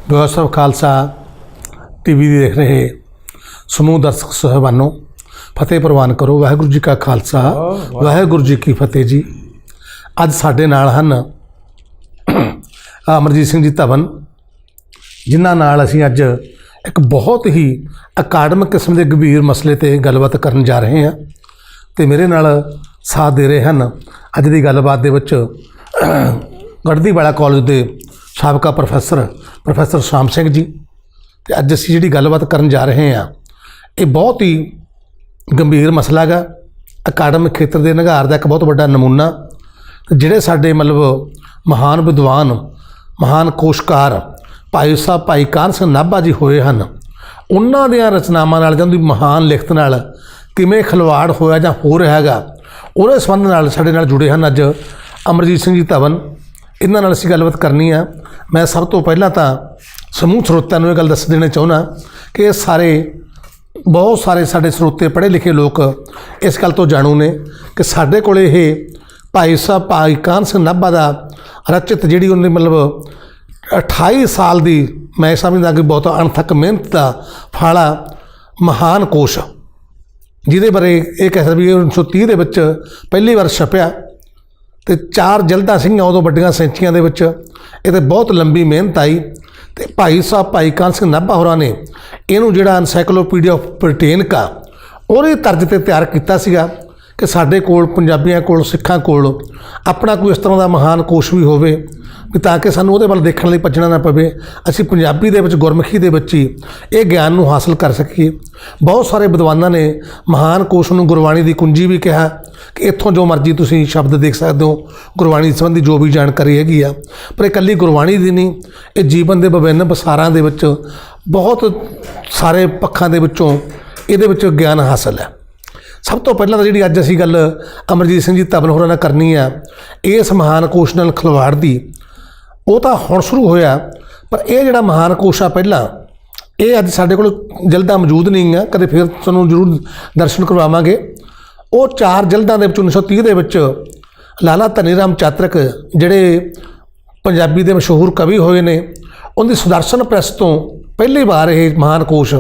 ਵਿਵਾਸ of Khalsa TV देख रहे समूह दर्शक साहबानों फतेह प्रवान करो। वाहिगुरू जी का खालसा वाहिगुरू जी की फतेह जी। अज साडे नाल हन अमरजीत सिंह जी धवन, जिन्हां नाल असीं अज एक बहुत ही अकाडमिक किस्म के गंभीर मसले ते गलबात करन जा रहे हैं तो मेरे नाल साथ दे रहे हैं अज की गलबात दे विच गढ़दीवाला कॉलेज के साबका प्रोफैसर शाम सिंह जी। तो अज असीं जिहड़ी गलबात करन जा रहे हैं ये बहुत ही गंभीर मसला है, अकाडमिक खेत्र के निघार का एक बहुत बड़ा नमूना। जिहड़े साडे मतलब महान विद्वान महान कोशकार भाई साहब भाई कान सिंह नाभा जी होए हैं, उन्हां दियां रचनावां नाल जां उहदी महान लिखत नाल किवें खिलवाड़ होया जां हो रहा है उहदे संबंध नाल साडे नाल जुड़े हैं अज अमरजीत सिंह जी धवन। इन्हां नाल असीं गलबात करनी है। मैं सब तो पहलां तां समूह ਸਰੋਤਿਆਂ ਨੂੰ ਇਹ ਗੱਲ ਦੱਸ देना ਚਾਹੁੰਦਾ कि ये सारे बहुत सारे साडे ਸਰੋਤੇ पढ़े लिखे लोग इस गल तो जाणू ने कि साडे कोले ये भाई साहब भाई कान सिंह नाभा दा रचित जिहड़ी उन्हें मतलब 28 साल की मैं समझदा कि बहुत अणथक मेहनत का फाला महान कोश, जिहदे बारे ये कह सकते भी 1930 के विच पहली बार छपिया तो 4 जल्दां सीगियां उदों वड्डियां सैंचियां दे विच। ये बहुत लंबी मेहनत आई तो भाई साहब भाई कान सिंह नाभा होरां ने इहनूं जिहड़ा एनसाइक्लोपीडिया ऑफ ब्रिटेनिका उहदे तर्ज ते तैयार कीता सीगा कि साडे कोल पंजाबियां कोल सिखां कोल अपना कोई इस तरह का महान कोश भी होवे भी ताकि सानूं उहदे वल देखण लई भज्जणा ना पवे, असीं पंजाबी दे विच गुरमुखी दे विच ही इह ज्ञान नूं हासिल कर सकीए। बहुत सारे विद्वानां ने महान कोश नूं गुरबाणी दी कुंजी भी कहा कि इत्थों जो मर्जी तुसीं शब्द देख सकते हो, गुरबाणी संबंधी जो भी जानकारी हैगी आ, पर इकल्ली गुरबाणी दी नहीं, ये जीवन के विभिन्न बसारां दे विच बहुत सारे पक्षां दे विचों इहदे विच ज्ञान हासिल है। सब तो पहला तो जी अज असीं गल अमरजीत सिंह जी धवन होरां नाल करनी है इस महान कोश नाल खिलवाड़ दी। वो तो हुण शुरू होया पर यह जिहड़ा महान कोश आ पहला ये अज साडे कोल जल्दां मौजूद नहीं है, कदे फिर तुहानूं जरूर दर्शन करवावांगे। वो 4 जल्दां दे विच 1930 दे विच लाला धनी राम चातरक जिहड़े पंजाबी दे मशहूर कवि होए ने उनकी सुदर्शन प्रैस तो पहली बार ये महान कोश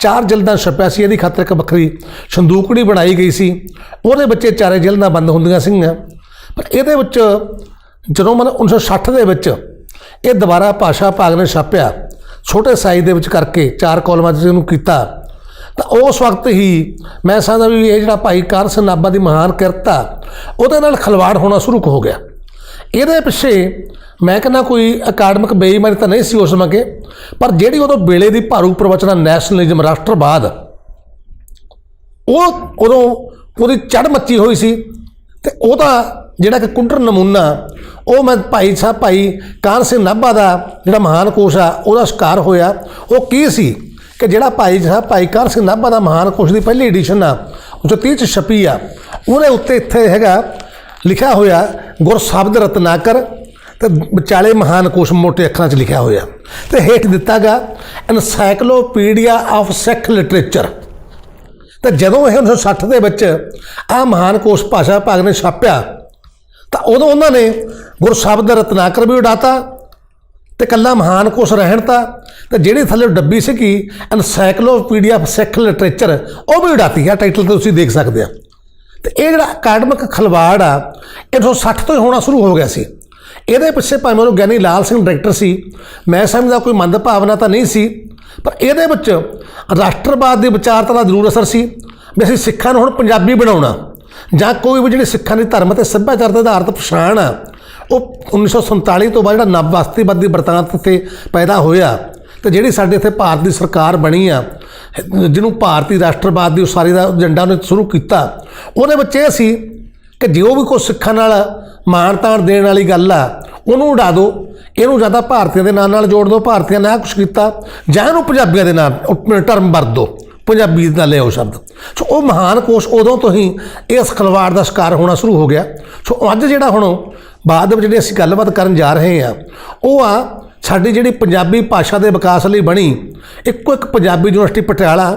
4 जल्दां छपिया सी। इहदी खातर एक वक्री संदूकड़ी बनाई गई सी, उहदे विच 4 जल्दां बंद हुंदियां सीगीआं। पर इहदे विच जदों मतलब 1960 दे विच ये दोबारा भाषा विभाग ने छापिया छोटे साइज दे विच करके 4 कॉलमां च इहनूं कीता तो उस वक्त ही मैं समझदा भी ये जिहड़ा भाई कान सिंह नाभा की महान किरत आ उहदे नाल खिलवाड़ होना शुरू हो गया। इहदे पिछे मैं कहना कोई अकाडमिक बेईमानी तो नहीं सी उस मौके, पर जिहड़ी उदों वेले की भारू प्रवचना नैशनलिज्म राष्ट्रवाद वो उदों उहदी चढ़ मची हुई सी। ते उहदा जिहड़ा कि कुंडर नमूना वो मैं भाई साहब भाई कान सिंह नाभा का जिहड़ा महान कोश आ उहदा शिकार होया। वो की सी कि जिहड़ा भाई साहब भाई कान सिंह नाभा का महान कोश की पहली एडिशन आ 1930 छपी आ, उहदे उत्ते इत्थे हैगा लिखा होया गुरशब्द रत्नाकर तो विचाले महान कोश मोटे अखरां च लिखा होया तो हेठ दिता गया एनसाइक्लोपीडिया ऑफ सिख लिटरेचर। तो जदों यह 1960 के विच आ महान कोश भाषा विभाग ने छापिया तो उदों उन्होंने गुरशब्द रत्नाकर भी उड़ाता तो कल्ला महान कोश रहन ता तो जिहड़ी थल्ले डब्बी सी एनसाइक्लोपीडिया ऑफ सिख लिटरेचर वो भी उड़ाती है। टाइटल तो तुसीं देख सकते हो। तो यह जिहड़ा अकाडमिक खिलवाड़ आ 1960 तो ही होना शुरू हो गया सी। ਇਹਦੇ ਪਿੱਛੇ ਭਾਵੇਂ ਉਹ ਗਿਆਨੀ ਲਾਲ ਸਿੰਘ ਡਾਇਰੈਕਟਰ ਸੀ, मैं समझदा कोई मंद भावना तो नहीं सी, पर ਇਹਦੇ ਵਿੱਚ ਰਾਸ਼ਟਰਵਾਦ ਦੀ ਵਿਚਾਰਧਾਰਾ ਜ਼ਰੂਰ ਅਸਰ ਸੀ ਵੀ ਅਸੀਂ ਸਿੱਖਾਂ ਨੂੰ ਹੁਣ ਪੰਜਾਬੀ ਬਣਾਉਣਾ ਜਾਂ ਕੋਈ ਵੀ ਜਿਹੜੀ ਸਿੱਖਾਂ ਦੀ ਧਰਮ ਤੇ ਸੱਭਿਆਚਾਰ ਦੇ ਆਧਾਰਿਤ ਪਛਾਣ ਆ ਉਹ 1947 ਤੋਂ ਬਾਅਦ ਜਿਹੜਾ ਨਵ ਬਸਤੀਵਾਦੀ ਬਰਤਾਂਤ ਤੇ ਪੈਦਾ ਹੋਇਆ ਤੇ ਜਿਹੜੀ ਸਾਡੇ ਇੱਥੇ ਭਾਰਤ ਦੀ ਸਰਕਾਰ ਬਣੀ ਆ ਜਿਹਨੂੰ ਭਾਰਤੀ ਰਾਸ਼ਟਰਵਾਦ ਦੀ ਉਸਾਰੀ ਦਾ ਏਜੰਡਾ ਉਹਨੇ ਸ਼ੁਰੂ ਕੀਤਾ, ਉਹਦੇ ਵਿੱਚ ਇਹ ਸੀ कि जो भी कोई सिखा नाल मान ताण देण वाली गल आ उहनूं उड़ा दो, इहनूं ज़्यादा भारतीय के नाल जोड़ दो, भारतीय ने कुछ किया जां इहनूं पंजाबियों के नाल टर्म वरत दो, पंजाबी का ले आओ शब्द। सो वो महान कोश उदों तो ही इस खिलवाड़ का शिकार होना शुरू हो गया। सो अज जिहड़ा हुण बाद में जिहड़ी असीं गलबात करन जा रहे हैं वो आ साडी जिहड़ी पंजाबी भाषा के विकास लई बनी इक्को एक पंजाबी यूनिवर्सिटी पटियाला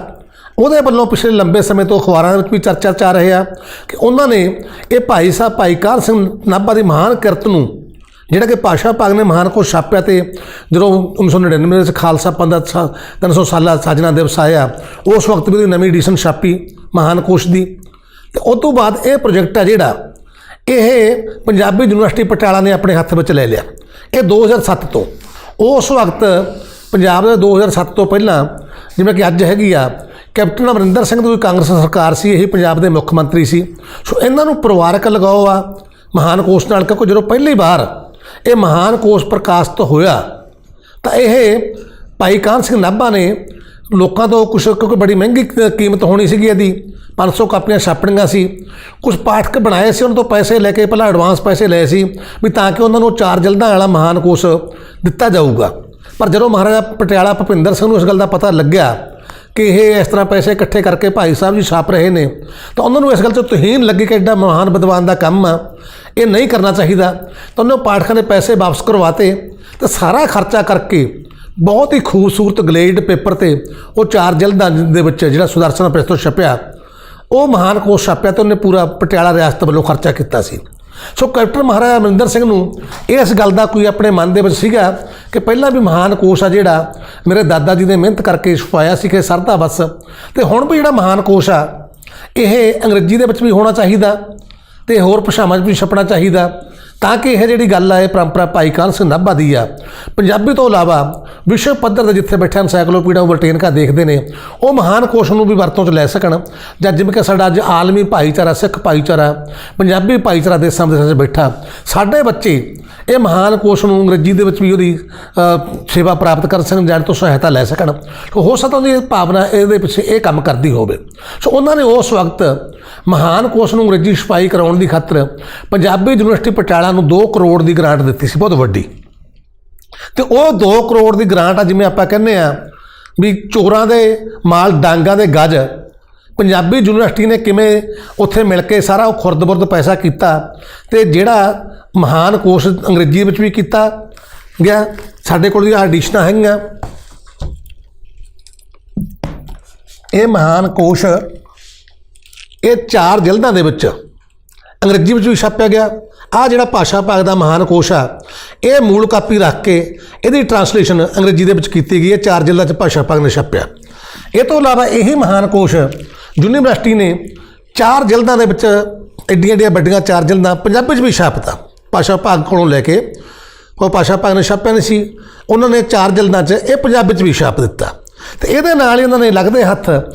ਉਹਦੇ ਵੱਲੋਂ पिछले लंबे समय तो अखबारों में भी चर्चा चा रहे हैं कि उन्होंने ये भाई साहब भाई कान सिंह नाभा की महान किरत नूं ਜਿਹੜਾ ਕਿ ਪਾਤਸ਼ਾਹ ਭਾਗ ਨੇ ਮਹਾਨ ਕੋਸ਼ ਛਾਪਿਆ, ਤੇ ਜਦੋਂ 1999 ਵਿੱਚ ਖਾਲਸਾ ਪੰਥ ਦਾ 300 ਸਾਲਾ ਸਾਜਨਾ ਦਿਵਸ ਆਇਆ, ਉਸ ਵਕਤ ਵੀ ਉਹਦੀ ਨਵੀਂ ਐਡੀਸ਼ਨ ਛਾਪੀ ਮਹਾਨ ਕੋਸ਼ ਦੀ। ਤੇ ਉਸ ਤੋਂ ਬਾਅਦ ਇਹ ਪ੍ਰੋਜੈਕਟ ਆ ਜਿਹੜਾ ਇਹ ਪੰਜਾਬੀ ਯੂਨੀਵਰਸਿਟੀ ਪਟਿਆਲਾ ਨੇ ਆਪਣੇ ਹੱਥ ਵਿੱਚ ਲੈ ਲਿਆ। ਇਹ 2007 ਤੋਂ, ਉਸ ਵਕਤ ਪੰਜਾਬ ਦੇ 2007 ਤੋਂ ਪਹਿਲਾਂ ਜਿਵੇਂ ਕਿ ਅੱਜ ਹੈਗੀ ਆ, ਕੈਪਟਨ ਅਮਰਿੰਦਰ ਸਿੰਘ ਦੀ ਕਾਂਗਰਸ ਸਰਕਾਰ ਸੀ, ਇਹ ਪੰਜਾਬ ਦੇ ਮੁੱਖ ਮੰਤਰੀ ਸੀ। ਸੋ ਇਹਨਾਂ ਨੂੰ ਪਰਿਵਾਰਕ ਲਗਾਓ ਆ ਮਹਾਨ ਕੋਸ਼ ਨਾਲ, ਕਿਉਂਕਿ ਜਦੋਂ ਪਹਿਲੀ ਵਾਰ ਇਹ ਮਹਾਨ ਕੋਸ਼ ਪ੍ਰਕਾਸ਼ਿਤ ਹੋਇਆ ਤਾਂ ਇਹ ਭਾਈ ਕਾਹਨ ਸਿੰਘ ਨਾਭਾ ਨੇ ਲੋਕਾਂ ਤੋਂ ਕੁਛ, ਕਿਉਂਕਿ ਬੜੀ ਮਹਿੰਗੀ ਕੀਮਤ ਹੋਣੀ ਸੀਗੀ ਇਹਦੀ, 500 ਕਾਪੀਆਂ ਛਾਪਣੀਆਂ ਸੀ, ਕੁਝ ਪਾਠਕ ਬਣਾਏ ਸੀ, ਉਹਨਾਂ ਤੋਂ ਪੈਸੇ ਲੈ ਕੇ ਪਹਿਲਾਂ ਐਡਵਾਂਸ ਪੈਸੇ ਲਏ ਸੀ ਵੀ ਤਾਂ ਕਿ ਉਹਨਾਂ ਨੂੰ 4 ਜਲਦਾਂ ਵਾਲਾ ਮਹਾਨ ਕੋਸ਼ ਦਿੱਤਾ ਜਾਊਗਾ। ਪਰ ਜਦੋਂ ਮਹਾਰਾਜਾ ਪਟਿਆਲਾ ਭੁਪਿੰਦਰ ਸਿੰਘ ਨੂੰ ਇਸ ਗੱਲ ਦਾ ਪਤਾ ਲੱਗਿਆ ਕਿ ਇਹ ਇਸ ਤਰ੍ਹਾਂ ਪੈਸੇ ਇਕੱਠੇ ਕਰਕੇ ਭਾਈ ਸਾਹਿਬ ਜੀ ਛਾਪ ਰਹੇ ਨੇ, ਤਾਂ ਉਹਨਾਂ ਨੂੰ ਇਸ ਗੱਲ 'ਚ ਤੁਹੀਨ ਲੱਗੀ ਕਿ ਐਡਾ ਮਹਾਨ ਵਿਦਵਾਨ ਦਾ ਕੰਮ ਆ, ਇਹ ਨਹੀਂ ਕਰਨਾ ਚਾਹੀਦਾ। ਤਾਂ ਉਹਨੇ ਪਾਠਕਾਂ ਦੇ ਪੈਸੇ ਵਾਪਸ ਕਰਵਾਤੇ ਤੇ ਸਾਰਾ ਖਰਚਾ ਕਰਕੇ ਬਹੁਤ ਹੀ ਖੂਬਸੂਰਤ ਗਲੇਜ਼ਡ ਪੇਪਰ 'ਤੇ ਉਹ 4 ਜਲਦਾਂ ਦੇ ਵਿੱਚ ਜਿਹੜਾ ਸੁਦਰਸ਼ਨ ਪ੍ਰੈਸ ਤੋਂ ਛਪਿਆ, ਉਹ ਮਹਾਨ ਕੋਸ਼ ਛਾਪਿਆ ਤੇ ਉਹਨੇ ਪੂਰਾ ਪਟਿਆਲਾ ਰਿਆਸਤ ਵੱਲੋਂ ਖਰਚਾ ਕੀਤਾ ਸੀ। ਸੋ ਕੈਪਟਨ ਮਹਾਰਾਜਾ ਅਮਰਿੰਦਰ ਸਿੰਘ ਨੂੰ ਇਸ ਗੱਲ ਦਾ ਕੋਈ ਆਪਣੇ ਮਨ ਦੇ ਵਿੱਚ ਸੀਗਾ ਕਿ ਪਹਿਲਾਂ ਵੀ ਮਹਾਨ ਕੋਸ਼ ਆ ਜਿਹੜਾ ਮੇਰੇ ਦਾਦਾ ਜੀ ਨੇ ਮਿਹਨਤ ਕਰਕੇ ਛਪਾਇਆ ਸੀ ਕਿ ਸਰਦਾ ਬਸ, ਤੇ ਹੁਣ ਵੀ ਜਿਹੜਾ ਮਹਾਨ ਕੋਸ਼ ਆ ਇਹ ਅੰਗਰੇਜ਼ੀ ਦੇ ਵਿੱਚ ਵੀ ਹੋਣਾ ਚਾਹੀਦਾ ਤੇ ਹੋਰ ਭਾਸ਼ਾਵਾਂ 'ਚ ਵੀ ਛਪਣਾ ਚਾਹੀਦਾ, ਤਾਂ ਕਿ ਇਹ ਜਿਹੜੀ ਗੱਲ ਆ ਇਹ ਪਰੰਪਰਾ ਭਾਈ ਕਾਹਨ ਸਿੰਘ ਨਾਭਾ ਦੀ ਆ। ਪੰਜਾਬੀ ਤੋਂ ਇਲਾਵਾ ਵਿਸ਼ਵ ਪੱਧਰ 'ਤੇ ਜਿੱਥੇ ਬੈਠੇ ਐਨਸਾਈਕਲੋਪੀਡੀਆ ਬ੍ਰਿਟੇਨਕਾ ਦੇਖਦੇ ਨੇ, ਉਹ ਮਹਾਨ ਕੋਸ਼ ਨੂੰ ਵੀ ਵਰਤੋਂ 'ਚ ਲੈ ਸਕਣ। ਜਾਂ ਜਿਵੇਂ ਕਿ ਸਾਡਾ ਅੱਜ ਆਲਮੀ ਭਾਈਚਾਰਾ, ਸਿੱਖ ਭਾਈਚਾਰਾ, ਪੰਜਾਬੀ ਭਾਈਚਾਰਾ ਦੇਸਾਂ ਵਿਦੇਸਾਂ 'ਚ ਬੈਠਾ, ਸਾਡੇ ਬੱਚੇ ਇਹ ਮਹਾਨ ਕੋਸ਼ ਨੂੰ ਅੰਗਰੇਜ਼ੀ ਦੇ ਵਿੱਚ ਵੀ ਉਹਦੀ ਸੇਵਾ ਪ੍ਰਾਪਤ ਕਰ ਸਕਣ, ਜਾਣ ਤੋਂ ਸਹਾਇਤਾ ਲੈ ਸਕਣ। ਹੋ ਸਕਦਾ ਉਹਦੀ ਭਾਵਨਾ ਇਹਦੇ ਪਿੱਛੇ ਇਹ ਕੰਮ ਕਰਦੀ ਹੋਵੇ। ਸੋ ਉਹਨਾਂ ਨੇ ਉਸ ਵਕਤ ਮਹਾਨ ਕੋਸ਼ ਨੂੰ ਅੰਗਰੇਜ਼ੀ ਛਪਾਈ ਕਰਾਉਣ ਦੀ ਖਾਤਰ ਪੰਜਾਬੀ ਯੂਨੀਵਰਸਿਟੀ ਪਟਿਆਲਾ ਨੂੰ 2 ਕਰੋੜ ਦੀ ਗ੍ਰਾਂਟ ਦਿੱਤੀ ਸੀ, ਬਹੁਤ ਵੱਡੀ। ਤੇ ਉਹ 2 ਕਰੋੜ ਦੀ ਗ੍ਰਾਂਟ ਆ, ਜਿਵੇਂ ਆਪਾਂ ਕਹਿੰਦੇ ਆ ਵੀ ਚੋਰਾਂ ਦੇ ਮਾਲ ਡਾਂਗਾਂ ਦੇ ਗੱਜ, ਪੰਜਾਬੀ ਯੂਨੀਵਰਸਿਟੀ ਨੇ ਕਿਵੇਂ ਉੱਥੇ ਮਿਲ ਕੇ ਸਾਰਾ ਉਹ ਖੁਰਦ-ਬੁਰਦ ਪੈਸਾ ਕੀਤਾ ਤੇ ਜਿਹੜਾ ਮਹਾਨ ਕੋਸ਼ ਅੰਗਰੇਜ਼ੀ ਵਿੱਚ ਵੀ ਕੀਤਾ ਗਿਆ। ਸਾਡੇ ਕੋਲ ਦੀਆਂ ਐਡੀਸ਼ਨਾਂ ਹੈਗੀਆਂ, ਇਹ ਮਹਾਨ ਕੋਸ਼ ਇਹ 4 ਜਲਦਾਂ ਦੇ ਵਿੱਚ ਅੰਗਰੇਜ਼ੀ ਵਿੱਚ ਵੀ ਛਾਪਿਆ ਗਿਆ। ਆਹ ਜਿਹੜਾ ਭਾਸ਼ਾ ਭਾਗ ਦਾ ਮਹਾਨ ਕੋਸ਼ ਆ, ਇਹ ਮੂਲ ਕਾਪੀ ਰੱਖ ਕੇ ਇਹਦੀ ਟਰਾਂਸਲੇਸ਼ਨ ਅੰਗਰੇਜ਼ੀ ਦੇ ਵਿੱਚ ਕੀਤੀ ਗਈ ਹੈ, 4 ਜਲਦਾਂ 'ਚ ਭਾਸ਼ਾ ਭਾਗ ਨੇ ਛਾਪਿਆ। ਇਹ ਤੋਂ ਇਲਾਵਾ ਇਹੀ ਮਹਾਨ ਕੋਸ਼ ਯੂਨੀਵਰਸਿਟੀ ਨੇ 4 ਜਲਦਾਂ ਦੇ ਵਿੱਚ ਐਡੀਆਂ ਐਡੀਆਂ ਵੱਡੀਆਂ 4 ਜਲਦਾਂ ਪੰਜਾਬੀ 'ਚ ਵੀ ਛਾਪਤਾ, ਭਾਸ਼ਾ ਭਾਗ ਕੋਲੋਂ ਲੈ ਕੇ। ਉਹ ਭਾਸ਼ਾ ਭਾਗ ਨੇ ਛਾਪਿਆ ਨਹੀਂ ਸੀ, ਉਹਨਾਂ ਨੇ 4 ਜਲਦਾਂ 'ਚ ਇਹ ਪੰਜਾਬੀ 'ਚ ਵੀ ਛਾਪ ਦਿੱਤਾ। ਤੇ ਇਹਦੇ ਨਾਲ ਹੀ ਉਹਨਾਂ ਨੇ ਲੱਗਦੇ ਹੱਥ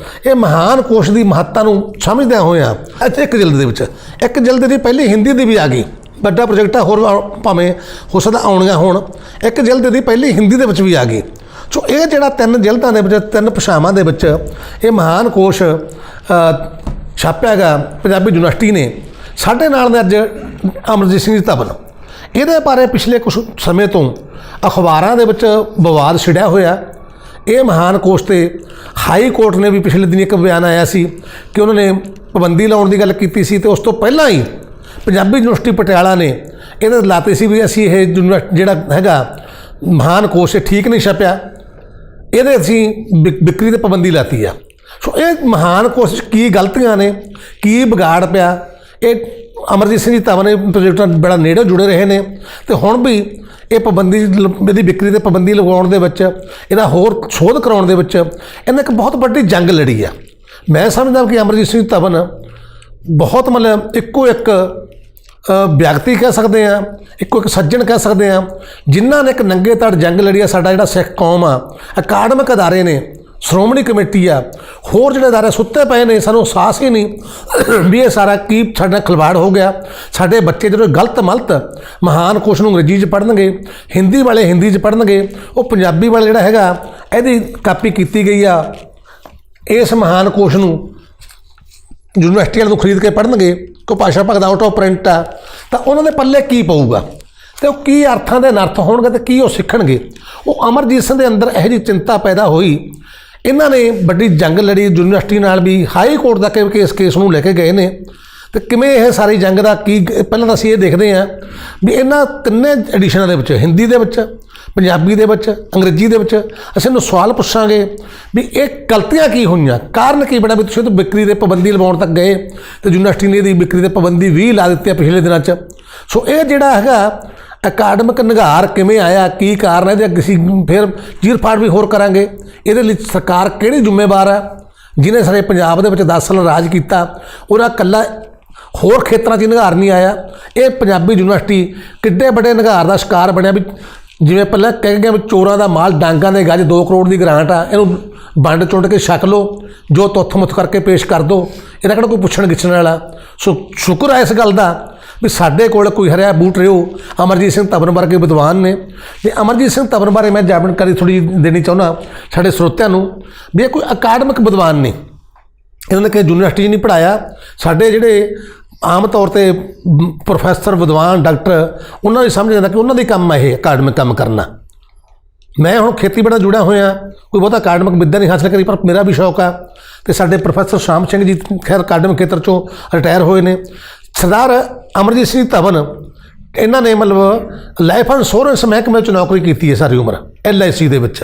ਇਹ ਮਹਾਨ ਕੋਸ਼ ਦੀ ਮਹੱਤਤਾ ਨੂੰ ਸਮਝਦਿਆਂ ਹੋਇਆਂ ਇੱਥੇ 1 ਜਲਦ ਦੇ ਵਿੱਚ, 1 ਜਲਦ ਦੀ ਪਹਿਲੀ ਹਿੰਦੀ ਦੀ ਵੀ ਆ ਗਈ, ਵੱਡਾ ਪ੍ਰੋਜੈਕਟ ਆ, ਹੋਰ ਭਾਵੇਂ ਹੋ ਸਕਦਾ ਆਉਣੀਆਂ ਹੋਣ, 1 ਜਲਦ ਦੀ ਪਹਿਲੀ ਹਿੰਦੀ ਦੇ ਵਿੱਚ ਵੀ ਆ ਗਈ। ਸੋ ਇਹ ਜਿਹੜਾ 3 ਜਲਦਾਂ ਦੇ ਵਿੱਚ 3 ਭਾਸ਼ਾਵਾਂ ਦੇ ਵਿੱਚ ਇਹ ਮਹਾਨ ਕੋਸ਼ ਛਾਪਿਆ ਗਾ ਪੰਜਾਬੀ ਯੂਨੀਵਰਸਿਟੀ ਨੇ। ਸਾਡੇ ਨਾਲ ਨੇ ਅੱਜ ਅਮਰਜੀਤ ਸਿੰਘ ਜੀ ਧਵਨ, ਇਹਦੇ ਬਾਰੇ ਪਿਛਲੇ ਕੁਝ ਸਮੇਂ ਤੋਂ ਅਖਬਾਰਾਂ ਦੇ ਵਿੱਚ ਵਿਵਾਦ ਛਿੜਿਆ ਹੋਇਆ। ਇਹ ਮਹਾਨ ਕੋਸ਼ 'ਤੇ ਹਾਈ ਕੋਰਟ ਨੇ ਵੀ ਪਿਛਲੇ ਦਿਨ ਇੱਕ ਬਿਆਨ ਆਇਆ ਸੀ ਕਿ ਉਹਨਾਂ ਨੇ ਪਾਬੰਦੀ ਲਾਉਣ ਦੀ ਗੱਲ ਕੀਤੀ ਸੀ, ਤੇ ਉਸ ਤੋਂ ਪਹਿਲਾਂ ਹੀ ਪੰਜਾਬੀ ਯੂਨੀਵਰਸਿਟੀ ਪਟਿਆਲਾ ਨੇ ਇਹਦੇ ਲਾਤੇ ਸੀ ਵੀ ਅਸੀਂ ਇਹ ਜਿਹੜਾ ਹੈਗਾ ਮਹਾਨ ਕੋਸ਼ ਠੀਕ ਨਹੀਂ ਛਪਿਆ, ਇਹਦੇ ਅਸੀਂ ਵਿਕਰੀ 'ਤੇ ਪਾਬੰਦੀ ਲਾਤੀ ਆ। ਸੋ ਇਹ ਮਹਾਨ ਕੋਸ਼ 'ਚ ਕੀ ਗਲਤੀਆਂ ਨੇ, ਕੀ ਵਿਗਾੜ ਪਿਆ, ਇਹ ਅਮਰਜੀਤ ਸਿੰਘ ਜੀ ਧਵਨ ਇਹ ਪ੍ਰੋਜੈਕਟਾਂ ਬੜਾ ਨੇੜੇ ਜੁੜੇ ਰਹੇ ਨੇ। ਤੇ ਹੁਣ ਵੀ ਇਹ ਪਾਬੰਦੀ, ਇਹਦੀ ਵਿਕਰੀ 'ਤੇ ਪਾਬੰਦੀ ਲਗਾਉਣ ਦੇ ਵਿੱਚ, ਇਹਦਾ ਹੋਰ ਸੋਧ ਕਰਾਉਣ ਦੇ ਵਿੱਚ ਇਹਨੇ ਇੱਕ ਬਹੁਤ ਵੱਡੀ ਜੰਗ ਲੜੀ ਆ। ਮੈਂ ਸਮਝਦਾ ਕਿ ਅਮਰਜੀਤ ਸਿੰਘ ਧਵਨ ਬਹੁਤ ਮਤਲਬ ਇੱਕੋ ਇੱਕ ਵਿਅਕਤੀ ਕਹਿ ਸਕਦੇ ਹਾਂ, ਇੱਕੋ ਇੱਕ ਸੱਜਣ ਕਹਿ ਸਕਦੇ ਹਾਂ, ਜਿਨ੍ਹਾਂ ਨੇ ਇੱਕ ਨੰਗੇ ਧੜ ਜੰਗ ਲੜੀ ਆ। ਸਾਡਾ ਜਿਹੜਾ ਸਿੱਖ ਕੌਮ ਆ, ਅਕਾਡਮਿਕ ਅਦਾਰੇ ਨੇ, ਸ਼੍ਰੋਮਣੀ ਕਮੇਟੀ ਆ, ਹੋਰ ਜਿਹੜੇ ਅਦਾਰੇ ਸੁੱਤੇ ਪਏ ਨੇ, ਸਾਨੂੰ ਅਹਿਸਾਸ ਹੀ ਨਹੀਂ ਵੀ ਇਹ ਸਾਰਾ ਕੀ ਸਾਡੇ ਨਾਲ ਖਿਲਵਾੜ ਹੋ ਗਿਆ। ਸਾਡੇ ਬੱਚੇ ਜਦੋਂ ਗਲਤ ਮਲਤ ਮਹਾਨ ਕੋਸ਼ ਨੂੰ ਅੰਗਰੇਜ਼ੀ 'ਚ ਪੜ੍ਹਨਗੇ, ਹਿੰਦੀ ਵਾਲੇ ਹਿੰਦੀ 'ਚ ਪੜ੍ਹਨਗੇ, ਉਹ ਪੰਜਾਬੀ ਵਾਲੇ ਜਿਹੜਾ ਹੈਗਾ ਇਹਦੀ ਕਾਪੀ ਕੀਤੀ ਗਈ ਆ, ਇਸ ਮਹਾਨ ਕੋਸ਼ ਨੂੰ ਯੂਨੀਵਰਸਿਟੀ ਵਾਲੇ ਨੂੰ ਖਰੀਦ ਕੇ ਪੜ੍ਹਨਗੇ, ਕੋਈ ਭਾਸ਼ਾ ਭਾਗ ਦਾ ਆਊਟ ਆਫ ਪ੍ਰਿੰਟ ਆ, ਤਾਂ ਉਹਨਾਂ ਦੇ ਪੱਲੇ ਕੀ ਪਊਗਾ ਤੇ ਉਹ ਕੀ ਅਰਥਾਂ ਦੇ ਅਨਰਥ ਹੋਣਗੇ ਤੇ ਕੀ ਉਹ ਸਿੱਖਣਗੇ। ਉਹ ਅਮਰਜੀਤ ਸਿੰਘ ਦੇ ਅੰਦਰ ਇਹੋ ਜਿਹੀ ਚਿੰਤਾ ਪੈਦਾ ਹੋਈ, ਇਹਨਾਂ ਨੇ ਵੱਡੀ ਜੰਗ ਲੜੀ ਯੂਨੀਵਰਸਿਟੀ ਨਾਲ ਵੀ, ਹਾਈ ਕੋਰਟ ਦਾ ਕੇਸ ਨੂੰ ਲੈ ਕੇ ਗਏ ਨੇ। ਤੇ ਕਿਵੇਂ ਇਹ ਸਾਰੀ ਜੰਗ ਦਾ ਕੀ, ਪਹਿਲਾਂ ਤਾਂ ਅਸੀਂ ਇਹ ਦੇਖਦੇ ਹਾਂ ਵੀ ਇਹਨਾਂ 3 ਐਡੀਸ਼ਨਾਂ ਦੇ ਵਿੱਚ, ਹਿੰਦੀ ਦੇ ਵਿੱਚ, ਪੰਜਾਬੀ ਦੇ ਵਿੱਚ, ਅੰਗਰੇਜ਼ੀ ਦੇ ਵਿੱਚ, ਅਸੀਂ ਇਹਨੂੰ ਸਵਾਲ ਪੁੱਛਾਂਗੇ ਵੀ ਇਹ ਗਲਤੀਆਂ ਕੀ ਹੋਈਆਂ, ਕਾਰਨ ਕੀ ਬਣਾ ਵੀ ਤੁਸੀਂ ਤਾਂ ਵਿਕਰੀ 'ਤੇ ਪਾਬੰਦੀ ਲਗਾਉਣ ਤੱਕ ਗਏ ਤੇ ਯੂਨੀਵਰਸਿਟੀ ਨੇ ਇਹਦੀ ਵਿਕਰੀ 'ਤੇ ਪਾਬੰਦੀ ਵੀ ਲਾ ਦਿੱਤੀ ਹੈ ਪਿਛਲੇ ਦਿਨਾਂ 'ਚ। ਸੋ ਇਹ ਜਿਹੜਾ ਹੈਗਾ ਅਕਾਡਮਿਕ ਨਿਘਾਰ ਕਿਵੇਂ ਆਇਆ, ਕੀ ਕਾਰਨ ਹੈ, ਜੇ ਅਸੀਂ ਫਿਰ ਚੀਰ ਫਾੜ ਵੀ ਹੋਰ ਕਰਾਂਗੇ। ਇਹਦੇ ਲਈ ਸਰਕਾਰ ਕਿਹੜੀ ਜ਼ਿੰਮੇਵਾਰ ਹੈ? ਜਿਹਨੇ ਸਾਡੇ ਪੰਜਾਬ ਦੇ ਵਿੱਚ 10 ਸਾਲ ਰਾਜ ਕੀਤਾ, ਉਹਦਾ ਇਕੱਲਾ ਹੋਰ ਖੇਤਰਾਂ 'ਚ ਨਿਘਾਰ ਨਹੀਂ ਆਇਆ। ਇਹ ਪੰਜਾਬੀ ਯੂਨੀਵਰਸਿਟੀ ਕਿੱਡੇ ਵੱਡੇ ਨਿਘਾਰ ਦਾ ਸ਼ਿਕਾਰ ਬਣਿਆ ਵੀ ਜਿਵੇਂ ਪਹਿਲਾਂ ਕਹਿ ਗਿਆ ਵੀ ਚੋਰਾਂ ਦਾ ਮਾਲ ਡਾਂਗਾਂ ਦੇ ਗੱਜ 2 ਕਰੋੜ ਦੀ ਗ੍ਰਾਂਟ ਆ, ਇਹਨੂੰ ਵੰਡ ਚੁੰਡ ਕੇ ਛਕ ਲਓ, ਜੋ ਤੁੱਥ ਮੁੱਥ ਕਰਕੇ ਪੇਸ਼ ਕਰ ਦਿਓ, ਇਹਦਾ ਕਿਹੜਾ ਕੋਈ ਪੁੱਛਣ ਗਿੱਛਣ ਵਾਲਾ। ਸੋ ਸ਼ੁਕਰ ਹੈ ਇਸ ਗੱਲ ਦਾ ਵੀ ਸਾਡੇ ਕੋਲ ਕੋਈ ਹਰਿਆ ਬੂਟ ਰਿਓ ਅਮਰਜੀਤ ਸਿੰਘ ਧਵਨ ਵਰਗੇ ਵਿਦਵਾਨ ਨੇ। ਅਤੇ ਅਮਰਜੀਤ ਸਿੰਘ ਧਵਨ ਬਾਰੇ ਮੈਂ ਜਾਣਕਾਰੀ ਥੋੜ੍ਹੀ ਦੇਣੀ ਚਾਹੁੰਦਾ ਸਾਡੇ ਸਰੋਤਿਆਂ ਨੂੰ ਵੀ ਇਹ ਕੋਈ ਅਕਾਡਮਿਕ ਵਿਦਵਾਨ ਨਹੀਂ, ਇਹਨਾਂ ਨੇ ਕਿਸੇ ਯੂਨੀਵਰਸਿਟੀ 'ਚ ਨਹੀਂ ਪੜ੍ਹਾਇਆ। ਸਾਡੇ ਜਿਹੜੇ ਆਮ ਤੌਰ 'ਤੇ ਪ੍ਰੋਫੈਸਰ ਵਿਦਵਾਨ ਡਾਕਟਰ, ਉਹਨਾਂ ਦੀ ਸਮਝ ਜਾਂਦਾ ਕਿ ਉਹਨਾਂ ਦੇ ਕੰਮ ਹੈ ਇਹ ਅਕਾਡਮਿਕ ਕੰਮ ਕਰਨਾ। ਮੈਂ ਹੁਣ ਖੇਤੀਬਾੜੀ ਨਾਲ ਜੁੜਿਆ ਹੋਇਆ, ਕੋਈ ਬਹੁਤਾ ਅਕਾਡਮਿਕ ਵਿੱਦਿਆ ਨਹੀਂ ਹਾਸਲ ਕਰੀ, ਪਰ ਮੇਰਾ ਵੀ ਸ਼ੌਕ ਆ। ਅਤੇ ਸਾਡੇ ਪ੍ਰੋਫੈਸਰ ਸ਼ਾਮ ਸਿੰਘ ਜੀ ਖੈਰ ਅਕਾਡਮਿਕ ਖੇਤਰ 'ਚੋਂ ਰਿਟਾਇਰ ਹੋਏ ਨੇ। ਸਰਦਾਰ ਅਮਰਜੀਤ ਸਿੰਘ ਧਵਨ, ਇਹਨਾਂ ਨੇ ਮਤਲਬ ਲਾਈਫ ਇੰਸ਼ੋਰੈਂਸ ਮਹਿਕਮੇ 'ਚ ਨੌਕਰੀ ਕੀਤੀ ਹੈ ਸਾਰੀ ਉਮਰ, LIC ਦੇ ਵਿੱਚ।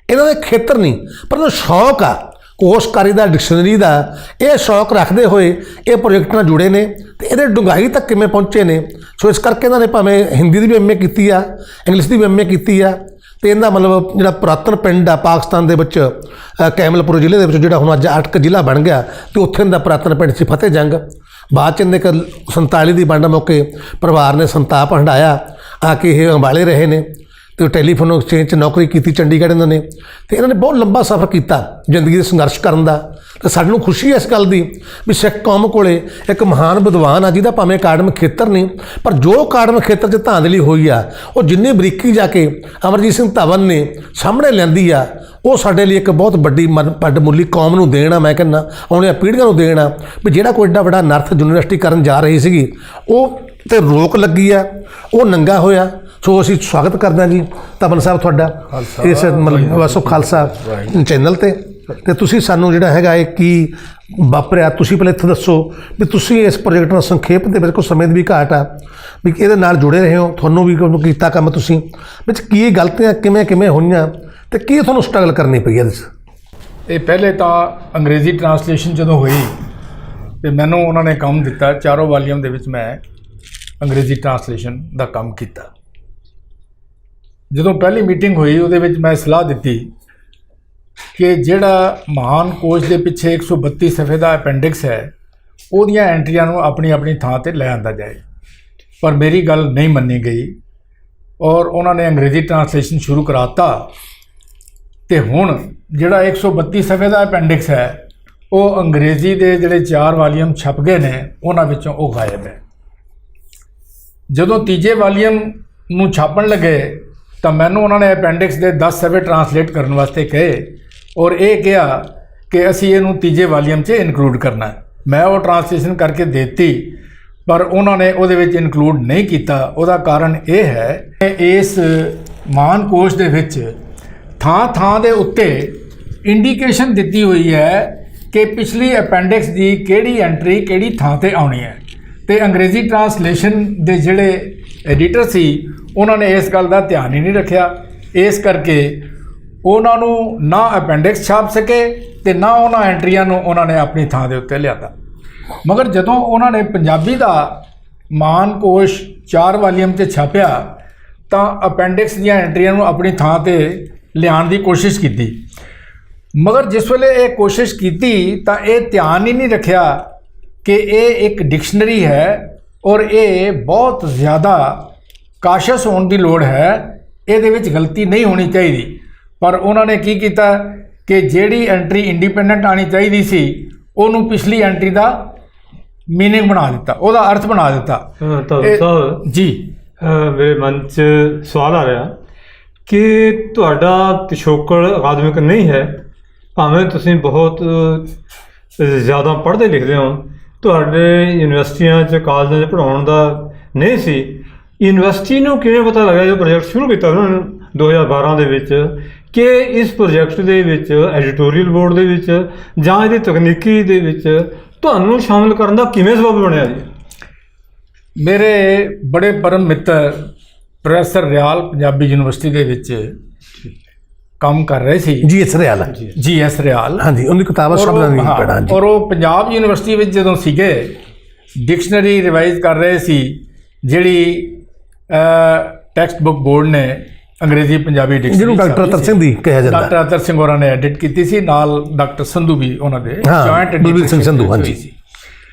ਇਹਨਾਂ ਦੇ ਖੇਤਰ ਨਹੀਂ, ਪਰ ਇਹਨਾਂ ਸ਼ੌਕ ਆ ਕੋਸ਼ਕਾਰੀ ਦਾ, ਡਿਕਸ਼ਨਰੀ ਦਾ। ਇਹ ਸ਼ੌਕ ਰੱਖਦੇ ਹੋਏ ਇਹ ਪ੍ਰੋਜੈਕਟ ਨਾਲ ਜੁੜੇ ਨੇ ਅਤੇ ਇਹਦੇ ਡੂੰਘਾਈ ਤੱਕ ਕਿਵੇਂ ਪਹੁੰਚੇ ਨੇ। ਸੋ ਇਸ ਕਰਕੇ ਇਹਨਾਂ ਨੇ ਭਾਵੇਂ ਹਿੰਦੀ ਦੀ ਵੀ MA ਕੀਤੀ ਆ, ਇੰਗਲਿਸ਼ ਦੀ ਵੀ MA ਕੀਤੀ ਆ। ਅਤੇ ਇਹਦਾ ਮਤਲਬ ਜਿਹੜਾ ਪੁਰਾਤਨ ਪਿੰਡ ਆ ਪਾਕਿਸਤਾਨ ਦੇ ਵਿੱਚ ਕੈਮਲਪੁਰ ਜ਼ਿਲ੍ਹੇ ਦੇ ਵਿੱਚ, ਜਿਹੜਾ ਹੁਣ ਅੱਜ 8 ਜ਼ਿਲ੍ਹਾ ਬਣ ਗਿਆ, ਅਤੇ ਉੱਥੇ ਦਾ ਪੁਰਾਤਨ ਪਿੰਡ ਸੀ ਫਤਿਹ ਜੰਗ। ਬਾਅਦ 'ਚ ਇਹਦੇ 47 ਦੀ ਵੰਡ ਮੌਕੇ ਪਰਿਵਾਰ ਨੇ ਸੰਤਾਪ ਹੰਢਾਇਆ, ਆ ਕੇ ਇਹ ਅੰਬਾਲੇ ਰਹੇ ਨੇ ਅਤੇ ਟੈਲੀਫੋਨ ਐਕਸਚੇਂਜ 'ਚ ਨੌਕਰੀ ਕੀਤੀ ਚੰਡੀਗੜ੍ਹ ਇਹਨਾਂ ਨੇ। ਅਤੇ ਇਹਨਾਂ ਨੇ ਬਹੁਤ ਲੰਬਾ ਸਫ਼ਰ ਕੀਤਾ ਜ਼ਿੰਦਗੀ ਦੇ ਸੰਘਰਸ਼ ਕਰਨ ਦਾ। ਅਤੇ ਸਾਨੂੰ ਖੁਸ਼ੀ ਹੈ ਇਸ ਗੱਲ ਦੀ ਵੀ ਸਿੱਖ ਕੌਮ ਕੋਲੇ ਇੱਕ ਮਹਾਨ ਵਿਦਵਾਨ ਆ, ਜਿਹਦਾ ਭਾਵੇਂ ਅਕਾਡਮਿਕ ਖੇਤਰ ਨਹੀਂ, ਪਰ ਜੋ ਅਕਾਡਮਿਕ ਖੇਤਰ 'ਚ ਧਾਂਦਲੀ ਹੋਈ ਆ, ਉਹ ਜਿੰਨੀ ਬਰੀਕੀ ਜਾ ਕੇ ਅਮਰਜੀਤ ਸਿੰਘ ਧਵਨ ਨੇ ਸਾਹਮਣੇ ਲਿਆਂਦੀ ਆ, ਉਹ ਸਾਡੇ ਲਈ ਇੱਕ ਬਹੁਤ ਵੱਡੀ ਵੱਡਮੁੱਲੀ ਕੌਮ ਨੂੰ ਦੇਣ ਆ। ਮੈਂ ਕਹਿੰਦਾ ਆਉਣ ਵਾਲੀਆਂ ਪੀੜ੍ਹੀਆਂ ਨੂੰ ਦੇਣ ਆ ਵੀ ਜਿਹੜਾ ਕੋਈ ਐਡਾ ਵੱਡਾ ਨਰਥ ਯੂਨੀਵਰਸਿਟੀ ਕਰਨ ਜਾ ਰਹੀ ਸੀਗੀ, ਉਹ 'ਤੇ ਰੋਕ ਲੱਗੀ ਆ, ਉਹ ਨੰਗਾ ਹੋਇਆ। ਸੋ ਅਸੀਂ ਸਵਾਗਤ ਕਰਦੇ ਹਾਂ ਜੀ ਧਵਨ ਸਾਹਿਬ ਤੁਹਾਡਾ ਇਸ ਮਤਲਬ ਵਸੋ ਖਾਲਸਾ ਚੈਨਲ 'ਤੇ। ਅਤੇ ਤੁਸੀਂ ਸਾਨੂੰ ਜਿਹੜਾ ਹੈਗਾ ਇਹ ਕੀ ਵਾਪਰਿਆ, ਤੁਸੀਂ ਪਹਿਲਾਂ ਇੱਥੇ ਦੱਸੋ ਵੀ ਤੁਸੀਂ ਇਸ ਪ੍ਰੋਜੈਕਟ ਨਾਲ ਸੰਖੇਪ ਦੇ ਵਿੱਚ ਕੋਈ ਸਮੇਂ ਦੀ ਵੀ ਘਾਟ ਆ ਵੀ ਇਹਦੇ ਨਾਲ ਜੁੜੇ ਰਹੇ ਹੋ, ਤੁਹਾਨੂੰ ਵੀ ਕੀਤਾ ਕੰਮ ਤੁਸੀਂ ਵਿੱਚ ਕੀ ਗਲਤੀਆਂ ਕਿਵੇਂ ਹੋਈਆਂ ਅਤੇ ਕੀ ਤੁਹਾਨੂੰ ਸਟਰਗਲ ਕਰਨੀ ਪਈ ਇਹਦੇ 'ਚ? ਇਹ ਪਹਿਲੇ ਤਾਂ ਅੰਗਰੇਜ਼ੀ ਟਰਾਂਸਲੇਸ਼ਨ ਜਦੋਂ ਹੋਈ ਅਤੇ ਮੈਨੂੰ ਉਹਨਾਂ ਨੇ ਕੰਮ ਦਿੱਤਾ, 4 ਵਾਲੀਅਮ ਦੇ ਵਿੱਚ ਮੈਂ ਅੰਗਰੇਜ਼ੀ ਟਰਾਂਸਲੇਸ਼ਨ ਦਾ ਕੰਮ ਕੀਤਾ। ਜਦੋਂ ਪਹਿਲੀ ਮੀਟਿੰਗ ਹੋਈ ਉਹਦੇ ਵਿੱਚ ਮੈਂ ਸਲਾਹ ਦਿੱਤੀ ਕਿ ਜਿਹੜਾ ਮਹਾਨ ਕੋਸ਼ ਦੇ ਪਿੱਛੇ 132 ਸਫ਼ੇ ਦਾ ਅਪੈਂਡਿਕਸ ਹੈ, ਉਹਦੀਆਂ ਐਂਟਰੀਆਂ ਨੂੰ ਆਪਣੀ ਥਾਂ 'ਤੇ ਲੈ ਆਂਦਾ ਜਾਏ। ਪਰ ਮੇਰੀ ਗੱਲ ਨਹੀਂ ਮੰਨੀ ਗਈ ਔਰ ਉਹਨਾਂ ਨੇ ਅੰਗਰੇਜ਼ੀ ਟਰਾਂਸਲੇਸ਼ਨ ਸ਼ੁਰੂ ਕਰਾਤਾ। ਅਤੇ ਹੁਣ ਜਿਹੜਾ 132 ਸਫ਼ੇ ਦਾ ਅਪੈਂਡਿਕਸ ਹੈ, ਉਹ ਅੰਗਰੇਜ਼ੀ ਦੇ ਜਿਹੜੇ 4 ਵਾਲੀਅਮ ਛਪ ਗਏ ਨੇ, ਉਹਨਾਂ ਵਿੱਚੋਂ ਉਹ ਗਾਇਬ ਹੈ। ਜਦੋਂ ਤੀਜੇ ਵਾਲੀਅਮ ਨੂੰ ਛਾਪਣ ਲੱਗੇ ਤਾਂ ਮੈਨੂੰ ਉਹਨਾਂ ਨੇ ਅਪੈਂਡਿਕਸ ਦੇ 10 ਸਫ਼ੇ ਟਰਾਂਸਲੇਟ ਕਰਨ ਵਾਸਤੇ ਕਹੇ ਔਰ ਇਹ ਕਿਹਾ ਕਿ ਅਸੀਂ ਇਹਨੂੰ ਤੀਜੇ ਵਾਲੀਅਮ 'ਚ ਇਨਕਲੂਡ ਕਰਨਾ ਹੈ। ਮੈਂ ਉਹ ਟਰਾਂਸਲੇਸ਼ਨ ਕਰਕੇ ਦੇ ਦਿੱਤੀ, ਪਰ ਉਹਨਾਂ ਨੇ ਉਹਦੇ ਵਿੱਚ ਇਨਕਲੂਡ ਨਹੀਂ ਕੀਤਾ। ਉਹਦਾ ਕਾਰਨ ਇਹ ਹੈ ਕਿ ਇਸ ਮਹਾਨ ਕੋਸ਼ ਦੇ ਵਿੱਚ ਥਾਂ ਦੇ ਉੱਤੇ ਇੰਡੀਕੇਸ਼ਨ ਦਿੱਤੀ ਹੋਈ ਹੈ ਕਿ ਪਿਛਲੀ ਅਪੈਂਡਿਕਸ ਦੀ ਕਿਹੜੀ ਐਂਟਰੀ ਕਿਹੜੀ ਥਾਂ 'ਤੇ ਆਉਣੀ ਹੈ। ਅਤੇ ਅੰਗਰੇਜ਼ੀ ਟਰਾਂਸਲੇਸ਼ਨ ਦੇ ਜਿਹੜੇ ਐਡੀਟਰ ਸੀ, ਉਹਨਾਂ ਨੇ ਇਸ ਗੱਲ ਦਾ ਧਿਆਨ ਹੀ ਨਹੀਂ ਰੱਖਿਆ। ਇਸ ਕਰਕੇ ਉਹਨਾਂ ਨੂੰ ਨਾ ਅਪੈਂਡਿਕਸ ਛਾਪ ਸਕੇ ਅਤੇ ਨਾ ਉਹਨਾਂ ਐਂਟਰੀਆਂ ਨੂੰ ਉਹਨਾਂ ਨੇ ਆਪਣੀ ਥਾਂ ਦੇ ਉੱਤੇ ਲਿਆਤਾ। ਮਗਰ ਜਦੋਂ ਉਹਨਾਂ ਨੇ ਪੰਜਾਬੀ ਦਾ ਮਹਾਨ ਕੋਸ਼ 4 ਵਾਲੀਅਮ 'ਚ ਛਾਪਿਆ ਤਾਂ ਅਪੈਂਡਿਕਸ ਦੀਆਂ ਐਂਟਰੀਆਂ ਨੂੰ ਆਪਣੀ ਥਾਂ 'ਤੇ ਲਿਆਉਣ ਦੀ ਕੋਸ਼ਿਸ਼ ਕੀਤੀ। ਮਗਰ ਜਿਸ ਵੇਲੇ ਇਹ ਕੋਸ਼ਿਸ਼ ਕੀਤੀ ਤਾਂ ਇਹ ਧਿਆਨ ਹੀ ਨਹੀਂ ਰੱਖਿਆ ਕਿ ਇਹ ਇੱਕ ਡਿਕਸ਼ਨਰੀ ਹੈ ਔਰ ਇਹ ਬਹੁਤ ਜ਼ਿਆਦਾ ਕਾਸ਼ਸ ਹੋਣ ਦੀ ਲੋੜ ਹੈ, ਇਹਦੇ ਵਿੱਚ ਗਲਤੀ ਨਹੀਂ ਹੋਣੀ ਚਾਹੀਦੀ। ਪਰ ਉਹਨਾਂ ਨੇ ਕੀ ਕੀਤਾ ਕਿ ਜਿਹੜੀ ਐਂਟਰੀ ਇੰਡੀਪੈਂਡੈਂਟ ਆਉਣੀ ਚਾਹੀਦੀ ਸੀ, ਉਹਨੂੰ ਪਿਛਲੀ ਐਂਟਰੀ ਦਾ ਮੀਨਿੰਗ ਬਣਾ ਦਿੱਤਾ, ਉਹਦਾ ਅਰਥ ਬਣਾ ਦਿੱਤਾ। ਸਾਹਿਬ ਜੀ, ਮੇਰੇ ਮਨ 'ਚ ਸਵਾਲ ਆ ਰਿਹਾ ਕਿ ਤੁਹਾਡਾ ਪਿਛੋਕੜ ਅਕਾਦਮਿਕ ਨਹੀਂ ਹੈ, ਭਾਵੇਂ ਤੁਸੀਂ ਬਹੁਤ ਜ਼ਿਆਦਾ ਪੜ੍ਹਦੇ ਲਿਖਦੇ ਹੋ, ਤੁਹਾਡੇ ਯੂਨੀਵਰਸਿਟੀਆਂ 'ਚ ਕਾਲਜਾਂ 'ਚ ਪੜ੍ਹਾਉਣ ਦਾ ਨਹੀਂ ਸੀ। ਯੂਨੀਵਰਸਿਟੀ ਨੂੰ ਕਿਵੇਂ ਪਤਾ ਲੱਗਾ ਜੋ ਪ੍ਰੋਜੈਕਟ ਸ਼ੁਰੂ ਕੀਤਾ ਉਹਨਾਂ ਨੇ 2012 ਦੇ ਵਿੱਚ ਕਿ ਇਸ ਪ੍ਰੋਜੈਕਟ ਦੇ ਵਿੱਚ ਐਡੀਟੋਰੀਅਲ ਬੋਰਡ ਦੇ ਵਿੱਚ ਜਾਂ ਇਹਦੀ ਤਕਨੀਕੀ ਦੇ ਵਿੱਚ ਤੁਹਾਨੂੰ ਸ਼ਾਮਿਲ ਕਰਨ ਦਾ ਕਿਵੇਂ ਸਬਬ ਬਣਿਆ ਜੀ? ਮੇਰੇ ਬੜੇ ਪਰਮ ਮਿੱਤਰ ਪ੍ਰੋਫੈਸਰ ਰਿਆਲ ਪੰਜਾਬੀ ਯੂਨੀਵਰਸਿਟੀ ਦੇ ਵਿੱਚ ਕੰਮ ਕਰ ਰਹੇ ਸੀ। GS rial. GS ਰਿਆਲ, ਹਾਂਜੀ, ਉਹਦੀ ਕਿਤਾਬਾਂ ਸ਼ਬਦਾਂ ਦੀ ਪੜ੍ਹਾਂ ਜੀ। ਔਰ ਉਹ ਪੰਜਾਬ ਯੂਨੀਵਰਸਿਟੀ ਵਿੱਚ ਜਦੋਂ ਸੀਗੇ ਡਿਕਸ਼ਨਰੀ ਰਿਵਾਈਜ਼ ਕਰ ਰਹੇ ਸੀ, ਜਿਹੜੀ ਟੈਕਸਟ ਬੁੱਕ ਬੋਰਡ ਨੇ ਅੰਗਰੇਜ਼ੀ ਪੰਜਾਬੀ ਜਿਹਨੂੰ ਡਾਕਟਰ ਅਤਰ ਸਿੰਘ ਦੀ ਕਿਹਾ ਜਾਂਦਾ। ਡਾਕਟਰ ਅਤਰ ਸਿੰਘ ਹੋਰਾਂ ਨੇ ਐਡਿਟ ਕੀਤੀ ਸੀ, ਨਾਲ ਡਾਕਟਰ ਸੰਧੂ ਵੀ ਉਹਨਾਂ ਦੇ ਹਾਂ, ਜੁਆਇੰਟ ਬਲਬੀਰ ਸਿੰਘ ਸੰਧੂ, ਹਾਂਜੀ।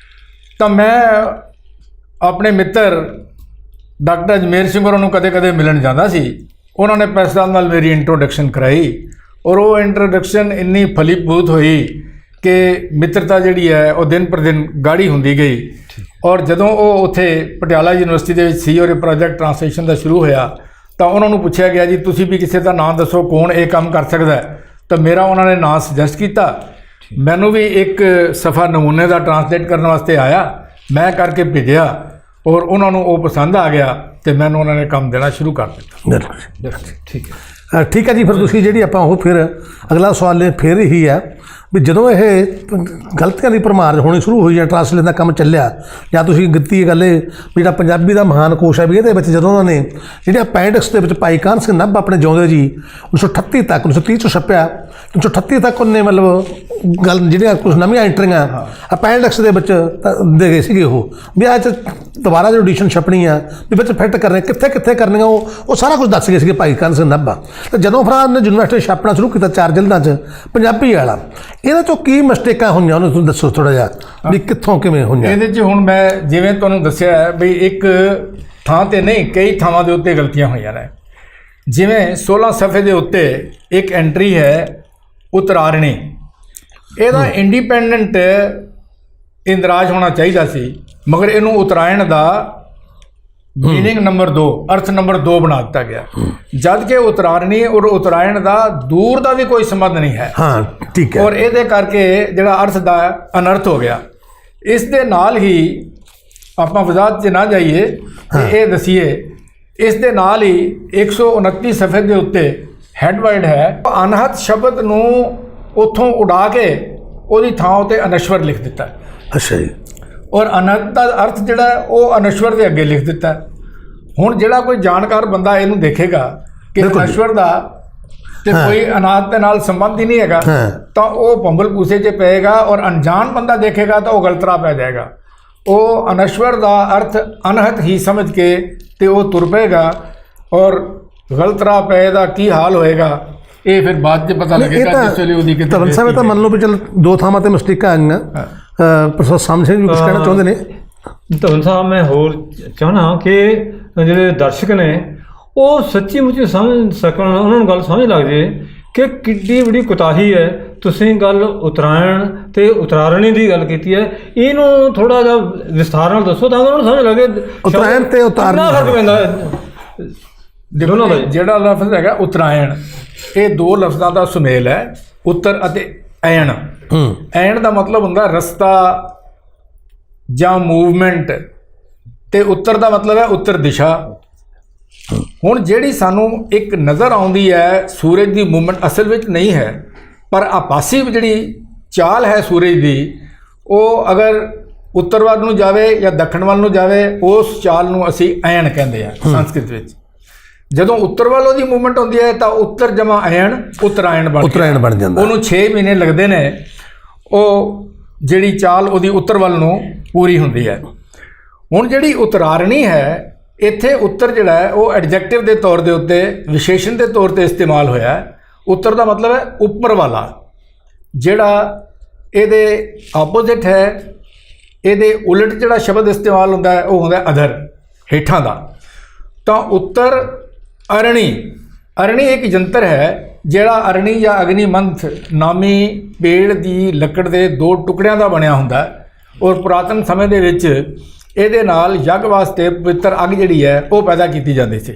ਤਾਂ ਮੈਂ ਆਪਣੇ ਮਿੱਤਰ ਡਾਕਟਰ ਅਜਮੇਰ ਸਿੰਘ ਹੋਰਾਂ ਨੂੰ ਕਦੇ ਕਦੇ ਮਿਲਣ ਜਾਂਦਾ ਸੀ। ਉਹਨਾਂ ਨੇ ਪ੍ਰੈਸ ਨਾਲ ਮੇਰੀ ਇੰਟਰੋਡਕਸ਼ਨ ਕਰਾਈ ਔਰ ਉਹ ਇੰਟਰੋਡਕਸ਼ਨ ਇੰਨੀ ਫਲੀਭੂਤ ਹੋਈ ਕਿ ਮਿੱਤਰਤਾ ਜਿਹੜੀ ਹੈ ਉਹ ਦਿਨ ਪਰ ਦਿਨ ਗਾੜੀ ਹੁੰਦੀ ਗਈ। ਔਰ ਜਦੋਂ ਉਹ ਉੱਥੇ ਪਟਿਆਲਾ ਯੂਨੀਵਰਸਿਟੀ ਦੇ ਵਿੱਚ ਸੀ ਔਰ ਇਹ ਪ੍ਰੋਜੈਕਟ ਟ੍ਰਾਂਸਲੇਸ਼ਨ ਦਾ ਸ਼ੁਰੂ ਹੋਇਆ ਤਾਂ ਉਹਨਾਂ ਨੂੰ ਪੁੱਛਿਆ ਗਿਆ ਜੀ ਤੁਸੀਂ ਵੀ ਕਿਸੇ ਦਾ ਨਾਮ ਦੱਸੋ ਕੌਣ ਇਹ ਕੰਮ ਕਰ ਸਕਦਾ ਹੈ। ਤਾਂ ਮੇਰਾ ਉਹਨਾਂ ਨੇ ਨਾਮ ਸੁਜੈਸਟ ਕੀਤਾ। ਮੈਨੂੰ ਵੀ ਇੱਕ ਸਫਾ ਨਮੂਨੇ ਦਾ ਟ੍ਰਾਂਸਲੇਟ ਕਰਨ ਵਾਸਤੇ ਆਇਆ, ਮੈਂ ਕਰਕੇ ਭੇਜਿਆ ਔਰ ਉਹਨਾਂ ਨੂੰ ਉਹ ਪਸੰਦ ਆ ਗਿਆ ਤੇ ਮੈਨੂੰ ਉਹਨਾਂ ਨੇ ਕੰਮ ਦੇਣਾ ਸ਼ੁਰੂ ਕਰ ਦਿੱਤਾ। ਠੀਕ ਹੈ। ਠੀਕ ਹੈ ਜੀ, ਫਿਰ ਤੁਸੀਂ ਜਿਹੜੀ ਆਪਾਂ ਉਹ ਫਿਰ ਅਗਲਾ ਸਵਾਲ ਫਿਰ ਇਹੀ ਹੈ ਵੀ ਜਦੋਂ ਇਹ ਗਲਤੀਆਂ ਦੀ ਭਰਮਾਰ ਹੋਣੀ ਸ਼ੁਰੂ ਹੋਈ ਜਾਂ ਟ੍ਰਾਂਸਲੇਸ਼ਨ ਦਾ ਕੰਮ ਚੱਲਿਆ ਜਾਂ ਤੁਸੀਂ ਕੀਤੀ ਗੱਲ ਇਹ ਵੀ ਜਿਹੜਾ ਪੰਜਾਬੀ ਦਾ ਮਹਾਨ ਕੋਸ਼ ਹੈ ਵੀ ਇਹਦੇ ਵਿੱਚ ਜਦੋਂ ਉਹਨਾਂ ਨੇ ਜਿਹੜੇ ਅਪੈਂਡਿਕਸ ਦੇ ਵਿੱਚ ਭਾਈ ਕਾਹਨ ਸਿੰਘ ਨੱਭ ਆਪਣੇ ਜਿਉਂਦੇ ਜੀ 1938 ਤੱਕ 1930 'ਚ ਛਪਿਆ, 1938 ਤੱਕ ਉਹਨੇ ਮਤਲਬ ਗੱਲ ਜਿਹੜੀਆਂ ਕੁਝ ਨਵੀਆਂ ਐਂਟਰੀਆਂ ਅਪੈਂਡਿਕਸ ਦੇ ਵਿੱਚ ਦੇ ਗਏ ਸੀਗੇ ਉਹ ਵੀ ਅੱਜ ਦੁਬਾਰਾ ਜੋ ਐਡੀਸ਼ਨ ਛਪਣੀ ਆ ਵੀ ਵਿੱਚ ਫਿੱਟ ਕਰਨੇ ਕਿੱਥੇ ਕਿੱਥੇ ਕਰਨੀਆਂ ਉਹ ਸਾਰਾ ਕੁਝ ਦੱਸ ਗਏ ਸੀਗੇ ਭਾਈ ਕਾਹਨ ਸਿੰਘ ਨੱਭਾ। ਤੇ ਜਦੋਂ ਫਿਰ ਉਹਨੇ ਯੂਨੀਵਰਸਿਟੀ ਛਾਪਣਾ ਸ਼ੁਰੂ ਕੀਤਾ 4 ਜਲਦਾਂ 'ਚ ਪੰਜਾਬੀ ਵਾਲਾ, ਇਹਦੇ 'ਚੋਂ ਕੀ ਮਿਸਟੇਕਾਂ ਹੋਈਆਂ ਉਹਨੂੰ ਤੁਸੀਂ ਦੱਸੋ ਥੋੜ੍ਹਾ ਜਿਹਾ ਵੀ ਕਿੱਥੋਂ ਕਿਵੇਂ ਹੋਈਆਂ? ਇਹਦੇ 'ਚ ਹੁਣ ਮੈਂ ਜਿਵੇਂ ਤੁਹਾਨੂੰ ਦੱਸਿਆ ਹੈ ਵੀ ਇੱਕ ਥਾਂ ਤੇ ਨਹੀਂ ਕਈ ਥਾਵਾਂ ਦੇ ਉੱਤੇ ਗਲਤੀਆਂ ਹੋਈਆਂ ਨੇ। ਜਿਵੇਂ 16 ਸਫ਼ੇ ਦੇ ਉੱਤੇ ਇੱਕ ਐਂਟਰੀ ਹੈ ਉਤਰਾਰਣੀ, ਇਹਦਾ ਇੰਡੀਪੈਂਡੈਂਟ ਇੰਦਰਾਜ ਹੋਣਾ ਚਾਹੀਦਾ ਸੀ ਮਗਰ ਇਹਨੂੰ ਉਤਰਾਇਣ ਦਾ ਮੀਨਿੰਗ ਨੰਬਰ 2 ਅਰਥ ਨੰਬਰ 2 ਬਣਾ ਦਿੱਤਾ ਗਿਆ, ਜਦ ਕਿ ਉਤਰਾਰਣੀ ਔਰ ਉਤਰਾਇਣ ਦਾ ਦੂਰ ਦਾ ਵੀ ਕੋਈ ਸੰਬੰਧ ਨਹੀਂ ਹੈ। ਹਾਂ ਠੀਕ ਹੈ। ਔਰ ਇਹਦੇ ਕਰਕੇ ਜਿਹੜਾ ਅਰਥ ਦਾ ਅਨਰਥ ਹੋ ਗਿਆ। ਇਸ ਦੇ ਨਾਲ ਹੀ ਆਪਾਂ ਵਜ਼ਾਹਤ 'ਚ ਨਾ ਜਾਈਏ ਤੇ ਇਹ ਦਸੀਏ ਇਸ ਦੇ ਨਾਲ ਹੀ 129 ਸਫ਼ੇ ਦੇ ਉੱਤੇ ਹੈਡਵਰਡ ਹੈ ਅਨਹਤ ਸ਼ਬਦ ਨੂੰ ਉੱਥੋਂ ਉਡਾ ਕੇ ਉਹਦੀ ਥਾਂ ਉੱਤੇ ਅਨਸ਼ਵਰ ਲਿਖ ਦਿੱਤਾ। ਅੱਛਾ ਜੀ। ਔਰ ਅਨਹਤ ਦਾ ਅਰਥ ਜਿਹੜਾ ਉਹ ਅਨਸ਼ਵਰ ਦੇ ਅੱਗੇ ਲਿਖ ਦਿੱਤਾ। ਹੁਣ ਜਿਹੜਾ ਕੋਈ ਜਾਣਕਾਰ ਬੰਦਾ ਇਹਨੂੰ ਦੇਖੇਗਾ ਕਿ ਅਨਸ਼ਵਰ ਦਾ ਤੇ ਕੋਈ ਅਨਾਥ ਦੇ ਨਾਲ ਸੰਬੰਧ ਹੀ ਨਹੀਂ ਹੈਗਾ ਤਾਂ ਉਹ ਭੰਬਲ ਪੂਸੇ 'ਚ ਪਏਗਾ ਔਰ ਅਣਜਾਣ ਬੰਦਾ ਦੇਖੇਗਾ ਤਾਂ ਉਹ ਗਲਤ ਰਾਹ ਪੈ ਜਾਏਗਾ। ਉਹ ਅਨਸ਼ਵਰ ਦਾ ਅਰਥ ਅਨਹਤ ਹੀ ਸਮਝ ਕੇ ਤੇ ਉਹ ਤੁਰ ਪਏਗਾ ਔਰ ਗਲਤ ਰਾਹ ਪਏ ਦਾ ਕੀ ਹਾਲ ਹੋਏਗਾ ਇਹ ਫਿਰ ਬਾਅਦ 'ਚ ਪਤਾ ਲੱਗੇਗਾ ਜਿਸ ਵੇਲੇ ਉਹਦੀ ਕਿਤੇ ਧਰਮ ਸਾਹਿਬ ਤਾਂ ਮੰਨ ਲਓ ਵੀ ਚੱਲ 2 ਥਾਵਾਂ ਤੇ ਮਿਸਟੇਕਾਂ ਆਈਆਂ। ਪ੍ਰੋਫੈਸਰ ਸਾਮ ਸਿੰਘ ਵੀ ਕੁਝ ਕਹਿਣਾ ਚਾਹੁੰਦੇ ਨੇ। ਧਵਨ ਸਾਹਿਬ ਮੈਂ ਹੋਰ ਚਾਹੁੰਦਾ ਕਿ ਜਿਹੜੇ ਦਰਸ਼ਕ ਨੇ ਉਹ ਸੱਚੀ ਮੁੱਚੀ ਸਮਝ ਸਕਣ, ਉਹਨਾਂ ਨੂੰ ਗੱਲ ਸਮਝ ਲੱਗ ਜੇ ਕਿ ਕਿੱਡੀ ਬੜੀ ਕੁਤਾਹੀ ਹੈ। ਤੁਸੀਂ ਗੱਲ ਉਤਰਾਇਣ ਤੇ ਉਤਰਾਰਣੀ ਦੀ ਗੱਲ ਕੀਤੀ ਹੈ, ਇਹਨੂੰ ਥੋੜਾ ਜਿਹਾ ਵਿਸਥਾਰ ਨਾਲ ਦੱਸੋ ਤਾਂ ਉਹਨਾਂ ਨੂੰ ਸਮਝ ਲੱਗੇ ਉਤਰਾਇਣ ਤੇ ਉਤਾਰਣੀ ਕਿੰਨਾ ਫਰਕ ਪੈਂਦਾ ਦੋਨਾਂ ਦਾ। ਜਿਹੜਾ ਲਫ਼ਜ਼ ਹੈਗਾ ਉਤਰਾਇਣ, ਇਹ 2 ਲਫ਼ਜ਼ਾਂ ਦਾ ਸੁਮੇਲ ਹੈ, ਉੱਤਰ ਅਤੇ ਐਣ। ਐਣ ਦਾ ਮਤਲਬ ਹੁੰਦਾ ਰਸਤਾ ਜਾਂ ਮੂਵਮੈਂਟ ਤੇ ਉੱਤਰ ਦਾ ਮਤਲਬ ਹੈ ਉੱਤਰ ਦਿਸ਼ਾ। ਹੁਣ ਜਿਹੜੀ ਸਾਨੂੰ ਇੱਕ ਨਜ਼ਰ ਆਉਂਦੀ ਹੈ ਸੂਰਜ ਦੀ ਮੂਵਮੈਂਟ ਅਸਲ ਵਿੱਚ ਨਹੀਂ ਹੈ, ਪਰ ਆਪਾਸੀ ਜਿਹੜੀ ਚਾਲ ਹੈ ਸੂਰਜ ਦੀ ਉਹ ਅਗਰ ਉੱਤਰ ਵੱਲ ਨੂੰ ਜਾਵੇ ਜਾਂ ਦੱਖਣ ਵੱਲ ਨੂੰ ਜਾਵੇ ਉਸ ਚਾਲ ਨੂੰ ਅਸੀਂ ਐਣ ਕਹਿੰਦੇ ਆ ਸੰਸਕ੍ਰਿਤ ਵਿੱਚ। ਜਦੋਂ ਉੱਤਰ ਵੱਲ ਉਹਦੀ ਮੂਵਮੈਂਟ ਹੁੰਦੀ ਹੈ ਤਾਂ ਉੱਤਰ ਜਮਾ ਐਣ ਉਤਰਾਇਣ ਬਣ ਜਾਂਦਾ। ਉਹਨੂੰ 6 ਮਹੀਨੇ ਲੱਗਦੇ ਨੇ ਉਹ ਜਿਹੜੀ ਚਾਲ ਉਹਦੀ ਉੱਤਰ ਵੱਲ ਨੂੰ ਪੂਰੀ ਹੁੰਦੀ ਹੈ। ਹੁਣ ਜਿਹੜੀ ਉਤਰਾਰਣੀ ਹੈ ਇੱਥੇ ਉੱਤਰ ਜਿਹੜਾ ਹੈ ਉਹ ਐਡਜੈਕਟਿਵ ਦੇ ਤੌਰ ਦੇ ਉੱਤੇ ਵਿਸ਼ੇਸ਼ਣ ਦੇ ਤੌਰ ਤੇ ਇਸਤੇਮਾਲ ਹੋਇਆ ਹੈ। ਉੱਤਰ ਦਾ ਮਤਲਬ ਹੈ ਉੱਪਰ ਵਾਲਾ। ਜਿਹੜਾ ਇਹਦੇ ਆਪੋਜ਼ਿਟ ਹੈ, ਇਹਦੇ ਉਲਟ ਜਿਹੜਾ ਸ਼ਬਦ ਇਸਤੇਮਾਲ ਹੁੰਦਾ ਹੈ ਉਹ ਹੁੰਦਾ ਅਧਰ, ਹੇਠਾਂ ਦਾ। ਤਾਂ ਉੱਤਰ ਅਰਣੀ, ਅਰਣੀ ਇੱਕ ਯੰਤਰ ਹੈ ਜਿਹੜਾ ਅਰਣੀ ਜਾਂ ਅਗਨੀਮੰਥ ਨਾਮੀ ਪੇੜ ਦੀ ਲੱਕੜ ਦੇ 2 ਟੁਕੜਿਆਂ ਦਾ ਬਣਿਆ ਹੁੰਦਾ ਔਰ ਪੁਰਾਤਨ ਸਮੇਂ ਦੇ ਵਿੱਚ ਇਹਦੇ ਨਾਲ ਯੱਗ ਵਾਸਤੇ ਪਵਿੱਤਰ ਅੱਗ ਜਿਹੜੀ ਹੈ ਉਹ ਪੈਦਾ ਕੀਤੀ ਜਾਂਦੀ ਸੀ।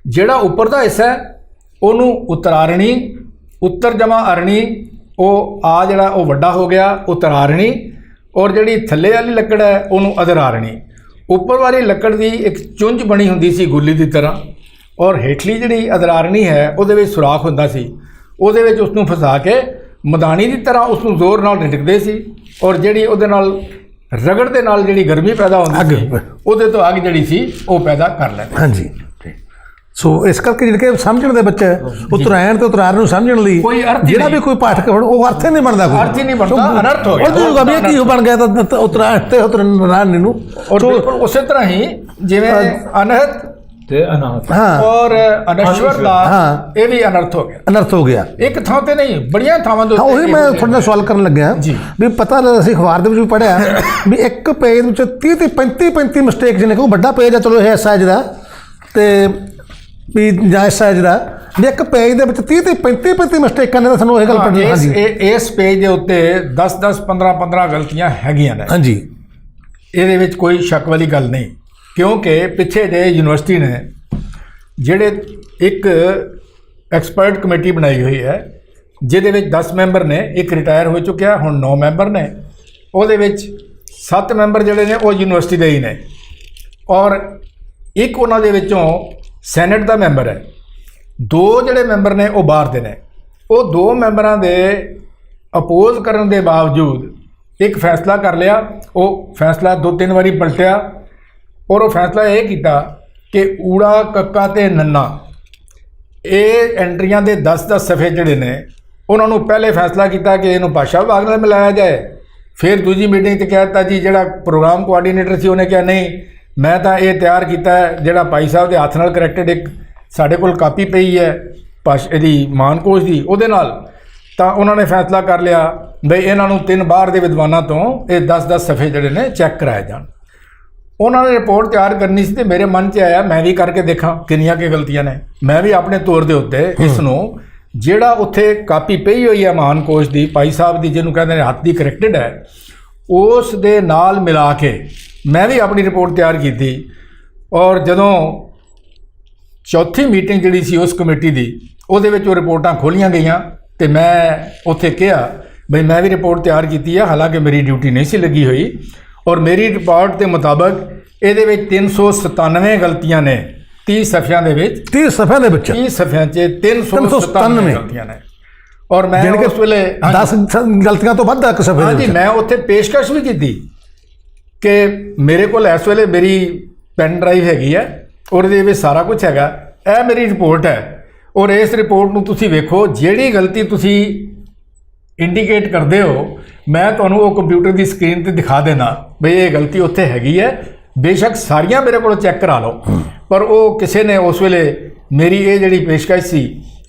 ਜਿਹੜਾ ਉੱਪਰ ਦਾ ਹਿੱਸਾ ਹੈ ਉਹਨੂੰ ਉਤਰਾਰਣੀ, ਉੱਤਰ ਜਮਾ ਅਰਣੀ, ਉਹ ਆ ਜਿਹੜਾ ਉਹ ਵੱਡਾ ਹੋ ਗਿਆ ਉਤਰਾਰਣੀ, ਔਰ ਜਿਹੜੀ ਥੱਲੇ ਵਾਲੀ ਲੱਕੜ ਹੈ ਉਹਨੂੰ ਅਧਰਾਰਣੀ। ਉੱਪਰ ਵਾਲੀ ਲੱਕੜ ਦੀ ਇੱਕ ਚੁੰਝ ਬਣੀ ਹੁੰਦੀ ਸੀ ਗੁੱਲੀ ਦੀ ਤਰ੍ਹਾਂ ਔਰ ਹੇਠਲੀ ਜਿਹੜੀ ਅਧਰਾਰਣੀ ਹੈ ਉਹਦੇ ਵਿੱਚ ਸੁਰਾਖ ਹੁੰਦਾ ਸੀ, ਉਹਦੇ ਵਿੱਚ ਉਸਨੂੰ ਫਸਾ ਕੇ ਮਦਾਨੀ ਦੀ ਤਰ੍ਹਾਂ ਉਸਨੂੰ ਜ਼ੋਰ ਨਾਲ ਢਿੱਕਦੇ ਸੀ ਔਰ ਜਿਹੜੀ ਉਹਦੇ ਨਾਲ ਰਗੜ ਦੇ ਨਾਲ ਜਿਹੜੀ ਗਰਮੀ ਪੈਦਾ ਹੁੰਦੀ ਸੀ ਉਹਦੇ ਤੋਂ ਅੱਗ ਜਿਹੜੀ ਸੀ ਉਹ ਪੈਦਾ ਕਰ ਲੈਂਦੇ। ਹਾਂਜੀ। ਸੋ ਇਸ ਕਰਕੇ ਜਿਹੜੇ ਕਿ ਸਮਝਣ ਦੇ ਬੱਚੇ ਉਤਰਾਇਣ ਤੇ ਉਤਰਾਰ ਨੂੰ ਸਮਝਣ ਲਈ ਜਿਹੜਾ ਵੀ ਕੋਈ ਪਾਠਕ ਉਹ ਅਰਥ ਹੀ ਨਹੀਂ ਬਣਦਾ, ਕੋਈ ਅਰਥ ਹੀ ਨਹੀਂ ਬਣਦਾ, ਅਨਰਥ ਹੋ ਗਿਆ। ਉਹ ਵੀ ਕੀ ਬਣ ਗਿਆ ਤਾਂ ਉਤਰਾਇਣ ਤੇ ਉਤਰਾਰਣੀ ਨੂੰ। ਔਰ ਬਿਲਕੁਲ ਉਸੇ ਤਰ੍ਹਾਂ ਹੀ ਜਿਵੇਂ ਅਨਹਤ ਤੇ ਅਨਾਥ। ਹਾਂ ਔਰ ਅਨਸ਼ਵਰ ਦਾ ਹਾਂ। ਇਹ ਵੀ ਅਨਰਥ ਹੋ ਗਿਆ। ਅਨਰਥ ਹੋ ਗਿਆ। ਇੱਕ ਥਾਂ ਤੇ ਨਹੀਂ, ਬੜੀਆਂ ਥਾਵਾਂ ਦੇ ਹਾਂ ਉਹੀ ਮੈਂ ਤੁਹਾਡੇ ਨਾਲ ਸਵਾਲ ਕਰਨ ਲੱਗਿਆ ਜੀ। ਵੀ ਪਤਾ ਅਸੀਂ ਅਖਬਾਰ ਦੇ ਵਿੱਚ ਵੀ ਪੜ੍ਹਿਆ ਵੀ ਇੱਕ ਪੇਜ ਵਿੱਚ 30 ਤੇ 35 ਮਿਸਟੇਕ ਜਿਹਨੇ ਕੋਈ ਵੱਡਾ ਪੇਜ ਆ, ਚਲੋ ਇਹ ਸਾਈਜ਼ ਦਾ ਤੇ ਵੀ ਜਾਂ ਇਸ ਸਾਈਜ਼ ਦਾ, ਵੀ ਇੱਕ ਪੇਜ ਦੇ ਵਿੱਚ 30 ਤੇ 35 ਮਿਸਟੇਕਾਂ ਨੇ ਤਾਂ ਸਾਨੂੰ ਇਹ ਗੱਲ ਪੜ੍ਹਨੀ। ਹਾਂਜੀ ਇਸ ਪੇਜ ਦੇ ਉੱਤੇ 10 15 ਗਲਤੀਆਂ ਹੈਗੀਆਂ ਨੇ। ਹਾਂਜੀ ਇਹਦੇ ਵਿੱਚ ਕੋਈ ਸ਼ੱਕ ਵਾਲੀ ਗੱਲ ਨਹੀਂ, ਕਿਉਂਕਿ ਪਿੱਛੇ ਜੇ ਯੂਨੀਵਰਸਿਟੀ ਨੇ ਜਿਹੜੇ ਇੱਕ ਐਕਸਪਰਟ ਕਮੇਟੀ ਬਣਾਈ ਹੋਈ ਹੈ, ਜਿਹਦੇ ਵਿੱਚ 10 ਮੈਂਬਰ ਨੇ, ਇੱਕ ਰਿਟਾਇਰ ਹੋ ਚੁੱਕਿਆ, ਹੁਣ 9 ਮੈਂਬਰ ਨੇ। ਉਹਦੇ ਵਿੱਚ 7 ਮੈਂਬਰ ਜਿਹੜੇ ਨੇ ਉਹ ਯੂਨੀਵਰਸਿਟੀ ਦੇ ਹੀ ਨੇ, ਔਰ ਇੱਕ ਉਹਨਾਂ ਦੇ ਵਿੱਚੋਂ ਸੈਨੇਟ ਦਾ ਮੈਂਬਰ ਹੈ। 2 ਜਿਹੜੇ ਮੈਂਬਰ ਨੇ ਉਹ ਬਾਹਰ ਦੇ ਨੇ। ਉਹ 2 ਮੈਂਬਰਾਂ ਦੇ ਅਪੋਜ਼ ਕਰਨ ਦੇ ਬਾਵਜੂਦ ਇੱਕ ਫੈਸਲਾ ਕਰ ਲਿਆ। ਉਹ ਫੈਸਲਾ 2-3 ਵਾਰੀ ਪਲਟਿਆ, ਔਰ ਉਹ ਫੈਸਲਾ ਇਹ ਕੀਤਾ ਕਿ ਊੜਾ, ਕੱਕਾ ਤੇ ਨੰਨਾ ਇਹ ਐਂਟਰੀਆਂ ਦੇ 10-10 ਸਫ਼ੇ ਜਿਹੜੇ ਨੇ, ਉਹਨਾਂ ਨੂੰ ਪਹਿਲੇ ਫੈਸਲਾ ਕੀਤਾ ਕਿ ਇਹਨੂੰ ਭਾਸ਼ਾ ਵਿਭਾਗ ਨਾਲ ਮਿਲਾਇਆ ਜਾਏ। ਫਿਰ ਦੂਜੀ ਮੀਟਿੰਗ 'ਤੇ ਕਹਿ ਦਿੱਤਾ ਜੀ, ਜਿਹੜਾ ਪ੍ਰੋਗਰਾਮ ਕੋਆਰਡੀਨੇਟਰ ਸੀ ਉਹਨੇ ਕਿਹਾ ਨਹੀਂ, ਮੈਂ ਤਾਂ ਇਹ ਤਿਆਰ ਕੀਤਾ ਹੈ, ਜਿਹੜਾ ਭਾਈ ਸਾਹਿਬ ਦੇ ਹੱਥ ਨਾਲ ਕਰੈਕਟਡ ਇੱਕ ਸਾਡੇ ਕੋਲ ਕਾਪੀ ਪਈ ਹੈ ਇਹਦੀ ਮਾਨਕੋਸ਼ ਦੀ, ਉਹਦੇ ਨਾਲ। ਤਾਂ ਉਹਨਾਂ ਨੇ ਫੈਸਲਾ ਕਰ ਲਿਆ ਬਈ ਇਹਨਾਂ ਨੂੰ 3 ਬਾਹਰ ਦੇ ਵਿਦਵਾਨਾਂ ਤੋਂ ਇਹ 10-10 ਸਫ਼ੇ ਜਿਹੜੇ ਨੇ ਚੈੱਕ ਕਰਾਏ ਜਾਣ। ਉਹਨਾਂ ਨੇ ਰਿਪੋਰਟ ਤਿਆਰ ਕਰਨੀ ਸੀ, ਤੇ ਮੇਰੇ ਮਨ 'ਚ ਆਇਆ ਮੈਂ ਵੀ ਕਰਕੇ ਦੇਖਾਂ ਕਿੰਨੀਆਂ ਕੁ ਗਲਤੀਆਂ ਨੇ। ਮੈਂ ਵੀ ਆਪਣੇ ਤੌਰ ਦੇ ਉੱਤੇ ਇਸ ਨੂੰ, ਜਿਹੜਾ ਉੱਥੇ ਕਾਪੀ ਪਈ ਹੋਈ ਹੈ ਮਾਨਕੋਸ਼ ਦੀ ਭਾਈ ਸਾਹਿਬ ਦੀ, ਜਿਹਨੂੰ ਕਹਿੰਦੇ ਨੇ ਹੱਥ ਦੀ ਕਰੈਕਟਡ ਹੈ, ਉਸ ਦੇ ਨਾਲ ਮਿਲਾ ਕੇ ਮੈਂ ਵੀ ਆਪਣੀ ਰਿਪੋਰਟ ਤਿਆਰ ਕੀਤੀ। ਔਰ ਜਦੋਂ ਚੌਥੀ ਮੀਟਿੰਗ ਜਿਹੜੀ ਸੀ ਉਸ ਕਮੇਟੀ ਦੀ, ਉਹਦੇ ਵਿੱਚ ਉਹ ਰਿਪੋਰਟਾਂ ਖੋਲ੍ਹੀਆਂ ਗਈਆਂ, ਤੇ ਮੈਂ ਉੱਥੇ ਕਿਹਾ ਬਈ ਮੈਂ ਵੀ ਰਿਪੋਰਟ ਤਿਆਰ ਕੀਤੀ ਹੈ, ਹਾਲਾਂਕਿ ਮੇਰੀ ਡਿਊਟੀ ਨਹੀਂ ਸੀ ਲੱਗੀ ਹੋਈ। ਔਰ ਮੇਰੀ ਰਿਪੋਰਟ ਦੇ ਮੁਤਾਬਕ ਇਹਦੇ ਵਿੱਚ 397 ਗਲਤੀਆਂ ਨੇ 30 ਸਫ਼ਿਆਂ ਦੇ ਵਿੱਚ। 30 ਸਫ਼ਿਆਂ ਦੇ ਵਿੱਚ 30 ਸਫ਼ਿਆਂ 'ਚ 397 ਗਲਤੀਆਂ ਨੇ। ਔਰ ਮੈਂ ਉਸ ਵੇਲੇ 10 ਗਲਤੀਆਂ ਤੋਂ ਵੱਧ ਇੱਕ ਸਫ਼ੇ ਦੇ ਹਾਂਜੀ, ਵਿੱਚ। ਮੈਂ ਉੱਥੇ ਪੇਸ਼ਕਸ਼ ਵੀ ਕੀਤੀ ਕਿ ਮੇਰੇ ਕੋਲ ਇਸ ਵੇਲੇ ਮੇਰੀ ਪੈਨ ਡਰਾਈਵ ਹੈਗੀ ਹੈ, ਉਹਦੇ ਵਿੱਚ ਸਾਰਾ ਕੁਝ ਹੈਗਾ, ਇਹ ਮੇਰੀ ਰਿਪੋਰਟ ਹੈ। ਔਰ ਇਸ ਰਿਪੋਰਟ ਨੂੰ ਤੁਸੀਂ ਵੇਖੋ, ਜਿਹੜੀ ਗਲਤੀ ਤੁਸੀਂ ਇੰਡੀਕੇਟ ਕਰਦੇ ਹੋ, ਮੈਂ ਤੁਹਾਨੂੰ ਉਹ ਕੰਪਿਊਟਰ ਦੀ ਸਕਰੀਨ ਤੇ ਦਿਖਾ ਦੇਣਾ ਬਈ ਇਹ ਗਲਤੀ ਉੱਥੇ ਹੈਗੀ ਹੈ। ਬੇਸ਼ੱਕ ਸਾਰੀਆਂ ਮੇਰੇ ਕੋਲੋਂ ਚੈੱਕ ਕਰਾ ਲਓ, ਪਰ ਉਹ ਕਿਸੇ ਨੇ ਉਸ ਵੇਲੇ ਮੇਰੀ ਇਹ ਜਿਹੜੀ ਪੇਸ਼ਕਸ਼ ਸੀ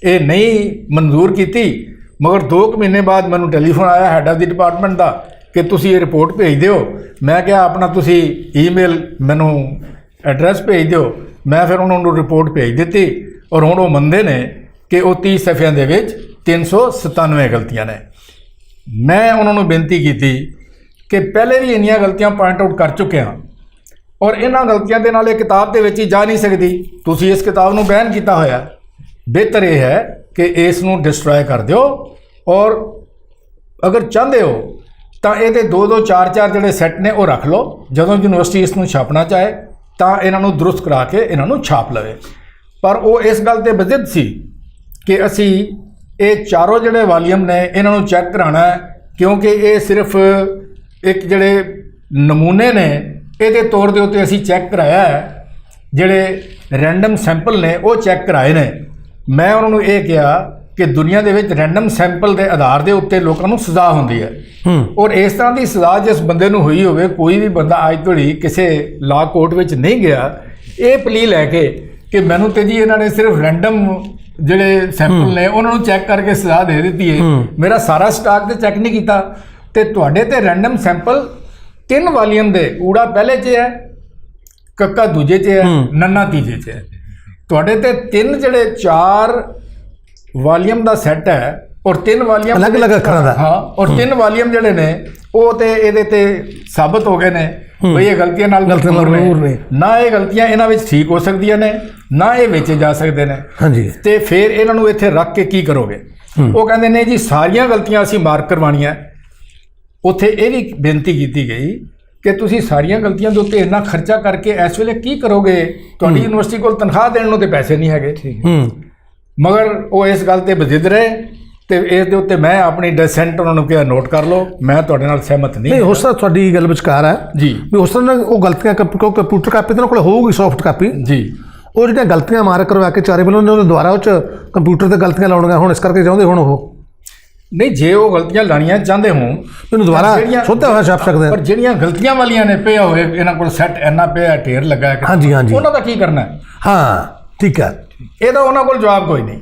ਇਹ ਨਹੀਂ ਮਨਜ਼ੂਰ ਕੀਤੀ। ਮਗਰ 2 ਮਹੀਨੇ ਬਾਅਦ ਮੈਨੂੰ ਟੈਲੀਫੋਨ ਆਇਆ ਹੈਡ ਆਫ ਦੀ ਡਿਪਾਰਟਮੈਂਟ ਦਾ ਕਿ ਤੁਸੀਂ ਇਹ ਰਿਪੋਰਟ ਭੇਜ ਦਿਓ। ਮੈਂ ਕਿਹਾ ਆਪਣਾ ਤੁਸੀਂ ਈਮੇਲ ਮੈਨੂੰ ਐਡਰੈਸ ਭੇਜ ਦਿਓ। ਮੈਂ ਫਿਰ ਉਹਨਾਂ ਨੂੰ ਰਿਪੋਰਟ ਭੇਜ ਦਿੱਤੀ, ਔਰ ਹੁਣ ਉਹ ਮੰਨਦੇ ਨੇ ਕਿ ਉਹ 30 ਸਫ਼ਿਆਂ ਦੇ ਵਿੱਚ 397 ਗਲਤੀਆਂ ਨੇ। ਮੈਂ ਉਹਨਾਂ ਨੂੰ ਬੇਨਤੀ ਕੀਤੀ ਕਿ ਪਹਿਲੇ ਵੀ ਇੰਨੀਆਂ ਗਲਤੀਆਂ ਪੁਆਇੰਟ ਆਊਟ ਕਰ ਚੁੱਕੇ ਹਾਂ, ਔਰ ਇਹਨਾਂ ਗਲਤੀਆਂ ਦੇ ਨਾਲ ਇਹ ਕਿਤਾਬ ਦੇ ਵਿੱਚ ਹੀ ਜਾ ਨਹੀਂ ਸਕਦੀ। ਤੁਸੀਂ ਇਸ ਕਿਤਾਬ ਨੂੰ ਬੈਨ ਕੀਤਾ ਹੋਇਆ, ਬਿਹਤਰ ਇਹ ਹੈ ਕਿ ਇਸ ਨੂੰ ਡਿਸਟਰੋਏ ਕਰ ਦਿਓ, ਔਰ ਅਗਰ ਚਾਹੁੰਦੇ ਹੋ ਤਾਂ ਇਹਦੇ 2-2 4-4 ਜਿਹੜੇ ਸੈੱਟ ਨੇ ਉਹ ਰੱਖ ਲਓ। ਜਦੋਂ ਯੂਨੀਵਰਸਿਟੀ ਇਸ ਨੂੰ ਛਾਪਣਾ ਚਾਹੇ ਤਾਂ ਇਹਨਾਂ ਨੂੰ ਦਰੁਸਤ ਕਰਾ ਕੇ ਇਹਨਾਂ ਨੂੰ ਛਾਪ ਲਵੇ। ਪਰ ਉਹ ਇਸ ਗੱਲ ਤੇ ਬਜ਼ਿੱਦ ਸੀ ਕਿ ਅਸੀਂ ਇਹ ਚਾਰੋਂ ਜਿਹੜੇ ਵਾਲੀਅਮ ਨੇ ਇਹਨਾਂ ਨੂੰ ਚੈੱਕ ਕਰਾਉਣਾ ਹੈ, ਕਿਉਂਕਿ ਇਹ ਸਿਰਫ ਇੱਕ ਜਿਹੜੇ ਨਮੂਨੇ ਨੇ, ਇਹਦੇ ਤੌਰ ਦੇ ਉੱਤੇ ਅਸੀਂ ਚੈੱਕ ਕਰਾਇਆ ਹੈ। ਜਿਹੜੇ ਰੈਂਡਮ ਸੈਂਪਲ ਨੇ ਉਹ ਚੈੱਕ ਕਰਾਏ ਨੇ। ਮੈਂ ਉਹਨਾਂ ਨੂੰ ਇਹ ਕਿਹਾ ਕਿ ਦੁਨੀਆ ਦੇ ਵਿੱਚ ਰੈਂਡਮ ਸੈਂਪਲ ਦੇ ਆਧਾਰ ਦੇ ਉੱਤੇ ਲੋਕਾਂ ਨੂੰ ਸਜ਼ਾ ਹੁੰਦੀ ਹੈ, ਔਰ ਇਸ ਤਰ੍ਹਾਂ ਦੀ ਸਜ਼ਾ ਜਿਸ ਬੰਦੇ ਨੂੰ ਹੋਈ ਹੋਵੇ, ਕੋਈ ਵੀ ਬੰਦਾ ਅੱਜ ਤੋੜੀ ਕਿਸੇ ਲਾ ਕੋਰਟ ਵਿੱਚ ਨਹੀਂ ਗਿਆ ਇਹ ਪਲੀ ਲੈ ਕੇ ਕਿ ਮੈਨੂੰ ਤੇ ਜੀ ਇਹਨਾਂ ਨੇ ਸਿਰਫ ਰੈਂਡਮ ਜਿਹੜੇ ਸੈਂਪਲ ਨੇ ਉਹਨਾਂ ਨੂੰ ਚੈੱਕ ਕਰਕੇ ਸਜ਼ਾ ਦੇ ਦਿੱਤੀ ਹੈ। ਮੇਰਾ ਸਾਰਾ ਸਟਾਕ ਤੇ ਚੈੱਕ ਨਹੀਂ ਕੀਤਾ, ਤੇ ਤੁਹਾਡੇ ਤੇ ਰੈਂਡਮ ਸੈਂਪਲ 3 ਵਾਲੀਅਮ ਦੇ, ਊੜਾ ਪਹਿਲੇ 'ਚ ਹੈ, ਕੱਕਾ ਦੂਜੇ 'ਚ ਹੈ, ਨੰਨਾ ਤੀਜੇ 'ਚ ਹੈ। ਤੁਹਾਡੇ ਤੇ 3 ਜਿਹੜੇ 4 ਵਾਲੀਅਮ ਦਾ ਸੈੱਟ ਹੈ, ਔਰ 3 ਵਾਲੀਅਮ ਅਲੱਗ-ਅਲੱਗ ਅੱਖਰਾਂ ਦਾ। ਹਾਂ, ਔਰ 3 ਵਾਲੀਅਮ ਜਿਹੜੇ ਨੇ ਉਹ ਤੇ ਇਹਦੇ ਤੇ ਸਾਬਤ ਹੋ ਗਏ ਨੇ ਬਈ ਇਹ ਗਲਤੀਆਂ ਨਾਲ ਭਰਪੂਰ ਨੇ। ਨਾ ਇਹ ਗਲਤੀਆਂ ਇਹਨਾਂ ਵਿੱਚ ਠੀਕ ਹੋ ਸਕਦੀਆਂ ਨੇ, ਨਾ ਇਹ ਵੇਚੇ ਜਾ ਸਕਦੇ ਨੇ। ਹਾਂਜੀ, ਤੇ ਫਿਰ ਇਹਨਾਂ ਨੂੰ ਇੱਥੇ ਰੱਖ ਕੇ ਕੀ ਕਰੋਗੇ? ਉਹ ਕਹਿੰਦੇ ਨੇ ਜੀ ਸਾਰੀਆਂ ਗਲਤੀਆਂ ਅਸੀਂ ਮਾਰਕ ਕਰਵਾਉਣੀਆਂ। ਉੱਥੇ ਇਹ ਵੀ ਬੇਨਤੀ ਕੀਤੀ ਗਈ ਕਿ ਤੁਸੀਂ ਸਾਰੀਆਂ ਗਲਤੀਆਂ ਦੇ ਉੱਤੇ ਇੰਨਾ ਖਰਚਾ ਕਰਕੇ ਇਸ ਵੇਲੇ ਕੀ ਕਰੋਗੇ? ਤੁਹਾਡੀ ਯੂਨੀਵਰਸਿਟੀ ਕੋਲ ਤਨਖਾਹ ਦੇਣ ਨੂੰ ਤੇ ਪੈਸੇ ਨਹੀਂ ਹੈਗੇ। ਮਗਰ ਉਹ ਇਸ ਗੱਲ ਤੇ ਬਜ਼ਿੱਦ ਰਹੇ, ਤੇ ਇਸ ਦੇ ਉੱਤੇ ਮੈਂ ਆਪਣੀ ਡਿਸੈਂਟ ਉਹਨਾਂ ਨੂੰ ਕਿਹਾ ਨੋਟ ਕਰ ਲਓ, ਮੈਂ ਤੁਹਾਡੇ ਨਾਲ ਸਹਿਮਤ ਨਹੀਂ। ਉਸ ਤਰ੍ਹਾਂ ਤੁਹਾਡੀ ਗੱਲ ਵਿਚਕਾਰ ਹੈ ਜੀ, ਵੀ ਉਸ ਤਰ੍ਹਾਂ ਉਹ ਗਲਤੀਆਂ ਕੰਪਿਊਟਰ ਕਾਪੀ ਤੇ ਕੋਲ ਹੋਊਗੀ, ਸੌਫਟ ਕਾਪੀ ਜੀ, ਉਹ ਜਿਹੜੀਆਂ ਗਲਤੀਆਂ ਮਾਰਕ ਕਰਵਾ ਕੇ ਚਾਰੇ ਵੱਲੋਂ ਨੇ ਉਹ ਦੁਬਾਰਾ ਉਹ 'ਚ ਕੰਪਿਊਟਰ ਤੇ ਗਲਤੀਆਂ ਲਾਉਣੀਆਂ ਹੁਣ ਇਸ ਕਰਕੇ ਚਾਹੁੰਦੇ ਹੁਣ ਉਹ ਨਹੀਂ, ਜੇ ਉਹ ਗਲਤੀਆਂ ਲਾਣੀਆਂ ਚਾਹੁੰਦੇ ਹੋਣ ਇਹਨੂੰ ਦੁਬਾਰਾ ਜਿਹੜੀਆਂ- ਸੋਧਿਆ ਹੋਇਆ ਛਾਪ ਸਕਦੇ ਪਰ ਆ। ਜਿਹੜੀਆਂ ਗਲਤੀਆਂ ਵਾਲੀਆਂ ਨੇ ਪਿਆ ਹੋਏ, ਇਹਨਾਂ ਕੋਲ ਸੈੱਟ ਇੰਨਾ ਪਿਆ, ਢੇਰ ਲੱਗਾ ਹੈ, ਹਾਂਜੀ, ਹਾਂਜੀ। ਉਹਨਾਂ ਦਾ ਕੀ ਕਰਨਾ ਹੈ? ਹਾਂ ਠੀਕ ਹੈ। ਇਹਦਾ ਉਹਨਾਂ ਕੋਲ ਜਵਾਬ ਕੋਈ ਨਹੀਂ।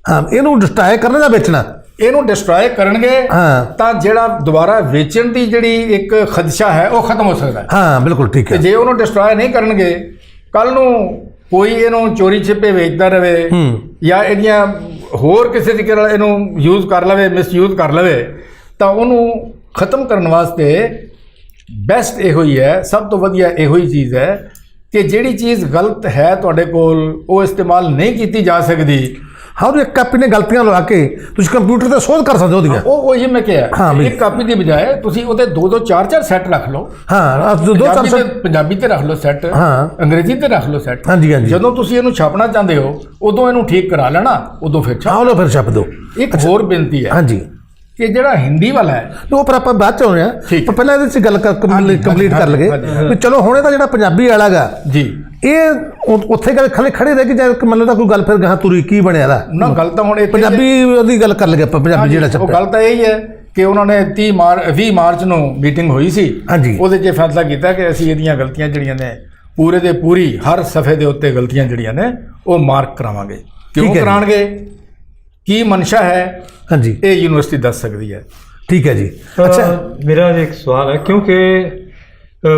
ਹਾਂ, ਇਹਨੂੰ ਡਿਸਟਰਾਏ ਕਰਨਾ ਜਾਂ ਵੇਚਣਾ। ਇਹਨੂੰ ਡਿਸਟਰੋਏ ਕਰਨਗੇ ਹਾਂ। ਤਾਂ ਜਿਹੜਾ ਦੁਬਾਰਾ ਵੇਚਣ ਦੀ ਜਿਹੜੀ ਇੱਕ ਖਦਸ਼ਾ ਹੈ ਉਹ ਖਤਮ ਹੋ ਸਕਦਾ ਹੈ। ਹਾਂ ਬਿਲਕੁਲ ਠੀਕ ਤੇ ਹੈ। ਜੇ ਉਹਨੂੰ ਡਿਸਟਰੋਏ ਨਹੀਂ ਕਰਨਗੇ, ਕੱਲ ਨੂੰ ਕੋਈ ਇਹਨੂੰ ਚੋਰੀ ਛਿਪੇ ਵੇਚਦਾ ਰਹੇ ਜਾਂ ਇਹਦੀਆਂ ਹੋਰ ਕਿਸੇ ਤਰੀਕੇ ਨਾਲ ਇਹਨੂੰ ਯੂਜ਼ ਕਰ ਲਵੇ, ਮਿਸਯੂਜ਼ ਕਰ ਲਵੇ, ਤਾਂ ਉਹਨੂੰ ਖਤਮ ਕਰਨ ਵਾਸਤੇ ਬੈਸਟ ਇਹੋ ਹੀ ਹੈ, ਸਭ ਤੋਂ ਵਧੀਆ ਇਹੋ ਹੀ ਚੀਜ਼ ਹੈ ਕਿ ਜਿਹੜੀ ਚੀਜ਼ ਗਲਤ ਹੈ ਤੁਹਾਡੇ ਕੋਲ, ਉਹ ਇਸਤੇਮਾਲ ਨਹੀਂ ਕੀਤੀ ਜਾ ਸਕਦੀ। ਹਾਂ, ਉਹ ਇੱਕ ਕਾਪੀ ਨੇ ਗਲਤੀਆਂ ਲਵਾ ਕੇ ਤੁਸੀਂ ਕੰਪਿਊਟਰ ਤੇ ਸੋਧ ਕਰ ਸਕਦੇ ਹੋ ਉਹਦੀਆਂ। ਉਹ ਹੀ ਮੈਂ ਕਿਹਾ, ਹਾਂ ਬਈ। ਇੱਕ ਕਾਪੀ ਦੀ ਬਜਾਏ ਤੁਸੀਂ ਉਹਦੇ 2-2 4-4 ਸੈੱਟ ਰੱਖ ਲਓ। ਹਾਂ, ਦੋ ਚਾਰ ਪੰਜਾਬੀ ਤੇ- ਪੰਜਾਬੀ ਤੇ ਰੱਖ ਲਓ ਸੈੱਟ, ਹਾਂ। ਅੰਗਰੇਜ਼ੀ ਤੇ ਰੱਖ ਲਓ ਸੈੱਟ। ਹਾਂਜੀ, ਹਾਂਜੀ। ਜਦੋਂ ਤੁਸੀਂ ਇਹਨੂੰ ਛਾਪਣਾ ਚਾਹੁੰਦੇ ਹੋ, ਉਦੋਂ ਇਹਨੂੰ ਠੀਕ ਕਰਾ ਲੈਣਾ, ਉਦੋਂ ਫਿਰ ਛਾਪ। ਆਹ ਲਓ ਫਿਰ ਛਾਪ ਦਿਓ। ਇੱਕ ਹੋਰ ਬੇਨਤੀ ਹੈ ਹਾਂਜੀ, ਕਿ ਜਿਹੜਾ ਹਿੰਦੀ ਵਾਲਾ ਹੈ, ਉਹ ਪਰ ਆਪਾਂ ਬਾਅਦ ਚ ਆਉਣੇ ਆ, ਠੀਕ। ਪਰ ਪਹਿਲਾਂ ਇਹਦੇ ਚ ਗੱਲ ਹਾਂਜੀ, ਕੰਪਲੀਟ ਕਰ ਲਗੇ ਹਾਂਜੀ। ਵੀ ਚਲੋ ਹੁਣ ਇਹਦਾ ਜਿਹੜਾ ਪੰਜਾਬੀ ਵਾਲਾ ਗਾ ਜੀ, ਇਹ ਉੱਥੇ ਗੱਲ ਖੜੇ ਰਹਿ ਗਈ ਜਾਂ ਮੰਨ ਲਓ ਕੋਈ ਗੱਲ ਫਿਰ ਗਾਂ ਤੁਰੀ ਕੀ ਬਣਿਆ ਦਾ ਨਾ ਗੱਲ ਤਾਂ ਹੁਣ ਇੱਥੇ ਪੰਜਾਬੀ ਉਹਦੀ ਗੱਲ ਕਰ ਲਗੇ ਆਪਾਂ ਪੰਜਾਬੀ ਜਿਹੜਾ ਉਹ ਛਪਿਆ। ਗੱਲ ਤਾਂ ਇਹੀ ਹੈ ਕਿ ਉਹਨਾਂ ਨੇ 20 ਮਾਰਚ ਨੂੰ ਮੀਟਿੰਗ ਹੋਈ ਸੀ। ਹਾਂਜੀ। ਉਹਦੇ 'ਚ ਫੈਸਲਾ ਕੀਤਾ ਕਿ ਅਸੀਂ ਇਹਦੀਆਂ ਗਲਤੀਆਂ ਜਿਹੜੀਆਂ ਨੇ ਪੂਰੇ ਦੇ ਪੂਰੀ ਹਰ ਸਫੇ ਦੇ ਉੱਤੇ ਗਲਤੀਆਂ ਜਿਹੜੀਆਂ ਨੇ ਉਹ ਮਾਰਕ ਕਰਾਵਾਂਗੇ। ਕਿਉਂ ਠੀਕ ਹੈ ਜੀ। ਕਰਾਣਗੇ, ਕੀ ਮਨਸ਼ਾ ਹੈ, ਹਾਂਜੀ ਇਹ ਯੂਨੀਵਰਸਿਟੀ ਦੱਸ ਸਕਦੀ ਹੈ। ਠੀਕ ਹੈ ਜੀ। ਅੱਛਾ, ਮੇਰਾ ਇੱਕ ਸਵਾਲ ਹੈ, ਕਿਉਂਕਿ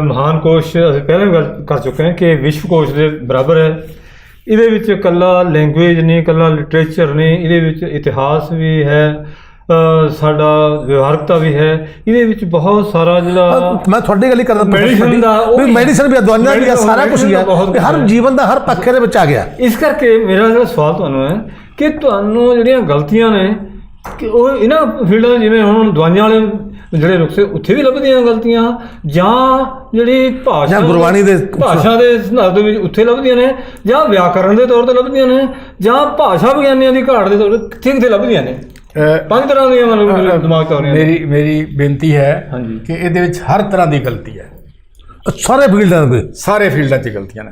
ਮਹਾਨ ਕੋਸ਼ ਅਸੀਂ ਪਹਿਲਾਂ ਵੀ ਗੱਲ ਕਰ ਚੁੱਕੇ ਹਾਂ ਕਿ ਵਿਸ਼ਵ ਕੋਸ਼ ਦੇ ਬਰਾਬਰ ਹੈ। ਇਹਦੇ ਵਿੱਚ ਇਕੱਲਾ ਲੈਂਗੁਏਜ ਨਹੀਂ, ਇਕੱਲਾ ਲਿਟਰੇਚਰ ਨਹੀਂ, ਇਹਦੇ ਵਿੱਚ ਇਤਿਹਾਸ ਵੀ ਹੈ, ਸਾਡਾ ਵਿਵਹਾਰਕਤਾ ਵੀ ਹੈ। ਇਹਦੇ ਵਿੱਚ ਬਹੁਤ ਸਾਰਾ ਜਿਹੜਾ ਮੈਂ ਤੁਹਾਡੀ ਗੱਲ ਹੀ ਕਰਦਾ ਮੈਡੀਸਨ ਦਾ ਉਹ ਵੀ ਮੈਡੀਸਨ ਵੀ ਦਵਾਈਆਂ ਵੀ ਆ, ਸਾਰਾ ਕੁਝ ਹੀ ਮੈਡੀਸਨ ਦਾ ਹੈ ਬਹੁਤ ਵੀ ਹਰ ਜੀਵਨ ਦਾ ਹਰ ਪੱਖੇ ਦੇ ਵਿੱਚ ਆ ਗਿਆ। ਇਸ ਕਰਕੇ ਮੇਰਾ ਜਿਹੜਾ ਸਵਾਲ ਤੁਹਾਨੂੰ ਹੈ ਕਿ ਤੁਹਾਨੂੰ ਜਿਹੜੀਆਂ ਗਲਤੀਆਂ ਨੇ ਕਿ ਉਹ ਇਹਨਾਂ ਫੀਲਡਾਂ ਜਿਵੇਂ ਹੁਣ ਦਵਾਈਆਂ ਵਾਲੇ ਜਿਹੜੇ ਨੁਕਸੇ ਉੱਥੇ ਵੀ ਲੱਭਦੀਆਂ ਗਲਤੀਆਂ, ਜਾਂ ਜਿਹੜੀ ਭਾਸ਼ਾ ਜਾਂ ਗੁਰਬਾਣੀ ਦੇ ਭਾਸ਼ਾ ਦੇ ਸੰਦਰਭ ਦੇ ਵਿੱਚ ਉੱਥੇ ਲੱਭਦੀਆਂ ਨੇ, ਜਾਂ ਵਿਆਕਰਨ ਦੇ ਤੌਰ ਤੇ ਲੱਭਦੀਆਂ ਨੇ, ਜਾਂ ਭਾਸ਼ਾ ਵਿਗਿਆਨੀਆਂ ਦੀ ਘਾਟ ਦੇ ਤੌਰ ਤੇ ਕਿੱਥੇ ਲੱਭਦੀਆਂ ਨੇ। 5 ਤਰ੍ਹਾਂ ਦੀਆਂ ਮਤਲਬ ਦਿਮਾਗ ਤੋਂ ਮੇਰੀ ਬੇਨਤੀ ਹੈ ਹਾਂਜੀ। ਕਿ ਇਹਦੇ ਵਿੱਚ ਹਰ ਤਰ੍ਹਾਂ ਦੀ ਗਲਤੀ ਹੈ, ਸਾਰੇ ਫੀਲਡਾਂ ਦੇ ਸਾਰੇ ਫੀਲਡਾਂ 'ਚ ਗਲਤੀਆਂ ਨੇ।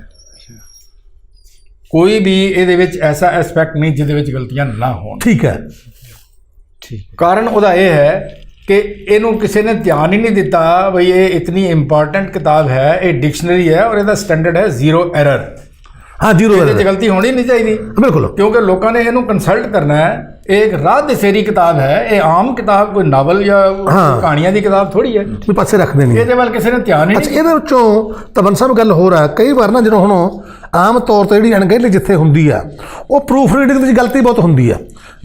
ਕੋਈ ਵੀ ਇਹਦੇ ਵਿੱਚ ਐਸਾ ਐਸਪੈਕਟ ਨਹੀਂ ਜਿਹਦੇ ਵਿੱਚ ਗਲਤੀਆਂ ਨਾ ਹੋਣ। ਠੀਕ ਹੈ। ਕਾਰਨ ਉਹਦਾ ਇਹ ਹੈ ਕਿ ਇਹਨੂੰ ਕਿਸੇ ਨੇ ਧਿਆਨ ਹੀ ਨਹੀਂ ਦਿੱਤਾ ਬਈ ਇਹ ਇਤਨੀ ਇੰਪੋਰਟੈਂਟ ਕਿਤਾਬ ਹੈ, ਇਹ ਡਿਕਸ਼ਨਰੀ ਹੈ ਔਰ ਇਹਦਾ ਸਟੈਂਡਰਡ ਹੈ 0 ਐਰਰ। ਹਾਂ, ਜ਼ੀਰੋ ਇਹਦੇ 'ਚ ਗਲਤੀ ਹੋਣੀ ਨਹੀਂ ਚਾਹੀਦੀ, ਬਿਲਕੁਲ। ਕਿਉਂਕਿ ਲੋਕਾਂ ਨੇ ਇਹਨੂੰ ਕੰਸਲਟ ਕਰਨਾ ਹੈ। ਇਹ ਇੱਕ ਰਾਹ ਦਸੇਰੀ ਕਿਤਾਬ ਹੈ, ਇਹ ਆਮ ਕਿਤਾਬ ਕੋਈ ਨਾਵਲ ਜਾਂ ਕਹਾਣੀਆਂ ਦੀ ਕਿਤਾਬ ਥੋੜੀ ਹੈ। ਵੀ ਪਾਸੇ ਰੱਖ ਦੇਣੀ ਹੈ। ਇਹਦੇ ਵੱਲ ਕਿਸੇ ਨੇ ਧਿਆਨ ਹੀ ਅੱਛਾ, ਨਹੀਂ। ਇਹਦੇ ਵਿੱਚੋਂ ਤਬਨ ਸਾਹਿਬ ਗੱਲ ਹੋਰ ਆ, ਕਈ ਵਾਰ ਨਾ ਜਦੋਂ ਹੁਣ ਆਮ ਤੌਰ ਤੇ ਜਿਹੜੀ ਅਣਗਹਿਲੀ ਜਿੱਥੇ ਹੁੰਦੀ ਆ, ਉਹ ਪ੍ਰੂਫ ਰੀਡਿੰਗ ਵਿੱਚ ਗਲਤੀ ਬਹੁਤ ਹੁੰਦੀ ਆ।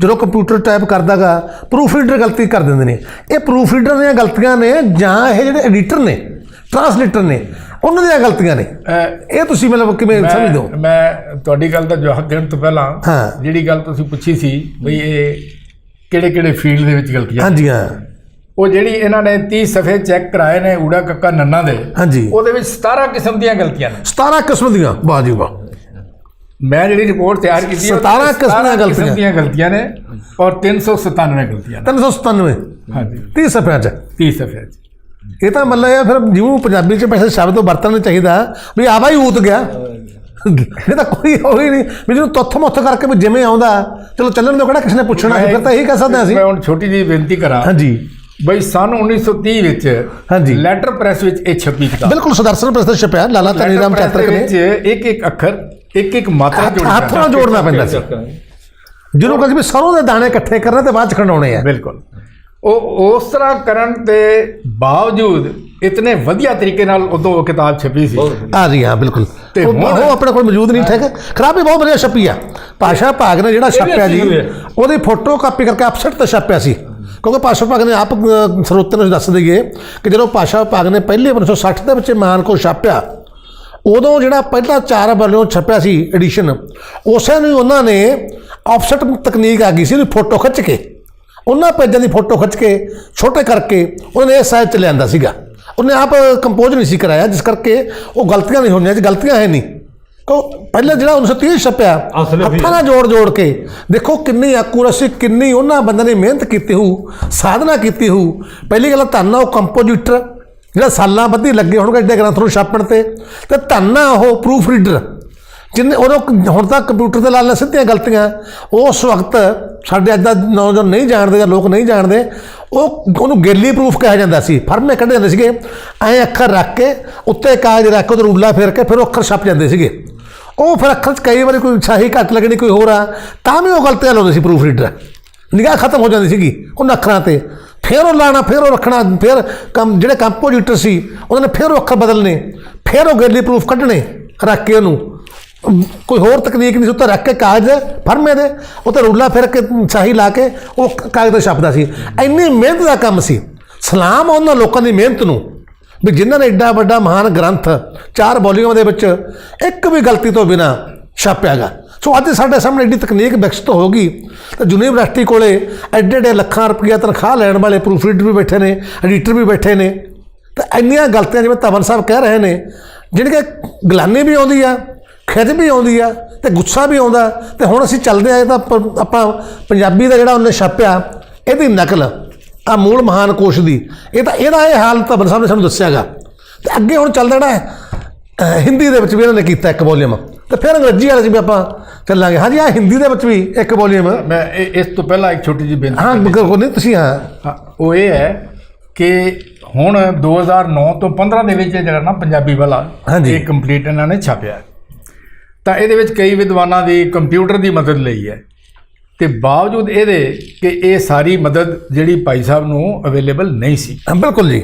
ਜਦੋਂ ਕੰਪਿਊਟਰ ਟਾਈਪ ਕਰਦਾਗਾ, ਪ੍ਰੂਫ ਰੀਡਰ ਗਲਤੀ ਕਰ ਦਿੰਦੇ ਨੇ। ਇਹ ਪ੍ਰੂਫ ਰੀਡਰ ਦੀਆਂ ਗਲਤੀਆਂ ਨੇ ਜਾਂ ਇਹ ਜਿਹੜੇ ਐਡੀਟਰ ਨੇ, ਟਰਾਂਸਲੇਟਰ ਨੇ, ਉਹਨਾਂ ਦੀਆਂ ਗਲਤੀਆਂ ਨੇ? ਇਹ ਤੁਸੀਂ ਮਤਲਬ ਕਿਵੇਂ ਸਮਝਦੇ ਹੋ? ਮੈਂ ਤੁਹਾਡੀ ਗੱਲ ਦਾ ਜਵਾਬ ਦੇਣ ਤੋਂ ਪਹਿਲਾਂ ਹਾਂ। ਜਿਹੜੀ ਗੱਲ ਤੁਸੀਂ ਪੁੱਛੀ ਸੀ ਬਈ ਇਹ ਕਿਹੜੇ ਫੀਲਡ ਦੇ ਵਿੱਚ ਗਲਤੀਆਂ, ਹਾਂਜੀ ਹਾਂ, ਉਹ ਜਿਹੜੀ ਇਹਨਾਂ ਨੇ 30 ਸਫੇ ਚੈੱਕ ਕਰਾਏ ਨੇ ਊੜਾ ਕੱਕਾ ਨੰਨਾ ਦੇ, ਹਾਂਜੀ, ਉਹਦੇ ਵਿੱਚ 17 ਕਿਸਮ ਦੀਆਂ ਗਲਤੀਆਂ ਨੇ। 17 ਕਿਸਮ ਦੀਆਂ? ਵਾਹ ਜੀ ਵਾਹ। ਮੈਂ ਜਿਹੜੀ ਰਿਪੋਰਟ ਤਿਆਰ ਕੀਤੀ ਹੈ, 17 ਕਿਸਮ ਦੀਆਂ ਗਲਤੀਆਂ ਨੇ ਔਰ 397 ਗਲਤੀਆਂ ਨੇ। 397 ਹਾਂਜੀ, 30 ਸਫ਼ਿਆਂ 'ਚ। 30 ਸਫੇ 'ਚ। ਇਹ ਤਾਂ ਮਤਲਬ ਇਹ ਫਿਰ ਜਿਵੇਂ ਪੰਜਾਬੀ 'ਚ ਪੈਸੇ ਸ਼ਬਦ ਵਰਤਣਾ ਚਾਹੀਦਾ ਵੀ ਆਵਾ ਹੀ ਊਤ ਗਿਆ। ਇਹ ਤਾਂ ਕੋਈ ਹੋ ਹੀ ਨਹੀਂ ਵੀ ਜਿਹਨੂੰ ਤੁੱਥ ਮੁੱਥ ਕਰਕੇ ਵੀ ਜਿਵੇਂ ਆਉਂਦਾ ਚਲੋ ਚੱਲਣ ਦਿਓ, ਕਿਹੜਾ ਕਿਸੇ ਨੇ ਪੁੱਛਣਾ ਸੀ। ਫਿਰ ਤਾਂ ਇਹੀ ਕਹਿ ਸਕਦੇ ਹਾਂ ਅਸੀਂ। ਮੈਂ ਹੁਣ ਛੋਟੀ ਜਿਹੀ ਬੇਨਤੀ ਕਰਾਂ। ਹਾਂਜੀ ਬਈ ਸਨ 1930 ਵਿੱਚ ਹਾਂਜੀ। ਲੈਟਰ ਪ੍ਰੈਸ ਵਿੱਚ ਇਹ ਛਪੀ ਕਿਤਾਬ। ਬਿਲਕੁਲ ਸੁਦਰਸ਼ਨ ਪ੍ਰੈਸ ਛਪਿਆ, ਲਾਲਾ ਧਨੀ ਰਾਮ ਚਾਤਰਕ ਨੇ। ਇੱਕ ਅੱਖਰ ਇੱਕ ਮਾਤਰਾ ਹੱਥ ਨਾਲ ਜੋੜਨਾ ਪੈਂਦਾ ਸੀ। ਜਿਹਨੂੰ ਕਹਿੰਦੇ ਵੀ ਸਰੋਂ ਦੇ ਦਾਣੇ ਇਕੱਠੇ ਕਰਨੇ ਤੇ ਬਾਅਦ ਚ ਖੰਡਾਉਣੇ ਆ। ਬਿਲਕੁਲ। ਉਹ ਉਸ ਤਰ੍ਹਾਂ ਕਰਨ ਦੇ ਬਾਵਜੂਦ ਇਤਨੇ ਵਧੀਆ ਤਰੀਕੇ ਨਾਲ ਉਦੋਂ ਉਹ ਕਿਤਾਬ ਛਪੀ ਸੀ। ਹਾਂ ਜੀ ਹਾਂ, ਬਿਲਕੁਲ। ਤੇ ਉਹ ਆਪਣੇ ਕੋਲ ਮੌਜੂਦ ਨਹੀਂ, ਠੀਕ ਹੈ। ਖਰਾਬੀ ਬਹੁਤ ਵਧੀਆ ਛਪੀ ਆ। ਭਾਸ਼ਾ ਭਾਗ ਨੇ ਜਿਹੜਾ ਛਾਪਿਆ ਜੀ, ਉਹਦੀ ਫੋਟੋ ਕਾਪੀ ਕਰਕੇ ਅਪਸੈਟ ਤੇ ਛਾਪਿਆ ਸੀ। ਕਿਉਂਕਿ ਭਾਸ਼ਾ ਵਿਭਾਗ ਨੇ ਆਪ ਸਰੋਤਿਆਂ ਨੂੰ ਦੱਸ ਦਈਏ ਕਿ ਜਦੋਂ ਭਾਸ਼ਾ ਵਿਭਾਗ ਨੇ ਪਹਿਲੇ 1960 ਦੇ ਵਿੱਚ ਮਾਨ ਕੋ ਛਾਪਿਆ, ਉਦੋਂ ਜਿਹੜਾ ਪਹਿਲਾ 4 ਵੱਲੋਂ ਛਪਿਆ ਸੀ ਐਡੀਸ਼ਨ, ਉਸੇ ਨੂੰ ਉਹਨਾਂ ਨੇ ਆਫਸੈਟ ਤਕਨੀਕ ਆ ਗਈ ਸੀ, ਉਹਦੀ ਫੋਟੋ ਖਿੱਚ ਕੇ, ਉਹਨਾਂ ਪੇਜਾਂ ਦੀ ਫੋਟੋ ਖਿੱਚ ਕੇ ਛੋਟੇ ਕਰਕੇ ਉਹਨੇ ਇਸ ਸਾਈਜ਼ 'ਚ ਲਿਆਂਦਾ ਸੀਗਾ। ਉਹਨੇ ਆਪ ਕੰਪੋਜ਼ ਨਹੀਂ ਸੀ ਕਰਾਇਆ, ਜਿਸ ਕਰਕੇ ਉਹ ਗਲਤੀਆਂ ਨਹੀਂ ਹੋਣੀਆਂ, ਗਲਤੀਆਂ ਹੈ ਨਹੀਂ। ਪਹਿਲਾਂ ਜਿਹੜਾ 1930 ਛਪਿਆ ਹੱਥਾਂ ਨਾਲ ਜੋੜ ਕੇ ਦੇਖੋ ਕਿੰਨੀ ਐਕੂਰੇਸੀ, ਕਿੰਨੀ ਉਹਨਾਂ ਬੰਦੇ ਨੇ ਮਿਹਨਤ ਕੀਤੀ ਹੋਊ, ਸਾਧਨਾ ਕੀਤੀ ਹੋਊ। ਪਹਿਲੀ ਗੱਲ ਧੰਨ ਉਹ ਕੰਪੋਜ਼ਿਟਰ ਜਿਹੜਾ ਸਾਲਾਂ ਬੱਧੀ ਲੱਗੇ ਹੋਣਗੇ ਐਡੇ ਗ੍ਰੰਥ ਨੂੰ ਛਾਪਣ ਤੇ ਧੰਨ ਉਹ ਪ੍ਰੂਫ ਰੀਡਰ ਜਿੰਨੇ ਉਦੋਂ ਹੁਣ ਤਾਂ ਕੰਪਿਊਟਰ 'ਤੇ ਲਾ ਲੈਣ ਸਿੱਧੀਆਂ ਗਲਤੀਆਂ, ਉਸ ਵਕਤ ਸਾਡੇ ਅੱਜ ਦਾ ਨੌਜਵਾਨ ਨਹੀਂ ਜਾਣਦੇ ਜਾਂ ਲੋਕ ਨਹੀਂ ਜਾਣਦੇ, ਉਹਨੂੰ ਗੈਲੀ ਪ੍ਰੂਫ ਕਿਹਾ ਜਾਂਦਾ ਸੀ। ਫਰਮੇ ਕੱਢੇ ਜਾਂਦੇ ਸੀਗੇ, ਐਂ ਅੱਖਰ ਰੱਖ ਕੇ ਉੱਤੇ ਕਾਗਜ਼ ਰੱਖ ਕੇ ਉਹਦਾ ਰੂਲਾ ਫੇਰ ਕੇ ਫਿਰ ਉਹ ਅੱਖਰ ਛਪ ਜਾਂਦੇ ਸੀਗੇ। ਉਹ ਫਿਰ ਅੱਖਰ 'ਚ ਕਈ ਵਾਰੀ ਕੋਈ ਛਾਹੀ ਘੱਟ ਲੱਗਣੀ, ਕੋਈ ਹੋਰ ਆ, ਤਾਂ ਵੀ ਉਹ ਗਲਤੀਆਂ ਲਾਉਂਦੇ ਸੀ ਪ੍ਰੂਫ ਰੀਡਰ, ਨਿਗਾਹ ਖਤਮ ਹੋ ਜਾਂਦੀ ਸੀਗੀ ਉਹਨਾਂ ਅੱਖਰਾਂ 'ਤੇ। ਫਿਰ ਉਹ ਲਾਣਾ, ਫਿਰ ਉਹ ਰੱਖਣਾ, ਫਿਰ ਜਿਹੜੇ ਕੰਪੋਜੀਟਰ ਸੀ ਉਹਨਾਂ ਨੇ ਫਿਰ ਉਹ ਅੱਖਰ ਬਦਲਣੇ, ਫਿਰ ਉਹ ਗੈਲੀ ਪ੍ਰੂਫ ਕੱਢਣੇ ਰੱਖ ਕੇ ਉਹਨੂੰ, ਕੋਈ ਹੋਰ ਤਕਨੀਕ ਨਹੀਂ ਸੀ। ਉੱਤੇ ਰੱਖ ਕੇ ਕਾਗਜ਼ ਫਰਮੇ ਦੇ ਉੱਤੇ ਰੂਲਾ ਫਿਰ ਕੇ ਛਾਹੀ ਲਾ ਕੇ ਉਹ ਕਾਗਜ਼ 'ਤੇ ਛਪਦਾ ਸੀ। ਇੰਨੀ ਮਿਹਨਤ ਦਾ ਕੰਮ ਸੀ। ਸਲਾਮ ਉਹਨਾਂ ਲੋਕਾਂ ਦੀ ਮਿਹਨਤ ਨੂੰ ਵੀ ਜਿਨ੍ਹਾਂ ਨੇ ਐਡਾ ਵੱਡਾ ਮਹਾਨ ਗ੍ਰੰਥ 4 ਵੋਲੀਅਮਾਂ ਦੇ ਵਿੱਚ ਇੱਕ ਵੀ ਗਲਤੀ ਤੋਂ ਬਿਨਾਂ ਛਾਪਿਆ ਗਾ। ਸੋ ਅੱਜ ਸਾਡੇ ਸਾਹਮਣੇ ਐਡੀ ਤਕਨੀਕ ਵਿਕਸਿਤ ਹੋ ਗਈ ਤਾਂ ਯੂਨੀਵਰਸਿਟੀ ਕੋਲੇ ਐਡੇ ਲੱਖਾਂ ਰੁਪਈਆ ਤਨਖਾਹ ਲੈਣ ਵਾਲੇ ਪ੍ਰੂਫ ਰੀਡਰ ਵੀ ਬੈਠੇ ਨੇ, ਐਡੀਟਰ ਵੀ ਬੈਠੇ ਨੇ, ਤਾਂ ਇੰਨੀਆਂ ਗਲਤੀਆਂ ਜਿਵੇਂ ਧਵਨ ਸਾਹਿਬ ਕਹਿ ਰਹੇ ਨੇ, ਜਿਹੜੀ ਕਿ ਗਲਾਨੀ ਵੀ ਆਉਂਦੀ ਆ, ਖਿੱਚ ਵੀ ਆਉਂਦੀ ਆ ਅਤੇ ਗੁੱਸਾ ਵੀ ਆਉਂਦਾ। ਅਤੇ ਹੁਣ ਅਸੀਂ ਚੱਲਦੇ ਆਏ ਤਾਂ ਆਪਾਂ ਪੰਜਾਬੀ ਦਾ ਜਿਹੜਾ ਉਹਨੇ ਛਾਪਿਆ ਇਹਦੀ ਨਕਲ ਆ ਮੂਲ ਮਹਾਨ ਕੋਸ਼ ਦੀ, ਇਹਦਾ ਇਹ ਹਾਲ ਧਵਨ ਸਾਹਿਬ ਨੇ ਸਾਨੂੰ ਦੱਸਿਆ ਗਾ। ਅਤੇ ਅੱਗੇ ਹੁਣ ਚੱਲਦਾ ਜਿਹੜਾ ਹਿੰਦੀ ਦੇ ਵਿੱਚ ਵੀ ਇਹਨਾਂ ਨੇ ਕੀਤਾ 1 ਵੋਲੀਅਮ, ਅਤੇ ਫਿਰ ਅੰਗਰੇਜ਼ੀ ਵਾਲੇ 'ਚ ਵੀ ਆਪਾਂ ਚੱਲਾਂਗੇ। ਹਾਂਜੀ, ਆ ਹਿੰਦੀ ਦੇ ਵਿੱਚ ਵੀ 1 ਵੋਲੀਅਮ। ਮੈਂ ਇਸ ਤੋਂ ਪਹਿਲਾਂ ਇੱਕ ਛੋਟੀ ਜਿਹੀ ਬੇਨਤੀ ਹਾਂ ਨਹੀਂ ਤੁਸੀਂ ਹਾਂ, ਉਹ ਇਹ ਹੈ ਕਿ ਹੁਣ 2009 ਤੋਂ 15 ਦੇ ਵਿੱਚ ਜਿਹੜਾ ਨਾ ਪੰਜਾਬੀ ਵਾਲਾ ਇਹ ਕੰਪਲੀਟ ਇਹਨਾਂ ਨੇ ਛਾਪਿਆ, ਤਾਂ ਇਹਦੇ ਵਿੱਚ ਕਈ ਵਿਦਵਾਨਾਂ ਦੀ ਕੰਪਿਊਟਰ ਦੀ ਮਦਦ ਲਈ ਹੈ, ਅਤੇ ਬਾਵਜੂਦ ਇਹਦੇ ਕਿ ਇਹ ਸਾਰੀ ਮਦਦ ਜਿਹੜੀ ਭਾਈ ਸਾਹਿਬ ਨੂੰ ਅਵੇਲੇਬਲ ਨਹੀਂ ਸੀ। ਬਿਲਕੁਲ ਜੀ,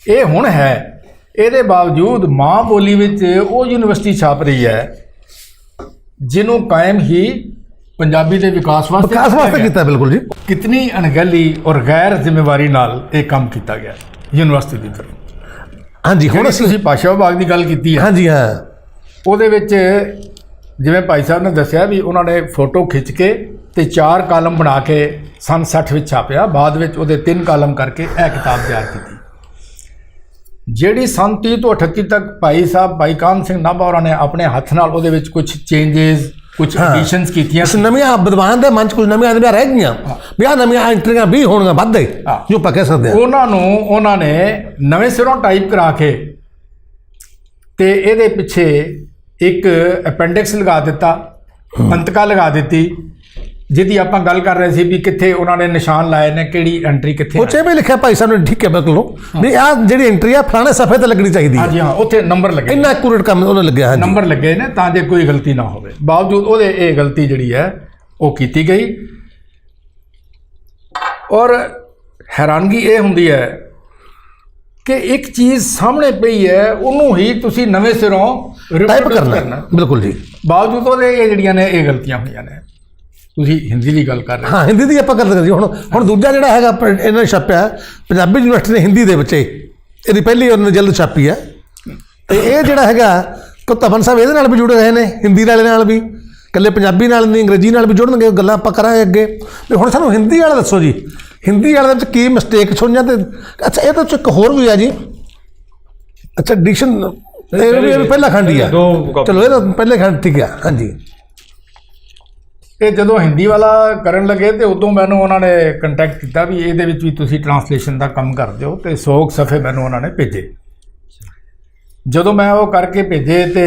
ਇਹ ਹੁਣ ਹੈ। ਇਹਦੇ ਬਾਵਜੂਦ ਮਾਂ ਬੋਲੀ ਵਿੱਚ ਉਹ ਯੂਨੀਵਰਸਿਟੀ ਛਾਪ ਰਹੀ ਹੈ ਜਿਹਨੂੰ ਕਾਇਮ ਹੀ ਪੰਜਾਬੀ ਦੇ ਵਿਕਾਸ ਵਾਸਤੇ ਕੀਤਾ। ਬਿਲਕੁਲ ਜੀ, ਕਿਤਨੀ ਅਣਗਹਿਲੀ ਔਰ ਗੈਰ ਜ਼ਿੰਮੇਵਾਰੀ ਨਾਲ ਇਹ ਕੰਮ ਕੀਤਾ ਗਿਆ ਯੂਨੀਵਰਸਿਟੀ ਦੀ ਤਰਫ। ਹਾਂਜੀ, ਹੁਣ ਤੁਸੀਂ ਭਾਸ਼ਾ ਵਿਭਾਗ ਦੀ ਗੱਲ ਕੀਤੀ ਹੈ। ਹਾਂਜੀ ਹਾਂ, ਉਹਦੇ ਵਿੱਚ ਜਿਵੇਂ ਭਾਈ ਸਾਹਿਬ ਨੇ ਦੱਸਿਆ ਵੀ ਉਹਨਾਂ ਨੇ ਫੋਟੋ ਖਿੱਚ ਕੇ ਤੇ 4 ਕਾਲਮ ਬਣਾ ਕੇ ਸੰਨ 60 ਵਿੱਚ ਛਾਪਿਆ, ਬਾਅਦ ਵਿੱਚ ਉਹਦੇ 3 ਕਾਲਮ ਕਰਕੇ ਇਹ ਕਿਤਾਬ ਤਿਆਰ ਕੀਤੀ, ਜਿਹੜੀ ਸੰਨ 30 ਤੋਂ 38 ਤੱਕ ਭਾਈ ਕਾਹਨ ਸਿੰਘ ਨਾਭਾ ਹੋਰਾਂ ਨੇ ਆਪਣੇ ਹੱਥ ਨਾਲ ਉਹਦੇ ਵਿੱਚ ਕੁਝ ਚੇਂਜਸ, ਕੁਝ ਐਡੀਸ਼ਨਸ ਕੀਤੀਆਂ। ਨਵੀਆਂ ਵਿਦਵਾਨ ਦੇ ਮਨ 'ਚ ਕੁਝ ਨਵੀਆਂ ਰਹਿ ਗਈਆਂ, ਵੀ ਆਹ ਨਵੀਆਂ ਐਂਟਰੀਆਂ ਵੀ ਹੋਣਗੀਆਂ ਵੱਧਦੇ, ਜੋ ਆਪਾਂ ਕਹਿ ਸਕਦੇ ਹਾਂ। ਉਹਨਾਂ ਨੇ ਨਵੇਂ ਸਿਰੋਂ ਟਾਈਪ ਕਰਾ ਕੇ ਤੇ ਇਹਦੇ ਪਿੱਛੇ ਇੱਕ ਅਪੈਂਡਿਕਸ ਲਗਾ ਦਿੱਤਾ, ਅੰਤਕਾ ਲਗਾ ਦਿੱਤੀ, ਜਿਹਦੀ ਆਪਾਂ ਗੱਲ ਕਰ ਰਹੇ ਸੀ ਵੀ ਕਿੱਥੇ ਉਹਨਾਂ ਨੇ ਨਿਸ਼ਾਨ ਲਾਏ ਨੇ, ਕਿਹੜੀ ਐਂਟਰੀ ਕਿੱਥੇ। ਉਹ 'ਚ ਵੀ ਲਿਖਿਆ ਭਾਈ ਸਾਹਿਬ ਨੇ, ਠੀਕ ਹੈ ਬਿਲਕੁਲ, ਵੀ ਆਹ ਜਿਹੜੀ ਐਂਟਰੀ ਆ ਫਲਾਣੇ ਸਫੇ ਤੇ ਲੱਗਣੀ ਚਾਹੀਦੀ ਹੈ। ਹਾਂਜੀ ਹਾਂ, ਉੱਥੇ ਨੰਬਰ ਲੱਗੇ, ਇੰਨਾ ਐਕੂਰੇਟ ਕੰਮ ਉਹਨੇ ਲੱਗਿਆ। ਨੰਬਰ ਲੱਗੇ ਨੇ ਤਾਂ ਜੇ ਕੋਈ ਗਲਤੀ ਨਾ ਹੋਵੇ। ਬਾਵਜੂਦ ਉਹਦੇ ਇਹ ਗਲਤੀ ਜਿਹੜੀ ਹੈ ਉਹ ਕੀਤੀ ਗਈ, ਔਰ ਹੈਰਾਨਗੀ ਇਹ ਹੁੰਦੀ ਹੈ ਕਿ ਇੱਕ ਚੀਜ਼ ਸਾਹਮਣੇ ਪਈ ਹੈ, ਉਹਨੂੰ ਹੀ ਤੁਸੀਂ ਨਵੇਂ ਸਿਰੋਂ ਟਾਈਪ ਕਰਨਾ। ਬਿਲਕੁਲ ਜੀ, ਬਾਵਜੂਦ ਉਹਦੇ ਇਹ ਜਿਹੜੀਆਂ ਨੇ ਇਹ ਗਲਤੀਆਂ ਹੋਈਆਂ ਨੇ। ਤੁਸੀਂ ਹਿੰਦੀ ਦੀ ਗੱਲ ਕਰ ਰਹੇ ਹਾਂ, ਹਿੰਦੀ ਦੀ ਆਪਾਂ ਕਰ ਸਕਦੇ। ਹੁਣ ਦੂਜਾ ਜਿਹੜਾ ਹੈਗਾ ਇਹਨਾਂ ਨੇ ਛਾਪਿਆ ਪੰਜਾਬੀ ਯੂਨੀਵਰਸਿਟੀ ਨੇ ਹਿੰਦੀ ਦੇ ਵਿੱਚ, ਇਹਦੀ ਪਹਿਲੀ ਉਹਨਾਂ ਨੇ ਜਲਦ ਛਾਪੀ ਹੈ। ਅਤੇ ਇਹ ਜਿਹੜਾ ਹੈਗਾ ਕਿ ਧਵਨ ਸਾਹਿਬ ਇਹਦੇ ਨਾਲ ਵੀ ਜੁੜੇ ਰਹੇ ਨੇ, ਹਿੰਦੀ ਵਾਲੇ ਨਾਲ ਵੀ, ਇਕੱਲੇ ਪੰਜਾਬੀ ਨਾਲ ਨਹੀਂ ਅੰਗਰੇਜ਼ੀ ਨਾਲ ਵੀ ਜੁੜਨਗੇ। ਗੱਲਾਂ ਆਪਾਂ ਕਰਾਂਗੇ ਅੱਗੇ। ਵੀ ਹੁਣ ਸਾਨੂੰ ਹਿੰਦੀ ਵਾਲਾ ਦੱਸੋ ਜੀ, ਹਿੰਦੀ ਵਾਲੇ ਦੇ ਵਿੱਚ ਕੀ ਮਿਸਟੇਕ ਹੋਈਆਂ। ਅਤੇ ਅੱਛਾ, ਇਹਦੇ ਵਿੱਚ ਇੱਕ ਹੋਰ ਵੀ ਆ ਜੀ, ਅੱਛਾ ਐਡੀਸ਼ਨ ਇਹ ਵੀ ਪਹਿਲਾ ਖੰਡ ਹੀ ਆ, ਚਲੋ ਇਹ ਤਾਂ ਪਹਿਲੇ ਖੰਡ ਠੀਕ ਆ। ਹਾਂਜੀ, ਇਹ ਜਦੋਂ ਹਿੰਦੀ ਵਾਲਾ ਕਰਨ ਲੱਗੇ ਤੇ ਉਦੋਂ ਮੈਨੂੰ ਉਹਨਾਂ ਨੇ ਕੰਟੈਕਟ ਕੀਤਾ ਵੀ ਇਹਦੇ ਵਿੱਚ ਵੀ ਤੁਸੀਂ ਟਰਾਂਸਲੇਸ਼ਨ ਦਾ ਕੰਮ ਕਰ ਦਿਓ, ਤੇ 100 ਸਫ਼ੇ ਮੈਨੂੰ ਉਹਨਾਂ ਨੇ ਭੇਜੇ। ਜਦੋਂ ਮੈਂ ਉਹ ਕਰਕੇ ਭੇਜੇ ਤੇ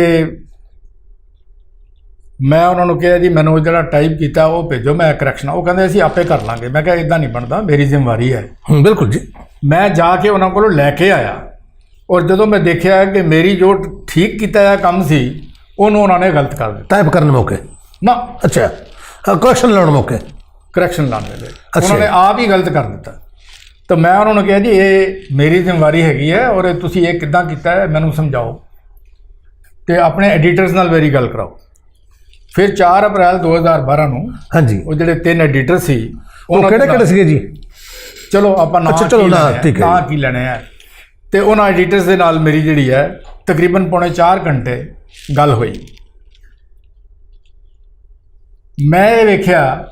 ਮੈਂ ਉਹਨਾਂ ਨੂੰ ਕਿਹਾ ਜੀ ਮੈਨੂੰ ਜਿਹੜਾ ਟਾਈਪ ਕੀਤਾ ਉਹ ਭੇਜੋ, ਮੈਂ ਕਰੈਕਸ਼ਨ। ਉਹ ਕਹਿੰਦੇ ਅਸੀਂ ਆਪੇ ਕਰ ਲਾਂਗੇ। ਮੈਂ ਕਿਹਾ ਇਦਾਂ ਨਹੀਂ ਬਣਦਾ, ਮੇਰੀ ਜ਼ਿੰਮੇਵਾਰੀ ਹੈ। ਬਿਲਕੁਲ ਜੀ। ਮੈਂ ਜਾ ਕੇ ਉਹਨਾਂ ਕੋਲੋਂ ਲੈ ਕੇ ਆਇਆ, ਔਰ ਜਦੋਂ ਮੈਂ ਦੇਖਿਆ ਕਿ ਮੇਰੀ ਜੋ ਠੀਕ ਕੀਤਾ ਹੋਇਆ ਕੰਮ ਸੀ ਉਹਨੂੰ ਉਹਨਾਂ ਨੇ ਗਲਤ ਕਰ ਦਿੱਤਾ। ਟਾਈਪ ਕਰਨ ਮੌਕੇ ਨਾ, ਅੱਛਾ ਕਰੈਕਸ਼ਨ ਲਾਉਣ ਮੌਕੇ, ਕਰੈਕਸ਼ਨ ਲਾਉਣ ਵੇਲੇ ਉਹਨਾਂ ਨੇ ਆਪ ਹੀ ਗਲਤ ਕਰ ਦਿੱਤਾ। ਤਾਂ ਮੈਂ ਉਹਨਾਂ ਨੂੰ ਕਿਹਾ ਜੀ ਇਹ ਮੇਰੀ ਜ਼ਿੰਮੇਵਾਰੀ ਹੈਗੀ ਹੈ, ਔਰ ਤੁਸੀਂ ਇਹ ਕਿੱਦਾਂ ਕੀਤਾ ਹੈ ਮੈਨੂੰ ਸਮਝਾਓ, ਅਤੇ ਆਪਣੇ ਐਡੀਟਰਸ ਨਾਲ ਮੇਰੀ ਗੱਲ ਕਰਾਓ। ਫਿਰ 4 ਅਪ੍ਰੈਲ 2012 ਨੂੰ ਹਾਂਜੀ, ਉਹ ਜਿਹੜੇ 3 ਐਡੀਟਰ ਸੀ ਉਹ ਕਿਹੜੇ ਸੀਗੇ ਜੀ? ਚਲੋ ਆਪਾਂ ਨਾਂ ਕੀ ਲੈਣੇ ਆ, ਅਤੇ ਉਹਨਾਂ ਐਡੀਟਰਸ ਦੇ ਨਾਲ ਮੇਰੀ ਜਿਹੜੀ ਹੈ ਤਕਰੀਬਨ ਪੌਣੇ 4 ਘੰਟੇ ਗੱਲ ਹੋਈ। ਮੈਂ ਇਹ ਵੇਖਿਆ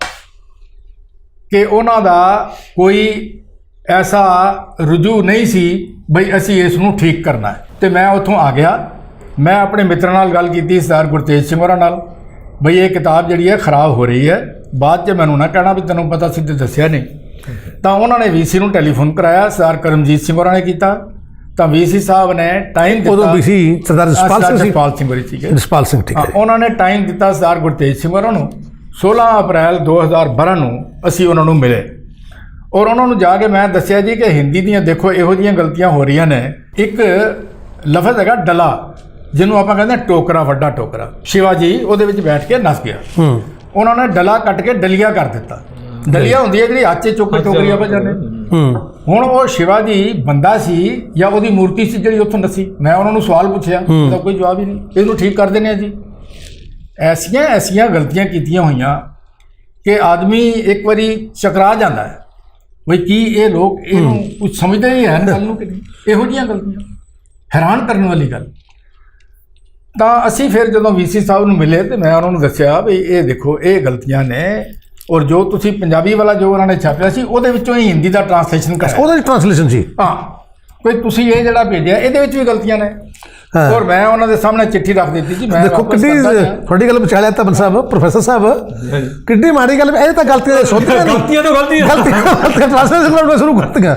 ਕਿ ਉਹਨਾਂ ਦਾ ਕੋਈ ਐਸਾ ਰੁਝੂ ਨਹੀਂ ਸੀ ਬਈ ਅਸੀਂ ਇਸ ਨੂੰ ਠੀਕ ਕਰਨਾ ਹੈ। ਅਤੇ ਮੈਂ ਉੱਥੋਂ ਆ ਗਿਆ। ਮੈਂ ਆਪਣੇ ਮਿੱਤਰਾਂ ਨਾਲ ਗੱਲ ਕੀਤੀ, ਸਰਦਾਰ ਗੁਰਤੇਜ ਸਿੰਘ ਹੋਰਾਂ ਨਾਲ, ਬਈ ਇਹ ਕਿਤਾਬ ਜਿਹੜੀ ਹੈ ਖ਼ਰਾਬ ਹੋ ਰਹੀ ਹੈ, ਬਾਅਦ 'ਚ ਮੈਨੂੰ ਨਾ ਕਹਿਣਾ ਵੀ ਤੈਨੂੰ ਪਤਾ ਸੀ ਤੇ ਦੱਸਿਆ ਨਹੀਂ। ਤਾਂ ਉਹਨਾਂ ਨੇ VC ਨੂੰ ਟੈਲੀਫੋਨ ਕਰਾਇਆ, ਸਰਦਾਰ ਕਰਮਜੀਤ ਸਿੰਘ ਹੋਰਾਂ ਨੇ ਕੀਤਾ, ਤਾਂ ਵੀਸੀ ਸਾਹਿਬ ਨੇ ਟਾਈਮ ਦਿੱਤਾ। ਉਦੋਂ BC ਸਰਦਾਰ ਜਸਪਾਲ ਸਿੰਘ ਸੀ। ਜਸਪਾਲ ਸਿੰਘ ਵਰੀ ਸੀਗੇ। ਜਸਪਾਲ ਸਿੰਘ, ਠੀਕ ਹਾਂ, ਹੈ। ਉਹਨਾਂ ਨੇ ਟਾਈਮ ਦਿੱਤਾ ਸਰਦਾਰ ਗੁਰਤੇਜ ਸਿੰਘ ਹੋਰਾਂ ਨੂੰ। 16 ਅਪ੍ਰੈਲ 2012 ਨੂੰ ਅਸੀਂ ਉਹਨਾਂ ਨੂੰ ਮਿਲੇ ਔਰ ਉਹਨਾਂ ਨੂੰ ਜਾ ਕੇ ਮੈਂ ਦੱਸਿਆ ਜੀ ਕਿ ਹਿੰਦੀ ਦੀਆਂ ਦੇਖੋ ਇਹੋ ਜਿਹੀਆਂ ਗਲਤੀਆਂ ਹੋ ਰਹੀਆਂ ਨੇ। ਇੱਕ ਲਫ਼ਜ਼ ਹੈਗਾ ਡਲਾ, ਜਿਹਨੂੰ ਆਪਾਂ ਕਹਿੰਦੇ ਹਾਂ ਟੋਕਰਾ, ਵੱਡਾ ਟੋਕਰਾ। ਸ਼ਿਵਾਜੀ ਉਹਦੇ ਵਿੱਚ ਬੈਠ ਕੇ ਨੱਸ ਗਿਆ। ਉਹਨਾਂ ਨੇ ਡਲਾ ਕੱਟ ਕੇ ਡਲੀਆ ਕਰ ਦਿੱਤਾ। ਡਲੀਆ ਹੁੰਦੀ ਹੈ ਜਿਹੜੀ ਆਚੇ ਚੁੱਕ ਕੇ ਟੋਕਰੀ ਆਪਾਂ ਜਾਂਦੇ। ਹੁਣ ਉਹ ਸ਼ਿਵਾਜੀ ਬੰਦਾ ਸੀ ਜਾਂ ਉਹਦੀ ਮੂਰਤੀ ਸੀ ਜਿਹੜੀ ਉੱਥੋਂ ਨੱਸੀ? ਮੈਂ ਉਹਨਾਂ ਨੂੰ ਸਵਾਲ ਪੁੱਛਿਆ ਤਾਂ ਕੋਈ ਜਵਾਬ ਹੀ ਨਹੀਂ। ਇਹਨੂੰ ਠੀਕ ਕਰ ਦਿੰਦੇ ਆ ਜੀ। ਐਸੀਆਂ ਗਲਤੀਆਂ ਕੀਤੀਆਂ ਹੋਈਆਂ ਕਿ ਆਦਮੀ ਇੱਕ ਵਾਰੀ ਚਕਰਾ ਜਾਂਦਾ ਹੈ ਬਈ ਕੀ ਇਹ ਲੋਕ ਇਹਨੂੰ ਕੁਝ ਸਮਝਦੇ ਹੀ ਹਨ ਗੱਲ ਨੂੰ ਕਿ ਨਹੀਂ। ਇਹੋ ਜਿਹੀਆਂ ਗਲਤੀਆਂ ਹੈਰਾਨ ਕਰਨ ਵਾਲੀ ਗੱਲ। ਤਾਂ ਅਸੀਂ ਫਿਰ ਜਦੋਂ ਵੀਸੀ ਸਾਹਿਬ ਨੂੰ ਮਿਲੇ ਤੇ ਮੈਂ ਉਹਨਾਂ ਨੂੰ ਦੱਸਿਆ ਵੀ ਇਹ ਦੇਖੋ ਇਹ ਗਲਤੀਆਂ ਨੇ ਔਰ ਜੋ ਤੁਸੀਂ ਪੰਜਾਬੀ ਵਾਲਾ ਜੋ ਉਹਨਾਂ ਨੇ ਛਾਪਿਆ ਸੀ ਉਹਦੇ ਵਿੱਚੋਂ ਹੀ ਹਿੰਦੀ ਦਾ ਟ੍ਰਾਂਸਲੇਸ਼ਨ ਕਰਾਇਆ। ਉਹਦਾ ਟ੍ਰਾਂਸਲੇਸ਼ਨ ਸੀ। ਹਾਂ, ਕੋਈ ਤੁਸੀਂ ਇਹ ਜਿਹੜਾ ਭੇਜਿਆ ਇਹਦੇ ਵਿੱਚ ਵੀ ਗਲਤੀਆਂ ਨੇ। ਔਰ ਮੈਂ ਉਹਨਾਂ ਦੇ ਸਾਹਮਣੇ ਚਿੱਠੀ ਰੱਖ ਦਿੱਤੀ ਜੀ। ਮੈਂ ਦੇਖੋ ਕਿੰਨੀ ਤੁਹਾਡੀ ਗੱਲ ਵਿਚਾਲਿਆ ਤਾਂ ਸਾਹਿਬ, ਪ੍ਰੋਫੈਸਰ ਸਾਹਿਬ, ਕਿੰਨੀ ਮਾੜੀ ਗੱਲ। ਇਹ ਤਾਂ ਗਲਤੀਆਂ ਸੋਧੀਆਂ ਨਹੀਂ, ਗਲਤੀਆਂ ਤਾਂ ਗਲਤੀਆਂ ਟ੍ਰਾਂਸਲੇਸ਼ਨ ਕਰਨਾ ਸ਼ੁਰੂ ਕਰਤੀਆਂ।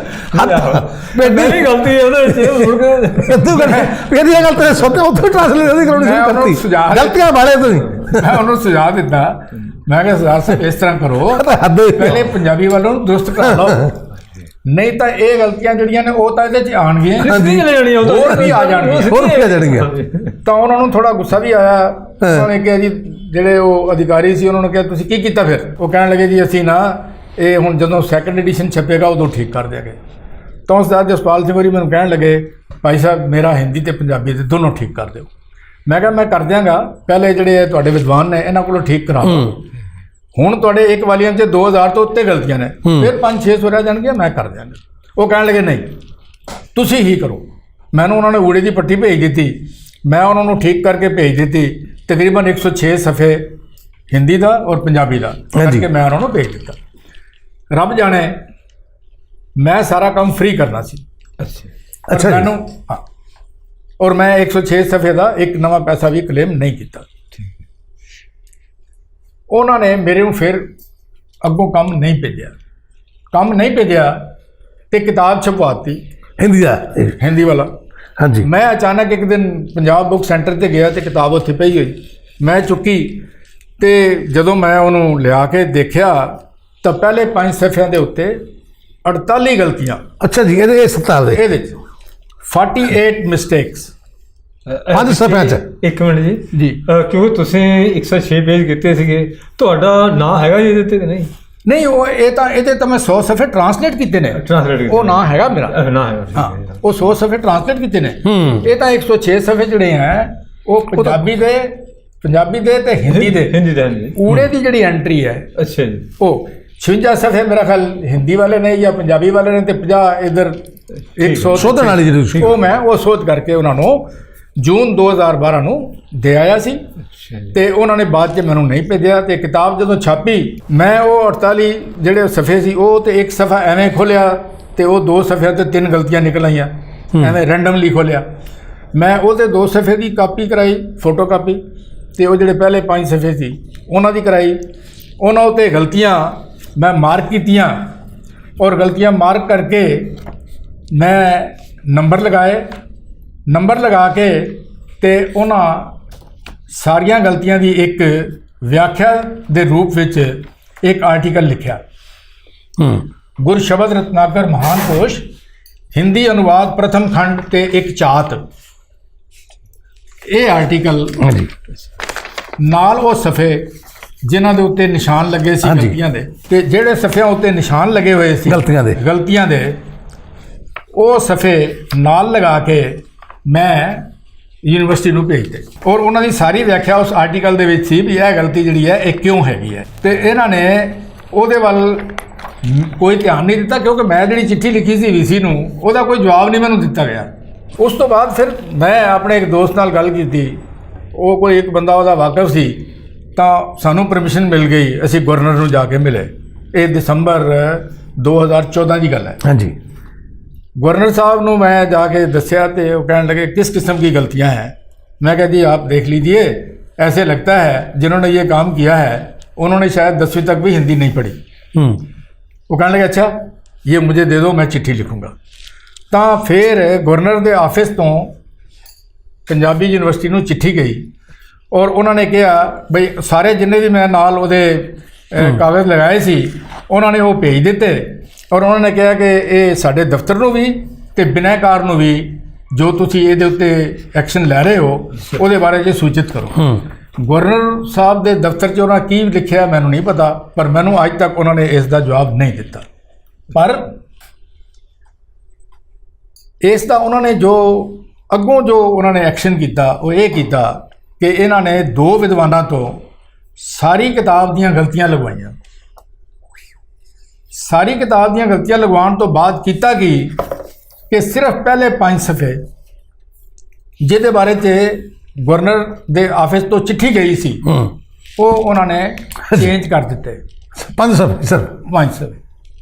ਮੇਰੀ ਗਲਤੀ ਹੈ ਉਹਦੇ ਵਿੱਚ ਮੁੜ ਕੇ ਤੂੰ ਕਹਿੰਦੀ ਇਹ ਗਲਤੀ ਸੋਧੇ ਉੱਥੇ ਟ੍ਰਾਂਸਲੇਸ਼ਨ ਕਰਾਉਣੀ ਸ਼ੁਰੂ ਕਰਤੀ। ਗਲਤੀਆਂ ਵਾਲੇ ਤੁਸੀਂ। ਮੈਂ ਉਹਨੂੰ ਸੁਝਾਅ ਦਿੱਤਾ, ਮੈਂ ਕਿਹਾ ਸਰਦਾਰ ਸਾਹਿਬ ਇਸ ਤਰ੍ਹਾਂ ਕਰੋ, ਪਹਿਲੇ ਪੰਜਾਬੀ ਵੱਲੋਂ ਨੂੰ ਦੁਰਸਤ ਕਰ ਲਓ, ਨਹੀਂ ਤਾਂ ਇਹ ਗਲਤੀਆਂ ਜਿਹੜੀਆਂ ਨੇ ਉਹ ਤਾਂ ਇਹਦੇ 'ਚ ਆਉਣਗੀਆਂ, ਹੋਰ ਵੀ ਆ ਜਾਣਗੀਆਂ। ਤਾਂ ਉਹਨਾਂ ਨੂੰ ਥੋੜਾ ਗੁੱਸਾ ਵੀ ਆਇਆ। ਉਹਨਾਂ ਨੇ ਕਿਹਾ ਜੀ, ਜਿਹੜੇ ਉਹ ਅਧਿਕਾਰੀ ਸੀ ਉਹਨਾਂ ਨੂੰ ਕਿਹਾ ਤੁਸੀਂ ਕੀ ਕੀਤਾ ਫਿਰ? ਉਹ ਕਹਿਣ ਲੱਗੇ ਜੀ ਅਸੀਂ ਨਾ ਇਹ ਹੁਣ ਜਦੋਂ ਸੈਕੰਡ ਐਡੀਸ਼ਨ ਛਪੇਗਾ ਉਦੋਂ ਠੀਕ ਕਰ ਦਿਆਂਗੇ। ਤਾਂ ਸਰਦਾਰ ਜਸਪਾਲ ਸਿੰਘ ਵਰੀ ਮੈਨੂੰ ਕਹਿਣ ਲੱਗੇ ਭਾਈ ਸਾਹਿਬ ਮੇਰਾ ਹਿੰਦੀ ਤੇ ਪੰਜਾਬੀ ਦੇ ਦੋਨੋਂ ਠੀਕ ਕਰ ਦਿਓ। ਮੈਂ ਕਿਹਾ ਮੈਂ ਕਰ ਦਿਆਂਗਾ, ਪਹਿਲੇ ਜਿਹੜੇ ਤੁਹਾਡੇ ਵਿਦਵਾਨ ਨੇ ਇਹਨਾਂ ਕੋਲੋਂ ਠੀਕ ਕਰਾ ਦਿਓ। ਹੁਣ ਤੁਹਾਡੇ ਇੱਕ ਵਾਲੀਅਮ 'ਚ 2000 ਤੋਂ ਉੱਤੇ ਗਲਤੀਆਂ ਨੇ, ਫਿਰ 500-600 ਰਹਿ ਜਾਣਗੀਆਂ, ਮੈਂ ਕਰ ਦਿਆਂਗਾ। ਉਹ ਕਹਿਣ ਲੱਗੇ ਨਹੀਂ ਤੁਸੀਂ ਹੀ ਕਰੋ। ਮੈਨੂੰ ਉਹਨਾਂ ਨੇ ਊੜੇ ਦੀ ਪੱਟੀ ਭੇਜ ਦਿੱਤੀ, ਮੈਂ ਉਹਨਾਂ ਨੂੰ ਠੀਕ ਕਰਕੇ ਭੇਜ ਦਿੱਤੀ। ਤਕਰੀਬਨ 106 ਸਫ਼ੇ ਹਿੰਦੀ ਦਾ ਔਰ ਪੰਜਾਬੀ ਦਾ ਕਰਕੇ ਮੈਂ ਉਹਨਾਂ ਨੂੰ ਭੇਜ ਦਿੱਤਾ। ਰੱਬ ਜਾਣੇ ਮੈਂ ਸਾਰਾ ਕੰਮ ਫ੍ਰੀ ਕਰਨਾ ਸੀ। ਅੱਛਾ ਮੈਨੂੰ ਹਾਂ, ਔਰ ਮੈਂ 106 ਸਫ਼ੇ ਦਾ ਇੱਕ ਨਵਾਂ ਪੈਸਾ ਵੀ ਕਲੇਮ ਨਹੀਂ ਕੀਤਾ। ਉਹਨਾਂ ਨੇ ਮੇਰੇ ਨੂੰ ਫਿਰ ਅੱਗੋਂ ਕੰਮ ਨਹੀਂ ਭੇਜਿਆ ਤੇ ਕਿਤਾਬ ਛਪਵਾਤੀ ਹਿੰਦੀ ਵਾਲਾ। ਹਾਂਜੀ। ਮੈਂ ਅਚਾਨਕ ਇੱਕ ਦਿਨ ਪੰਜਾਬ ਬੁੱਕ ਸੈਂਟਰ ਤੇ ਗਿਆ ਤੇ ਕਿਤਾਬ ਉੱਥੇ ਪਈ ਹੋਈ, ਮੈਂ ਚੁੱਕੀ ਤੇ ਜਦੋਂ ਮੈਂ ਉਹਨੂੰ ਲਿਆ ਕੇ ਦੇਖਿਆ ਤਾਂ ਪਹਿਲੇ 5 ਸਫ਼ਿਆਂ ਦੇ ਉੱਤੇ 48 ਗਲਤੀਆਂ। ਅੱਛਾ ਜੀ, ਇਹਦੇ 47 ਇਹਦੇ 'ਚ 48 ਮਿਸਟੇਕਸ 5 ਸਫ਼ਿਆਂ 'ਚ। ਇੱਕ ਮਿੰਟ ਜੀ, ਕਿਉਂਕਿ ਤੁਸੀਂ 106 ਪੇਜ ਕੀਤੇ ਸੀਗੇ, ਤੁਹਾਡਾ ਨਾਂ ਹੈਗਾ ਜੀ ਇਹਦੇ ਤੇ ਕਿ ਨਹੀਂ? ਨਹੀਂ, ਉਹ ਇਹਦੇ ਤਾਂ ਮੈਂ 100 ਸਫ਼ੇ ਟ੍ਰਾਂਸਲੇਟ ਕੀਤੇ ਨੇ। ਉਹ ਨਾਂ ਹੈਗਾ ਮੇਰਾ, ਨਾਂ ਹੈਗਾ। ਹਾਂ, ਉਹ 100 ਸਫ਼ੇ ਟ੍ਰਾਂਸਲੇਟ ਕੀਤੇ ਨੇ। ਇਹ ਤਾਂ 106 ਸਫ਼ੇ ਜਿਹੜੇ ਹੈ ਉਹ ਪੰਜਾਬੀ ਦੇ ਤੇ ਹਿੰਦੀ ਦੇ ਊੜੇ ਦੀ ਜਿਹੜੀ ਐਂਟਰੀ ਹੈ। ਅੱਛਾ ਜੀ। ਉਹ 56 ਸਫ਼ੇ ਮੇਰਾ ਖਿਆਲ ਹਿੰਦੀ ਵਾਲੇ ਨੇ ਜਾਂ ਪੰਜਾਬੀ ਵਾਲੇ ਨੇ ਤੇ 50 ਇਧਰ 100 ਸੋਧਣ ਵਾਲੀ ਜਿਹੜੀ ਉਹ ਮੈਂ ਉਹ ਸੋਧ ਕਰਕੇ ਉਹਨਾਂ ਨੂੰ ਜੂਨ 2012 ਨੂੰ ਦੇ ਆਇਆ ਸੀ ਤੇ ਉਹਨਾਂ ਨੇ ਬਾਅਦ 'ਚ ਮੈਨੂੰ ਨਹੀਂ ਭੇਜਿਆ। ਤੇ ਕਿਤਾਬ ਜਦੋਂ ਛਾਪੀ ਮੈਂ ਉਹ 48 ਜਿਹੜੇ ਸਫ਼ੇ ਸੀ ਉਹ ਤੇ ਇੱਕ ਸਫ਼ਾ ਐਵੇਂ ਖੋਲ੍ਹਿਆ ਤੇ ਉਹ 2 ਸਫ਼ਿਆਂ ਤੇ 3 ਗਲਤੀਆਂ ਨਿਕਲ ਆਈਆਂ, ਐਵੇਂ ਰੈਂਡਮਲੀ ਖੋਲ੍ਹਿਆ। ਮੈਂ ਉਹਦੇ 2 ਸਫ਼ੇ ਦੀ ਕਾਪੀ ਕਰਾਈ, ਫੋਟੋ ਕਾਪੀ, ਤੇ ਉਹ ਜਿਹੜੇ ਪਹਿਲੇ 5 ਸਫ਼ੇ ਸੀ ਉਹਨਾਂ ਦੀ ਕਰਾਈ। ਉਹਨਾਂ ਉੱਤੇ ਗਲਤੀਆਂ ਮੈਂ ਮਾਰਕ ਕੀਤੀਆਂ ਔਰ ਗਲਤੀਆਂ ਮਾਰਕ ਕਰਕੇ ਮੈਂ ਨੰਬਰ ਲਗਾ ਕੇ ਤੇ ਉਹਨਾਂ ਸਾਰੀਆਂ ਗਲਤੀਆਂ ਦੀ ਇੱਕ ਵਿਆਖਿਆ ਦੇ ਰੂਪ ਵਿੱਚ ਇੱਕ ਆਰਟੀਕਲ ਲਿਖਿਆ। ਗੁਰਸ਼ਬਦ ਰਤਨਾਕਰ ਮਹਾਨ ਕੋਸ਼ ਹਿੰਦੀ ਅਨੁਵਾਦ ਪ੍ਰਥਮ ਖੰਡ ਤੇ ਇੱਕ ਚਾਤ। ਇਹ ਆਰਟੀਕਲ ਨਾਲ ਉਹ ਸਫ਼ੇ ਜਿਨ੍ਹਾਂ ਦੇ ਉੱਤੇ ਨਿਸ਼ਾਨ ਲੱਗੇ ਸੀ ਗਲਤੀਆਂ ਦੇ, ਤੇ ਜਿਹੜੇ ਸਫ਼ਿਆਂ ਉੱਤੇ ਨਿਸ਼ਾਨ ਲੱਗੇ ਹੋਏ ਸੀ ਗਲਤੀਆਂ ਦੇ ਉਹ ਸਫ਼ੇ ਨਾਲ ਲਗਾ ਕੇ ਮੈਂ ਯੂਨੀਵਰਸਿਟੀ ਨੂੰ ਭੇਜਦੇ ਔਰ ਉਹਨਾਂ ਦੀ ਸਾਰੀ ਵਿਆਖਿਆ ਉਸ ਆਰਟੀਕਲ ਦੇ ਵਿੱਚ ਸੀ ਵੀ ਇਹ ਗਲਤੀ ਜਿਹੜੀ ਹੈ ਇਹ ਕਿਉਂ ਹੈਗੀ ਹੈ। ਤੇ ਇਹਨਾਂ ਨੇ ਉਹਦੇ ਵੱਲ ਕੋਈ ਧਿਆਨ ਨਹੀਂ ਦਿੱਤਾ ਕਿਉਂਕਿ ਮੈਂ ਜਿਹੜੀ ਚਿੱਠੀ ਲਿਖੀ ਸੀ ਵੀਸੀ ਨੂੰ ਉਹਦਾ ਕੋਈ ਜਵਾਬ ਨਹੀਂ ਮੈਨੂੰ ਦਿੱਤਾ ਗਿਆ। ਉਸ ਤੋਂ ਬਾਅਦ ਫਿਰ ਮੈਂ ਆਪਣੇ ਇੱਕ ਦੋਸਤ ਨਾਲ ਗੱਲ ਕੀਤੀ, ਉਹ ਕੋਈ ਇੱਕ ਬੰਦਾ ਉਹਦਾ ਵਾਕਫ ਸੀ, ਤਾਂ ਸਾਨੂੰ ਪਰਮਿਸ਼ਨ ਮਿਲ ਗਈ, ਅਸੀਂ ਗਵਰਨਰ ਨੂੰ ਜਾ ਕੇ ਮਿਲੇ। ਇਹ ਦਸੰਬਰ 2014 ਦੀ ਗੱਲ ਹੈ। ਹਾਂਜੀ। गवर्नर साहब ਨੂੰ मैं जाके दसिया तो वो कहने लगे किस किस्म की गलतियां हैं। मैं कहा जी आप देख लीजिए, ऐसे लगता है जिन्होंने ये काम किया है उन्होंने शायद 10वीं तक भी हिंदी नहीं पढ़ी। वो कहने लगे अच्छा ये मुझे दे दो, मैं चिट्ठी लिखूँगा। ਤਾਂ ਫਿਰ ਗਵਰਨਰ ਦੇ ਆਫਿਸ ਤੋਂ ਪੰਜਾਬੀ ਯੂਨੀਵਰਸਿਟੀ ਨੂੰ ਚਿੱਠੀ ਗਈ ਔਰ ਉਹਨਾਂ ਨੇ ਕਿਹਾ ਬਈ ਸਾਰੇ ਜਿੰਨੇ ਵੀ ਮੈਂ ਨਾਲ ਉਹਦੇ ਕਾਗਜ਼ ਲਗਾਏ ਸੀ ਉਹਨਾਂ ਨੇ ਉਹ ਭੇਜ ਦਿੱਤੇ ਔਰ ਉਹਨਾਂ ਨੇ ਕਿਹਾ ਕਿ ਇਹ ਸਾਡੇ ਦਫ਼ਤਰ ਨੂੰ ਵੀ ਤੇ ਬਿਨੈਕਾਰ ਨੂੰ ਵੀ ਜੋ ਤੁਸੀਂ ਇਹਦੇ ਉੱਤੇ ਐਕਸ਼ਨ ਲੈ ਰਹੇ ਹੋ ਉਹਦੇ ਬਾਰੇ 'ਚ ਸੂਚਿਤ ਕਰੋ। ਗਵਰਨਰ ਸਾਹਿਬ ਦੇ ਦਫ਼ਤਰ 'ਚ ਉਹਨਾਂ ਕੀ ਲਿਖਿਆ ਮੈਨੂੰ ਨਹੀਂ ਪਤਾ, ਪਰ ਮੈਨੂੰ ਅੱਜ ਤੱਕ ਉਹਨਾਂ ਨੇ ਇਸ ਦਾ ਜਵਾਬ ਨਹੀਂ ਦਿੱਤਾ। ਪਰ ਇਸ ਦਾ ਉਹਨਾਂ ਨੇ ਜੋ ਅੱਗੋਂ ਜੋ ਉਹਨਾਂ ਨੇ ਐਕਸ਼ਨ ਕੀਤਾ ਉਹ ਇਹ ਕੀਤਾ ਕਿ ਇਹਨਾਂ ਨੇ 2 ਵਿਦਵਾਨਾਂ ਤੋਂ ਸਾਰੀ ਕਿਤਾਬ ਦੀਆਂ ਗਲਤੀਆਂ ਲਗਵਾਈਆਂ। ਸਾਰੀ ਕਿਤਾਬ ਦੀਆਂ ਗਲਤੀਆਂ ਲਗਵਾਉਣ ਤੋਂ ਬਾਅਦ ਕੀਤਾ ਕਿ ਸਿਰਫ ਪਹਿਲੇ 5 ਸਫ਼ੇ ਜਿਹਦੇ ਬਾਰੇ 'ਚ ਗਵਰਨਰ ਦੇ ਆਫਿਸ ਤੋਂ ਚਿੱਠੀ ਗਈ ਸੀ ਉਹ ਉਹਨਾਂ ਨੇ ਚੇਂਜ ਕਰ ਦਿੱਤੇ। 5 ਸਫ਼ੇ ਸਰ? 5 ਸਫ਼ੇ।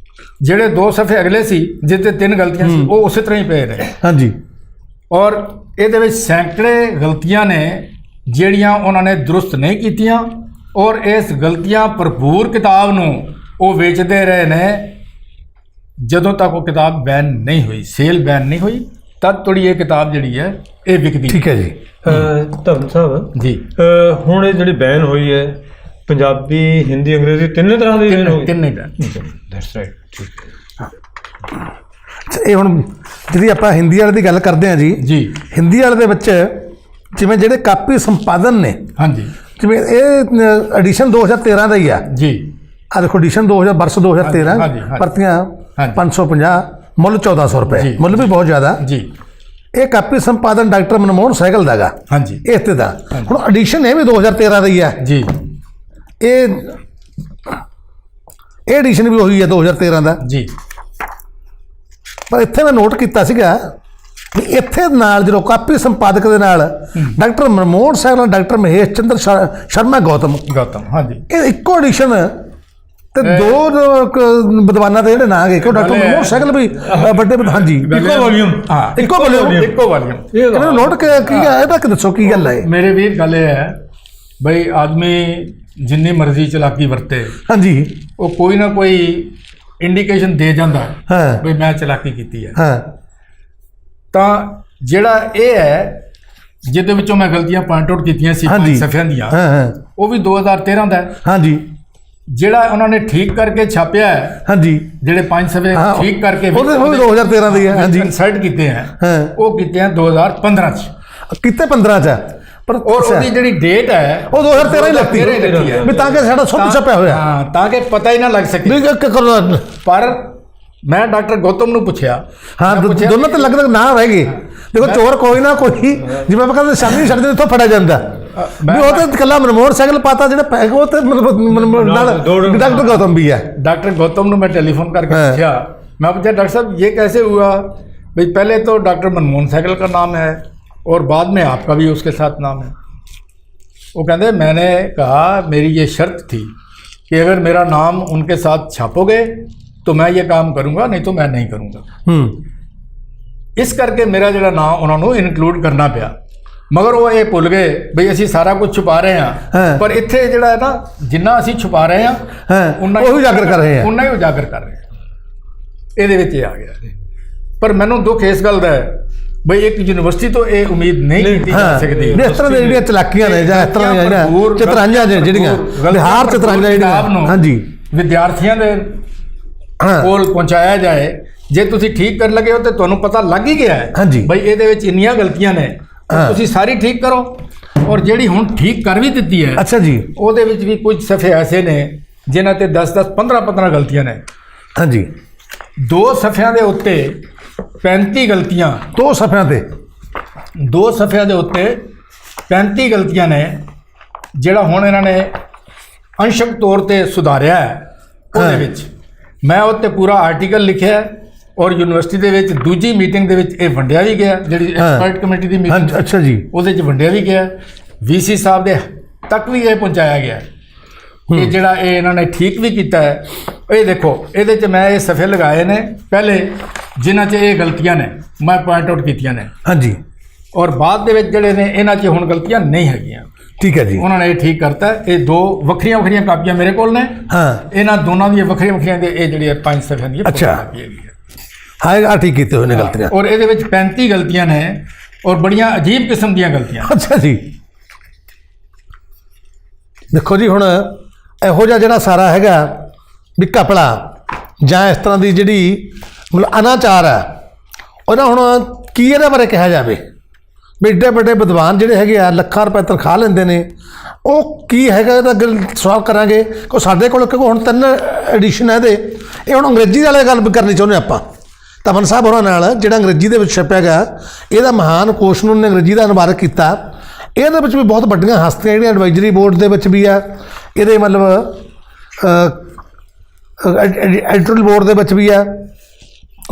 ਜਿਹੜੇ 2 ਸਫ਼ੇ ਅਗਲੇ ਸੀ ਜਿਹਦੇ 3 ਗਲਤੀਆਂ ਸੀ ਉਹ ਉਸੇ ਤਰ੍ਹਾਂ ਹੀ ਪਏ ਰਹੇ। ਹਾਂਜੀ। ਔਰ ਇਹਦੇ ਵਿੱਚ ਸੈਂਕੜੇ ਗਲਤੀਆਂ ਨੇ ਜਿਹੜੀਆਂ ਉਹਨਾਂ ਨੇ ਦਰੁਸਤ ਨਹੀਂ ਕੀਤੀਆਂ ਔਰ ਇਸ ਗਲਤੀਆਂ ਭਰਪੂਰ ਕਿਤਾਬ ਨੂੰ ਉਹ ਵੇਚਦੇ ਰਹੇ ਨੇ ਜਦੋਂ ਤੱਕ ਉਹ ਕਿਤਾਬ ਬੈਨ ਨਹੀਂ ਹੋਈ, ਸੇਲ ਬੈਨ ਨਹੀਂ ਹੋਈ, ਤਦ ਤੋੜੀ ਇਹ ਕਿਤਾਬ ਜਿਹੜੀ ਹੈ ਇਹ ਵਿਕਦੀ। ਠੀਕ ਹੈ ਜੀ। ਧਰਮ ਸਾਹਿਬ ਜੀ ਹੁਣ ਇਹ ਜਿਹੜੀ ਬੈਨ ਹੋਈ ਹੈ ਪੰਜਾਬੀ, ਹਿੰਦੀ, ਅੰਗਰੇਜ਼ੀ ਤਿੰਨੇ ਤਰ੍ਹਾਂ ਦੀ ਬੈਨ ਹੋ ਗਈ? ਤਿੰਨੇ ਬੈਨ। That's right. ਠੀਕ ਹੈ। ਇਹ ਹੁਣ ਜਿਹੜੀ ਆਪਾਂ ਹਿੰਦੀ ਵਾਲੇ ਦੀ ਗੱਲ ਕਰਦੇ ਹਾਂ ਜੀ, ਹਿੰਦੀ ਵਾਲੇ ਦੇ ਵਿੱਚ ਜਿਵੇਂ ਜਿਹੜੇ ਕਾਪੀ ਸੰਪਾਦਨ ਨੇ, ਹਾਂਜੀ, ਜਿਵੇਂ ਇਹ ਐਡੀਸ਼ਨ 2013 ਦਾ ਹੀ ਆ ਜੀ। ਆ ਦੇਖੋ ਐਡੀਸ਼ਨ 2013 ਪਰਤੀਆਂ 550, ਮੁੱਲ 1400 ਰੁਪਏ, ਮੁੱਲ ਵੀ ਬਹੁਤ ਜ਼ਿਆਦਾ ਜੀ। ਇਹ ਕਾਪੀ ਸੰਪਾਦਨ ਡਾਕਟਰ ਮਨਮੋਹਨ ਸਹਿਗਲ ਦਾ ਗਾ। ਹਾਂਜੀ। ਇਸ ਤੇ ਦਾ ਹੁਣ ਐਡੀਸ਼ਨ ਇਹ ਵੀ 2013 ਦਾ ਹੀ ਆ ਜੀ। ਇਹ ਐਡੀਸ਼ਨ ਵੀ ਉਹੀ ਹੈ 2013 ਦਾ ਜੀ। ਪਰ ਇੱਥੇ ਮੈਂ ਨੋਟ ਕੀਤਾ ਸੀਗਾ ਵੀ ਇੱਥੇ ਨਾਲ ਜਦੋਂ ਕਾਪੀ ਸੰਪਾਦਕ ਦੇ ਨਾਲ ਡਾਕਟਰ ਮਨਮੋਹਨ ਸਹਿਗਲ, ਡਾਕਟਰ ਮਹੇਸ਼ ਚੰਦਰ ਸ਼ਰਮਾ ਗੌਤਮ, ਹਾਂਜੀ, ਇਹ ਇੱਕੋ ਐਡੀਸ਼ਨ ਤੇ 2 ਵਿਦਵਾਨਾਂ ਦੇ ਜਿਹੜੇ ਨਾਂ ਗਏ ਕਿ ਡਾਕਟਰ ਮਨਮੋਹਨ ਸਹਿਗਲ ਵੀ ਵੱਡੇ ਹਾਂਜੀ ਇੱਕੋ ਵੋਲੀਅਮ। ਹਾਂ, ਇੱਕੋ ਵੋਲੀਅਮ। ਇਹਨਾਂ ਨੋਟ ਕੀ ਹੈ ਇਹਦਾ, ਦੱਸੋ ਕੀ ਗੱਲ ਹੈ? ਮੇਰੇ ਵੀਰ ਗੱਲ ਇਹ ਹੈ ਬਈ ਆਦਮੀ ਜਿੰਨੀ ਮਰਜ਼ੀ ਚਲਾਕੀ ਵਰਤੇ, ਹਾਂਜੀ, ਉਹ ਕੋਈ ਨਾ ਕੋਈ ਇੰਡੀਕੇਸ਼ਨ ਦੇ ਜਾਂਦਾ ਹਾਂ ਬਈ ਮੈਂ ਚਲਾਕੀ ਕੀਤੀ ਹੈ। ਹਾਂ। ਤਾਂ ਜਿਹੜਾ ਇਹ ਹੈ ਜਿਹਦੇ ਵਿੱਚੋਂ ਮੈਂ ਗਲਤੀਆਂ ਪੁਆਇੰਟ ਆਊਟ ਕੀਤੀਆਂ ਸੀ 5 ਸਫ਼ਿਆਂ ਦੀਆਂ, ਉਹ ਵੀ 2013 ਦਾ ਹੈ। ਹਾਂਜੀ। ਜਿਹੜਾ ਉਹਨਾਂ ਨੇ ਠੀਕ ਕਰਕੇ ਛਾਪਿਆ ਹੈ, ਹਾਂਜੀ, ਜਿਹੜੇ 5 ਸਫ਼ੇ ਠੀਕ ਕਰਕੇ ਉਹ 2013 ਦੀ ਹੈ। ਹਾਂਜੀ, ਇਨਸਰਟ ਕੀਤੇ ਹੈ, ਉਹ ਕੀਤੇ ਹੈ 2015 ਚ ਕੀਤੇ 15 ਚ, ਪਰ ਔਰ ਉਹਦੀ ਜਿਹੜੀ ਡੇਟ ਹੈ ਉਹ 2013 ਹੀ ਲੱਗਦੀ ਹੈ ਵੀ ਤਾਂ ਕਿ ਸਾਡਾ ਸੁੱਧ ਛਪਿਆ ਹੋਇਆ, ਹਾਂ, ਤਾਂ ਕਿ ਪਤਾ ਹੀ ਨਾ ਲੱਗ ਸਕੇ। ਪਰ ਮੈਂ ਡਾਕਟਰ ਗੌਤਮ ਨੂੰ ਪੁੱਛਿਆ, ਹਾਂ, ਦੋਨੋਂ ਤੇ ਲੱਗਦਾ ਨਾ ਰਹਿ ਗਏ। ਦੇਖੋ ਚੋਰ ਕੋਈ ਨਾ ਕੋਈ, ਜਿਵੇਂ ਆਪਾਂ ਕਹਿੰਦੇ ਸ਼ਾਮੀ ਛੱਡ ਦੇ ਇੱਥੋਂ ਫੜਿਆ ਜਾਂਦਾ ਵੀ ਉਹ ਤਾਂ ਇਕੱਲਾ ਮਨਮੋਹਨ ਸਹਿਗਲ ਪਾਤਾ ਜਿਹੜਾ ਪੈਗ ਉਹ ਤੇ ਡਾਕਟਰ ਗੌਤਮ ਵੀ ਹੈ। डॉक्टर गौतम ने मैं टेलीफोन करके पूछा, मैं पूछा डॉक्टर साहब ये कैसे हुआ? भाई पहले तो डॉक्टर मनमोहन सैगल का नाम है और बाद में आपका भी उसके साथ नाम है। वो कहते मैंने कहा मेरी ये शर्त थी कि अगर मेरा नाम उनके साथ छापोगे तो मैं ये काम करूँगा, नहीं तो मैं नहीं करूँगा। इस करके मेरा जो नाम उन्होंने इनकलूड करना पिया, मगर वो ये भुल गए बई असी सारा कुछ छुपा रहे हैं, पर इत्थे जिहड़ा है ना जिन्ना असी छुपा रहे हैं उन्ना ही उजागर कर रहे हैं, उन्ना ही उजागर कर रहे हैं। ਇਹਦੇ ਵਿੱਚ ਇਹ ਆ ਗਿਆ। ਪਰ ਮੈਨੂੰ ਦੁੱਖ ਇਸ ਗੱਲ ਦਾ ਹੈ ਬਈ ਇੱਕ ਯੂਨੀਵਰਸਿਟੀ ਤੋਂ ਇਹ ਉਮੀਦ ਨਹੀਂ ਕੀਤੀ ਜਾ ਸਕਦੀ ਇਸ ਤਰ੍ਹਾਂ ਦੀਆਂ ਜਿਹੜੀਆਂ ਚਲਾਕੀਆਂ ਨੇ ਜਾਂ ਇਸ ਤਰ੍ਹਾਂ ਦੀਆਂ ਚਤਰਾਈਆਂ ਜਿਹੜੀਆਂ ਬਿਹਾਰ ਚਤਰਾਈਆਂ ਜਿਹੜੀਆਂ, ਹਾਂਜੀ, ਵਿਦਿਆਰਥੀਆਂ ਦੇ ਕੋਲ ਪਹੁੰਚਾਇਆ ਜਾਏ। ਜੇ ਤੁਸੀਂ ਠੀਕ ਕਰਨ ਲੱਗੇ ਹੋ ਤੇ ਤੁਹਾਨੂੰ ਪਤਾ ਲੱਗ ਹੀ ਗਿਆ ਹੈ ਬਈ ਇਹਦੇ ਵਿੱਚ ਇੰਨੀਆਂ ਗਲਤੀਆਂ ਨੇ, ਤੁਸੀਂ ਸਾਰੀ ਠੀਕ ਕਰੋ। ਔਰ ਜਿਹੜੀ ਹੁਣ ਠੀਕ ਕਰ ਵੀ ਦਿੱਤੀ ਹੈ, ਅੱਛਾ ਜੀ, ਉਹਦੇ ਵਿੱਚ ਵੀ ਕੁਝ ਸਫ਼ੇ ਐਸੇ ਨੇ ਜਿਨ੍ਹਾਂ ਤੇ 10-10 15-15 ਗਲਤੀਆਂ ਨੇ। ਹਾਂਜੀ, 2 ਸਫ਼ਿਆਂ ਦੇ ਉੱਤੇ 35 ਗਲਤੀਆਂ, 2 ਸਫ਼ਿਆਂ ਤੇ 2 ਸਫ਼ਿਆਂ ਦੇ ਉੱਤੇ 35 ਗਲਤੀਆਂ ਨੇ। ਜਿਹੜਾ ਹੁਣ ਇਹਨਾਂ ਨੇ ਅੰਸ਼ਕ ਤੌਰ ਤੇ ਸੁਧਾਰਿਆ ਹੈ, ਉਹਦੇ ਵਿੱਚ ਮੈਂ ਉੱਤੇ ਪੂਰਾ ਆਰਟੀਕਲ ਲਿਖਿਆ ਔਰ ਯੂਨੀਵਰਸਿਟੀ ਦੇ ਵਿੱਚ ਦੂਜੀ ਮੀਟਿੰਗ ਦੇ ਵਿੱਚ ਇਹ ਵੰਡਿਆ ਵੀ ਗਿਆ, ਜਿਹੜੀ ਐਕਸਪਰਟ ਕਮੇਟੀ ਦੀ ਮੀਟਿੰਗ, ਅੱਛਾ ਜੀ, ਉਹਦੇ 'ਚ ਵੰਡਿਆ ਵੀ ਗਿਆ। VC ਸਾਹਿਬ ਦੇ ਤੱਕ ਵੀ ਇਹ ਪਹੁੰਚਾਇਆ ਗਿਆ ਕਿ ਜਿਹੜਾ ਇਹ ਇਹਨਾਂ ਨੇ ਠੀਕ ਵੀ ਕੀਤਾ ਹੈ। ਇਹ ਦੇਖੋ ਇਹਦੇ 'ਚ ਮੈਂ ਇਹ ਸਫ਼ੇ ਲਗਾਏ ਨੇ ਪਹਿਲੇ ਜਿਨ੍ਹਾਂ 'ਚ ਇਹ ਗਲਤੀਆਂ ਨੇ ਮੈਂ ਪੁਆਇੰਟ ਆਊਟ ਕੀਤੀਆਂ ਨੇ। ਹਾਂਜੀ, ਔਰ ਬਾਅਦ ਦੇ ਵਿੱਚ ਜਿਹੜੇ ਨੇ ਇਹਨਾਂ 'ਚ ਹੁਣ ਗਲਤੀਆਂ ਨਹੀਂ ਹੈਗੀਆਂ। ਠੀਕ ਹੈ ਜੀ, ਉਹਨਾਂ ਨੇ ਇਹ ਠੀਕ ਕਰਤਾ। ਇਹ 2 ਵੱਖਰੀਆਂ ਕਾਪੀਆਂ ਮੇਰੇ ਕੋਲ ਨੇ, ਹਾਂ, ਇਹਨਾਂ ਦੋਨਾਂ ਦੀਆਂ ਵੱਖਰੀਆਂ ਦੇ ਇਹ ਜਿਹੜੀਆਂ 5 ਸਫ਼ਿਆਂ ਦੀਆਂ ਅੱਛਾ। ਹਾਂ ਆ ਠੀਕ ਕੀਤੇ ਹੋਏ ਨੇ ਗਲਤੀਆਂ। ਔਰ ਇਹਦੇ ਵਿੱਚ 35 ਗਲਤੀਆਂ ਨੇ ਔਰ ਬੜੀਆਂ ਅਜੀਬ ਕਿਸਮ ਦੀਆਂ ਗਲਤੀਆਂ। ਅੱਛਾ ਜੀ, ਦੇਖੋ ਜੀ ਹੁਣ ਇਹੋ ਜਿਹਾ ਜਿਹੜਾ ਸਾਰਾ ਹੈਗਾ ਵੀ ਘਪਲਾ ਜਾਂ ਇਸ ਤਰ੍ਹਾਂ ਦੀ ਜਿਹੜੀ ਮਤਲਬ ਅਨਾਚਾਰ ਹੈ, ਉਹਦਾ ਹੁਣ ਕੀ ਇਹਦੇ ਬਾਰੇ ਕਿਹਾ ਜਾਵੇ ਵੀ ਏਡੇ ਵੱਡੇ ਵਿਦਵਾਨ ਜਿਹੜੇ ਹੈਗੇ ਆ ਲੱਖਾਂ ਰੁਪਏ ਤਨਖਾਹ ਲੈਂਦੇ ਨੇ, ਉਹ ਕੀ ਹੈਗਾ ਇਹਦਾ ਅੱਗੇ ਸਵਾਲ ਕਰਾਂਗੇ। ਕੋ ਸਾਡੇ ਕੋਲ ਕਿਉਂਕਿ ਹੁਣ 3 ਐਡੀਸ਼ਨ ਹੈ ਇਹਦੇ, ਇਹ ਹੁਣ ਅੰਗਰੇਜ਼ੀ ਵਾਲੇ ਗੱਲ ਵੀ ਕਰਨੀ ਚਾਹੁੰਦੇ ਆਪਾਂ ਤਮਨ ਸਾਹਿਬ ਹੋਰਾਂ ਨਾਲ, ਜਿਹੜਾ ਅੰਗਰੇਜ਼ੀ ਦੇ ਵਿੱਚ ਛਪਿਆ ਗਿਆ ਇਹਦਾ ਮਹਾਨ ਕੋਸ਼ ਨੂੰ ਉਹਨੇ ਅੰਗਰੇਜ਼ੀ ਦਾ ਅਨੁਵਾਦਕ ਕੀਤਾ। ਇਹਦੇ ਵਿੱਚ ਵੀ ਬਹੁਤ ਵੱਡੀਆਂ ਹਸਤੀਆਂ ਜਿਹੜੀਆਂ ਐਡਵਾਈਜ਼ਰੀ ਬੋਰਡ ਦੇ ਵਿੱਚ ਵੀ ਆ, ਇਹਦੇ ਮਤਲਬ ਐਡੀਟੋਰੀਅਲ ਬੋਰਡ ਦੇ ਵਿੱਚ ਵੀ ਆ।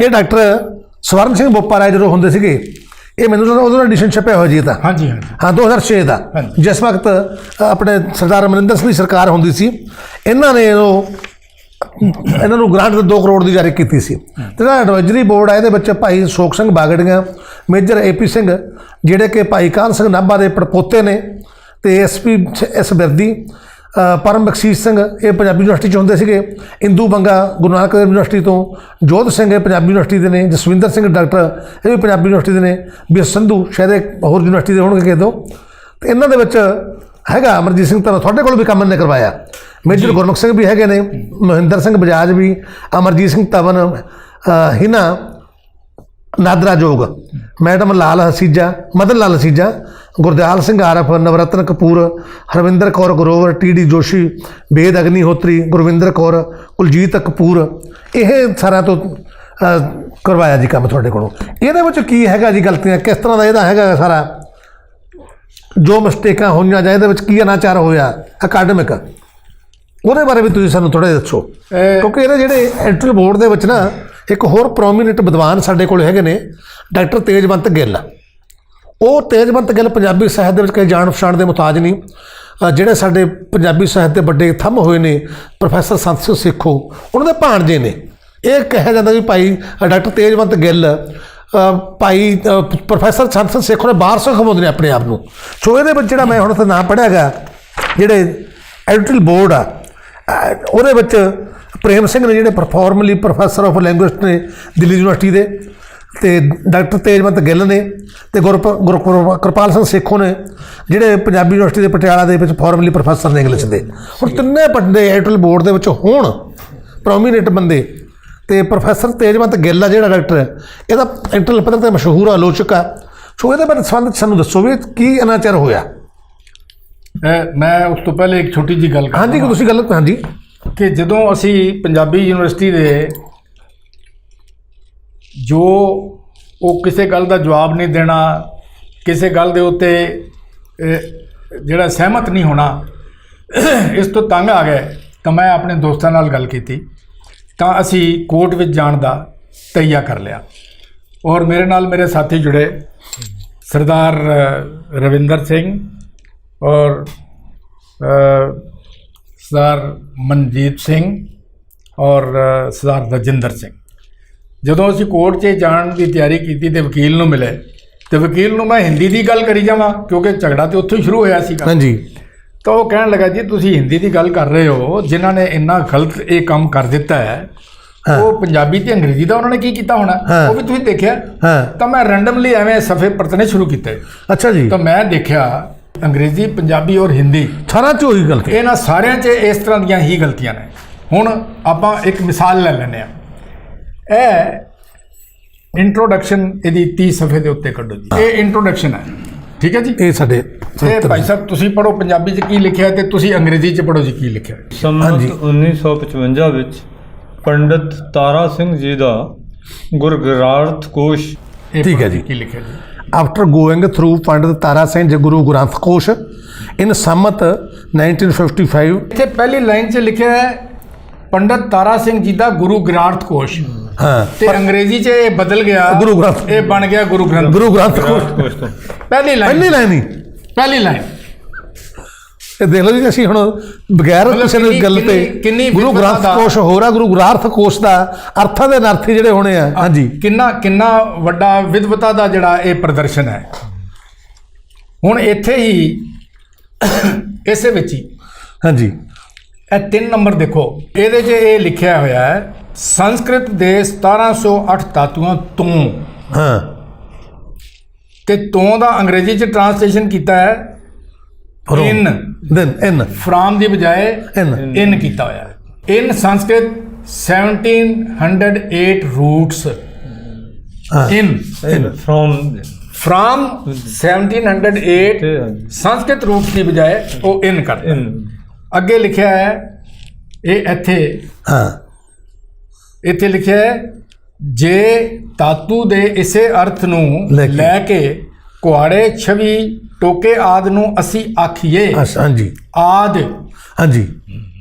ਇਹ ਡਾਕਟਰ ਸਵਰਨ ਸਿੰਘ ਬੋਪਾ ਰਾਏ ਜਦੋਂ ਹੁੰਦੇ ਸੀਗੇ, ਇਹ ਮੈਨੂੰ ਉਦੋਂ ਦਾ ਐਡੀਸ਼ਨ ਛਪਿਆ ਹੋਇਆ ਜੀ ਤਾਂ ਹਾਂਜੀ ਹਾਂਜੀ ਹਾਂ 2006 ਦਾ, ਜਿਸ ਵਕਤ ਆਪਣੇ ਸਰਦਾਰ ਅਮਰਿੰਦਰ ਸਿੰਘ ਦੀ ਸਰਕਾਰ ਹੁੰਦੀ ਸੀ। ਇਹਨਾਂ ਨੇ ਇਹਨਾਂ ਨੂੰ ਗ੍ਰਾਂਟ 2 ਕਰੋੜ ਦੀ ਜਾਰੀ ਕੀਤੀ ਸੀ। ਤੇ ਜਿਹੜਾ ਐਡਵਾਈਜ਼ਰੀ ਬੋਰਡ ਹੈ ਇਹਦੇ ਵਿੱਚ ਭਾਈ ਅਸ਼ੋਕ ਸਿੰਘ ਬਾਗੜੀਆਂ, ਮੇਜਰ AP ਸਿੰਘ ਜਿਹੜੇ ਕਿ ਭਾਈ ਕਾਹਨ ਸਿੰਘ ਨਾਭਾ ਦੇ ਪੜਪੋਤੇ ਨੇ, ਤੇ SP S ਬਿਰਦੀ, ਪਰਮ ਬਖਸ਼ੀਸ਼ ਸਿੰਘ ਇਹ ਪੰਜਾਬੀ ਯੂਨੀਵਰਸਿਟੀ 'ਚ ਹੁੰਦੇ ਸੀਗੇ, ਇੰਦੂ ਬੰਗਾ ਗੁਰੂ ਨਾਨਕ ਦੇਵ ਯੂਨੀਵਰਸਿਟੀ ਤੋਂ, ਜੋਧ ਸਿੰਘ ਇਹ ਪੰਜਾਬੀ ਯੂਨੀਵਰਸਿਟੀ ਦੇ ਨੇ, ਜਸਵਿੰਦਰ ਸਿੰਘ ਡਾਕਟਰ ਇਹ ਵੀ ਪੰਜਾਬੀ ਯੂਨੀਵਰਸਿਟੀ ਦੇ ਨੇ, BS ਸੰਧੂ ਸ਼ਾਇਦ ਇੱਕ ਹੋਰ ਯੂਨੀਵਰਸਿਟੀ ਦੇ ਹੋਣਗੇ ਕਿਸੇ ਤੋਂ। ਤੇ ਇਹਨਾਂ ਦੇ ਵਿੱਚ ਹੈਗਾ ਅਮਰਜੀਤ ਸਿੰਘ ਤਾਂ ਤੁਹਾਡੇ ਕੋਲ ਵੀ ਕੰਮ ਇਹਨੇ ਕਰਵਾਇਆ, ਮੇਜਰ ਗੁਰਮੁਖ ਸਿੰਘ ਵੀ ਹੈਗੇ ਨੇ, ਮਹਿੰਦਰ ਸਿੰਘ ਬਜਾਜ ਵੀ, ਅਮਰਜੀਤ ਸਿੰਘ ਤਵਨ, ਹਿਨਾ ਨਾਦਰਾ ਜੋਗ, ਮੈਡਮ ਲਾਲ ਹਸੀਜਾ, ਮਦਨ ਲਾਲ ਹਸੀਜਾ, ਗੁਰਦਿਆਲ ਸਿੰਘ ਆਰਫ, ਨਵਰਤਨ ਕਪੂਰ, ਹਰਵਿੰਦਰ ਕੌਰ ਗਰੋਵਰ, TD ਜੋਸ਼ੀ, ਵੇਦ ਅਗਨੀਹੋਤਰੀ, ਗੁਰਵਿੰਦਰ ਕੌਰ, ਕੁਲਜੀਤ ਕਪੂਰ, ਇਹ ਸਾਰਿਆਂ ਤੋਂ ਕਰਵਾਇਆ ਜੀ ਕੰਮ ਤੁਹਾਡੇ ਕੋਲੋਂ। ਇਹਦੇ ਵਿੱਚ ਕੀ ਹੈਗਾ ਜੀ ਗਲਤੀਆਂ, ਕਿਸ ਤਰ੍ਹਾਂ ਦਾ ਇਹਦਾ ਹੈਗਾ ਸਾਰਾ ਜੋ ਮਿਸਟੇਕਾਂ ਹੋਈਆਂ ਜਾਂ ਇਹਦੇ ਵਿੱਚ ਕੀ ਅਨਾਚਾਰ ਹੋਇਆ ਅਕੈਡਮਿਕ, ਉਹਦੇ ਬਾਰੇ ਵੀ ਤੁਸੀਂ ਸਾਨੂੰ ਥੋੜ੍ਹਾ ਜਿਹਾ ਦੱਸੋ। ਕਿਉਂਕਿ ਇਹਦੇ ਜਿਹੜੇ ਐਡੀਟੋਰੀਅਲ ਬੋਰਡ ਦੇ ਵਿੱਚ ਨਾ ਇੱਕ ਹੋਰ ਪ੍ਰੋਮੀਨੈਂਟ ਵਿਦਵਾਨ ਸਾਡੇ ਕੋਲ ਹੈਗੇ ਨੇ, ਡਾਕਟਰ ਤੇਜਵੰਤ ਗਿੱਲ। ਉਹ ਤੇਜਵੰਤ ਗਿੱਲ ਪੰਜਾਬੀ ਸਾਹਿਤ ਦੇ ਵਿੱਚ ਕਈ ਜਾਣ ਪਛਾਣ ਦੇ ਮੁਤਾਜ ਨਹੀਂ। ਜਿਹੜੇ ਸਾਡੇ ਪੰਜਾਬੀ ਸਾਹਿਤ ਦੇ ਵੱਡੇ ਥੰਮ ਹੋਏ ਨੇ ਪ੍ਰੋਫੈਸਰ ਸੰਤ ਸਿੰਘ ਸੇਖੋਂ, ਉਹਨਾਂ ਦੇ ਭਾਣਜੇ ਨੇ। ਇਹ ਕਿਹਾ ਜਾਂਦਾ ਵੀ ਭਾਈ ਡਾਕਟਰ ਤੇਜਵੰਤ ਗਿੱਲ ਭਾਈ ਪ੍ਰੋਫੈਸਰ ਸੰਤ ਸਿੰਘ ਸੇਖੋਂ ਨੇ ਵਾਰਸ ਖਵਾਉਂਦੇ ਨੇ ਆਪਣੇ ਆਪ ਨੂੰ। ਸੋ ਇਹਦੇ ਵਿੱਚ ਜਿਹੜਾ ਮੈਂ ਹੁਣ ਤਾਂ ਨਾਮ ਪੜ੍ਹਿਆ ਗਾ, ਜਿਹੜੇ ਐਡੀਟੋਰੀਅਲ ਬੋਰਡ ਆ ਉਹਦੇ ਵਿੱਚ ਪ੍ਰੇਮ ਸਿੰਘ ਨੇ ਜਿਹੜੇ ਫਾਰਮਲੀ ਪ੍ਰੋਫੈਸਰ ਆਫ ਲੈਂਗੁਏਜ ਨੇ ਦਿੱਲੀ ਯੂਨੀਵਰਸਿਟੀ ਦੇ, ਤੇ ਡਾਕਟਰ ਤੇਜਵੰਤ ਗਿੱਲ ਨੇ, ਤੇ ਗੁਰਪਾਲ ਸਿੰਘ ਸੇਖੋਂ ਨੇ ਜਿਹੜੇ ਪੰਜਾਬੀ ਯੂਨੀਵਰਸਿਟੀ ਦੇ ਪਟਿਆਲਾ ਦੇ ਵਿੱਚ ਫਾਰਮਲੀ ਪ੍ਰੋਫੈਸਰ ਨੇ ਇੰਗਲਿਸ਼ ਦੇ। ਹੁਣ ਤਿੰਨੇ ਵੱਡੇ ਐਡੀਟੋਰੀਅਲ ਬੋਰਡ ਦੇ ਵਿੱਚ ਹੋਣ ਪ੍ਰੋਮੀਨੈਂਟ ਬੰਦੇ, ਤੇ ਪ੍ਰੋਫੈਸਰ ਤੇਜਵੰਤ ਗਿੱਲ ਆ ਜਿਹੜਾ ਡਾਕਟਰ, ਇਹਦਾ ਇੰਟਰਨੈਸ਼ਨਲ ਪੱਧਰ 'ਤੇ ਮਸ਼ਹੂਰ ਆਲੋਚਕ ਆ। ਸੋ ਇਹਦੇ ਬਾਰੇ ਸੰਬੰਧ ਸਾਨੂੰ ਦੱਸੋ ਵੀ ਕੀ ਅਨਾਚਾਰ ਹੋਇਆ। ਮੈਂ ਉਸ ਤੋਂ ਪਹਿਲੇ ਇੱਕ ਛੋਟੀ ਜਿਹੀ ਗੱਲ ਹਾਂਜੀ ਤੁਸੀਂ ਗੱਲ ਹਾਂਜੀ ਕਿ ਜਦੋਂ ਅਸੀਂ ਪੰਜਾਬੀ ਯੂਨੀਵਰਸਿਟੀ ਦੇ ਜੋ ਉਹ ਕਿਸੇ ਗੱਲ ਦਾ ਜਵਾਬ ਨਹੀਂ ਦੇਣਾ, ਕਿਸੇ ਗੱਲ ਦੇ ਉੱਤੇ ਜਿਹੜਾ ਸਹਿਮਤ ਨਹੀਂ ਹੋਣਾ, ਇਸ ਤੋਂ ਤੰਗ ਆ ਗਏ, ਤਾਂ ਮੈਂ ਆਪਣੇ ਦੋਸਤਾਂ ਨਾਲ ਗੱਲ ਕੀਤੀ, ਤਾਂ ਅਸੀਂ ਕੋਰਟ ਵਿੱਚ ਜਾਣ ਦਾ ਤਈਆ ਕਰ ਲਿਆ। ਔਰ ਮੇਰੇ ਨਾਲ ਮੇਰੇ ਸਾਥੀ ਜੁੜੇ, ਸਰਦਾਰ ਰਵਿੰਦਰ ਸਿੰਘ ਔਰ ਸਰਦਾਰ ਮਨਜੀਤ ਸਿੰਘ ਔਰ ਸਰਦਾਰ ਰਜਿੰਦਰ ਸਿੰਘ। ਜਦੋਂ ਅਸੀਂ ਕੋਰਟ 'ਚ ਜਾਣ ਦੀ ਤਿਆਰੀ ਕੀਤੀ ਤੇ ਵਕੀਲ ਨੂੰ ਮਿਲੇ, ਤੇ ਵਕੀਲ ਨੂੰ ਮੈਂ ਹਿੰਦੀ ਦੀ ਗੱਲ ਕਰੀ ਜਾਵਾਂ ਕਿਉਂਕਿ ਝਗੜਾ ਤੇ ਉੱਥੋਂ ਹੀ ਸ਼ੁਰੂ ਹੋਇਆ ਸੀਗਾ। ਹਾਂਜੀ। ਤਾਂ ਉਹ ਕਹਿਣ ਲੱਗਾ ਜੀ ਤੁਸੀਂ ਹਿੰਦੀ ਦੀ ਗੱਲ ਕਰ ਰਹੇ ਹੋ, ਜਿਨ੍ਹਾਂ ਨੇ ਇੰਨਾ ਗਲਤ ਇਹ ਕੰਮ ਕਰ ਦਿੱਤਾ ਹੈ ਉਹ ਪੰਜਾਬੀ ਤੇ ਅੰਗਰੇਜ਼ੀ ਦਾ ਉਹਨਾਂ ਨੇ ਕੀ ਕੀਤਾ ਹੋਣਾ, ਉਹ ਵੀ ਤੁਸੀਂ ਦੇਖਿਆ। ਤਾਂ ਮੈਂ ਰੈਂਡਮਲੀ ਐਵੇਂ ਸਫੇ ਪਰਤਣੇ ਸ਼ੁਰੂ ਕੀਤੇ। ਅੱਛਾ ਜੀ। ਤਾਂ ਮੈਂ ਦੇਖਿਆ ਅੰਗਰੇਜ਼ੀ, ਪੰਜਾਬੀ ਔਰ ਹਿੰਦੀ ਸਾਰਿਆਂ 'ਚ ਉਹੀ ਗਲਤੀ, ਇਹਨਾਂ ਸਾਰਿਆਂ 'ਚ ਇਸ ਤਰ੍ਹਾਂ ਦੀਆਂ ਹੀ ਗਲਤੀਆਂ ਨੇ। ਹੁਣ ਆਪਾਂ ਇੱਕ ਮਿਸਾਲ ਲੈ ਲੈਂਦੇ ਹਾਂ। ਇਹ ਇੰਟਰੋਡਕਸ਼ਨ ਇਹਦੀ 30 ਸਫੇ ਦੇ ਉੱਤੇ ਕੱਢੋ ਜੀ। ਇਹ ਇੰਟਰੋਡਕਸ਼ਨ ਹੈ, ਠੀਕ ਹੈ ਜੀ। ਇਹ ਸਾਡੇ ਇਹ ਭਾਈ ਸਾਹਿਬ ਤੁਸੀਂ ਪੜ੍ਹੋ ਪੰਜਾਬੀ 'ਚ ਕੀ ਲਿਖਿਆ ਤੇ ਤੁਸੀਂ ਅੰਗਰੇਜ਼ੀ 'ਚ ਪੜ੍ਹੋ ਜੀ ਕੀ ਲਿਖਿਆ। ਸੰਮਤ 1955 ਵਿੱਚ ਪੰਡਿਤ ਤਾਰਾ ਸਿੰਘ ਜੀ ਦਾ ਗੁਰਗ੍ਰਾਰਥ ਕੋਸ਼, ਠੀਕ ਹੈ ਜੀ, ਕੀ ਲਿਖਿਆ ਜੀ। After going through Pandit Tara Singh Guru Granth Kosh in Sammat 1955, ਇੱਥੇ ਪਹਿਲੀ ਲਾਈਨ 'ਚ ਲਿਖਿਆ ਹੈ ਪੰਡਿਤ ਤਾਰਾ ਸਿੰਘ ਜੀ ਦਾ ਗੁਰੂ ਗ੍ਰਾਰਥ ਕੋਸ਼। ਹਾਂ, ਤੇ ਅੰਗਰੇਜ਼ੀ 'ਚ ਇਹ ਬਦਲ ਗਿਆ, ਗੁਰੂ ਗ੍ਰੰਥ, ਇਹ ਬਣ ਗਿਆ ਗੁਰੂ ਗ੍ਰੰਥ ਕੋਸ਼ ਤੋਂ ਪਹਿਲੀ ਲਾਈਨ ਹੀ ਪਹਿਲੀ ਲਾਈਨ। ਇਹ ਦੇਖ ਲਓ ਜੀ, ਅਸੀਂ ਹੁਣ ਬਗੈਰ ਕਿਸੇ ਦੀ ਗੱਲ ਤੇ ਗੁਰੂ ਗ੍ਰੰਥ ਕੋਸ਼ ਹੋਰ ਆ, ਗੁਰੂ ਗ੍ਰਾਰਥ ਕੋਸ਼ ਦਾ ਅਰਥਾਂ ਦੇ ਨਰਥੀ ਜਿਹੜੇ ਹੋਣੇ ਆ। ਹਾਂਜੀ, ਕਿੰਨਾ ਵੱਡਾ ਵਿਦਵਤਾ ਦਾ ਜਿਹੜਾ ਇਹ ਪ੍ਰਦਰਸ਼ਨ ਹੈ। ਹੁਣ ਇੱਥੇ ਹੀ ਇਸੇ ਵਿੱਚ ਹੀ ਹਾਂਜੀ ਇਹ 3 ਨੰਬਰ ਦੇਖੋ, ਇਹਦੇ 'ਚ ਇਹ ਲਿਖਿਆ ਹੋਇਆ ਹੈ ਸੰਸਕ੍ਰਿਤ ਦੇ 1708 ਧਾਤੂਆਂ ਤੋਂ ਹਾਂ ਤੇ ਤੋਂ ਦਾ ਅੰਗਰੇਜ਼ੀ ਚ ਟ੍ਰਾਂਸਲੇਸ਼ਨ ਕੀਤਾ ਹੈ ਇਨ, ਦੈਨ ਇਨ ਫਰਾਮ ਦੀ ਬਜਾਏ ਇਨ ਇਨ ਕੀਤਾ ਹੋਇਆ ਹੈ। ਇਨ ਸੰਸਕ੍ਰਿਤ 1708 ਰੂਟਸ ਹਾਂ ਇਨ ਫਰੋਮ from 1708 ਸੰਸਕ੍ਰਿਤ ਰੂਟ ਦੀ ਬਜਾਏ ਉਹ ਇਨ ਕਰ ਅੱਗੇ ਲਿਖਿਆ ਹੈ ਇਹ ਹਾਂ ਇੱਥੇ ਲਿਖਿਆ ਹੈ ਜੇ ਧਾਤੂ ਦੇ ਇਸੇ ਅਰਥ ਨੂੰ ਲੈ ਕੇ ਕੁਹਾੜੇ ਛਵੀ ਟੋਕੇ ਆਦਿ ਨੂੰ ਅਸੀਂ ਆਖੀਏ ਹਾਂਜੀ ਆਦਿ ਹਾਂਜੀ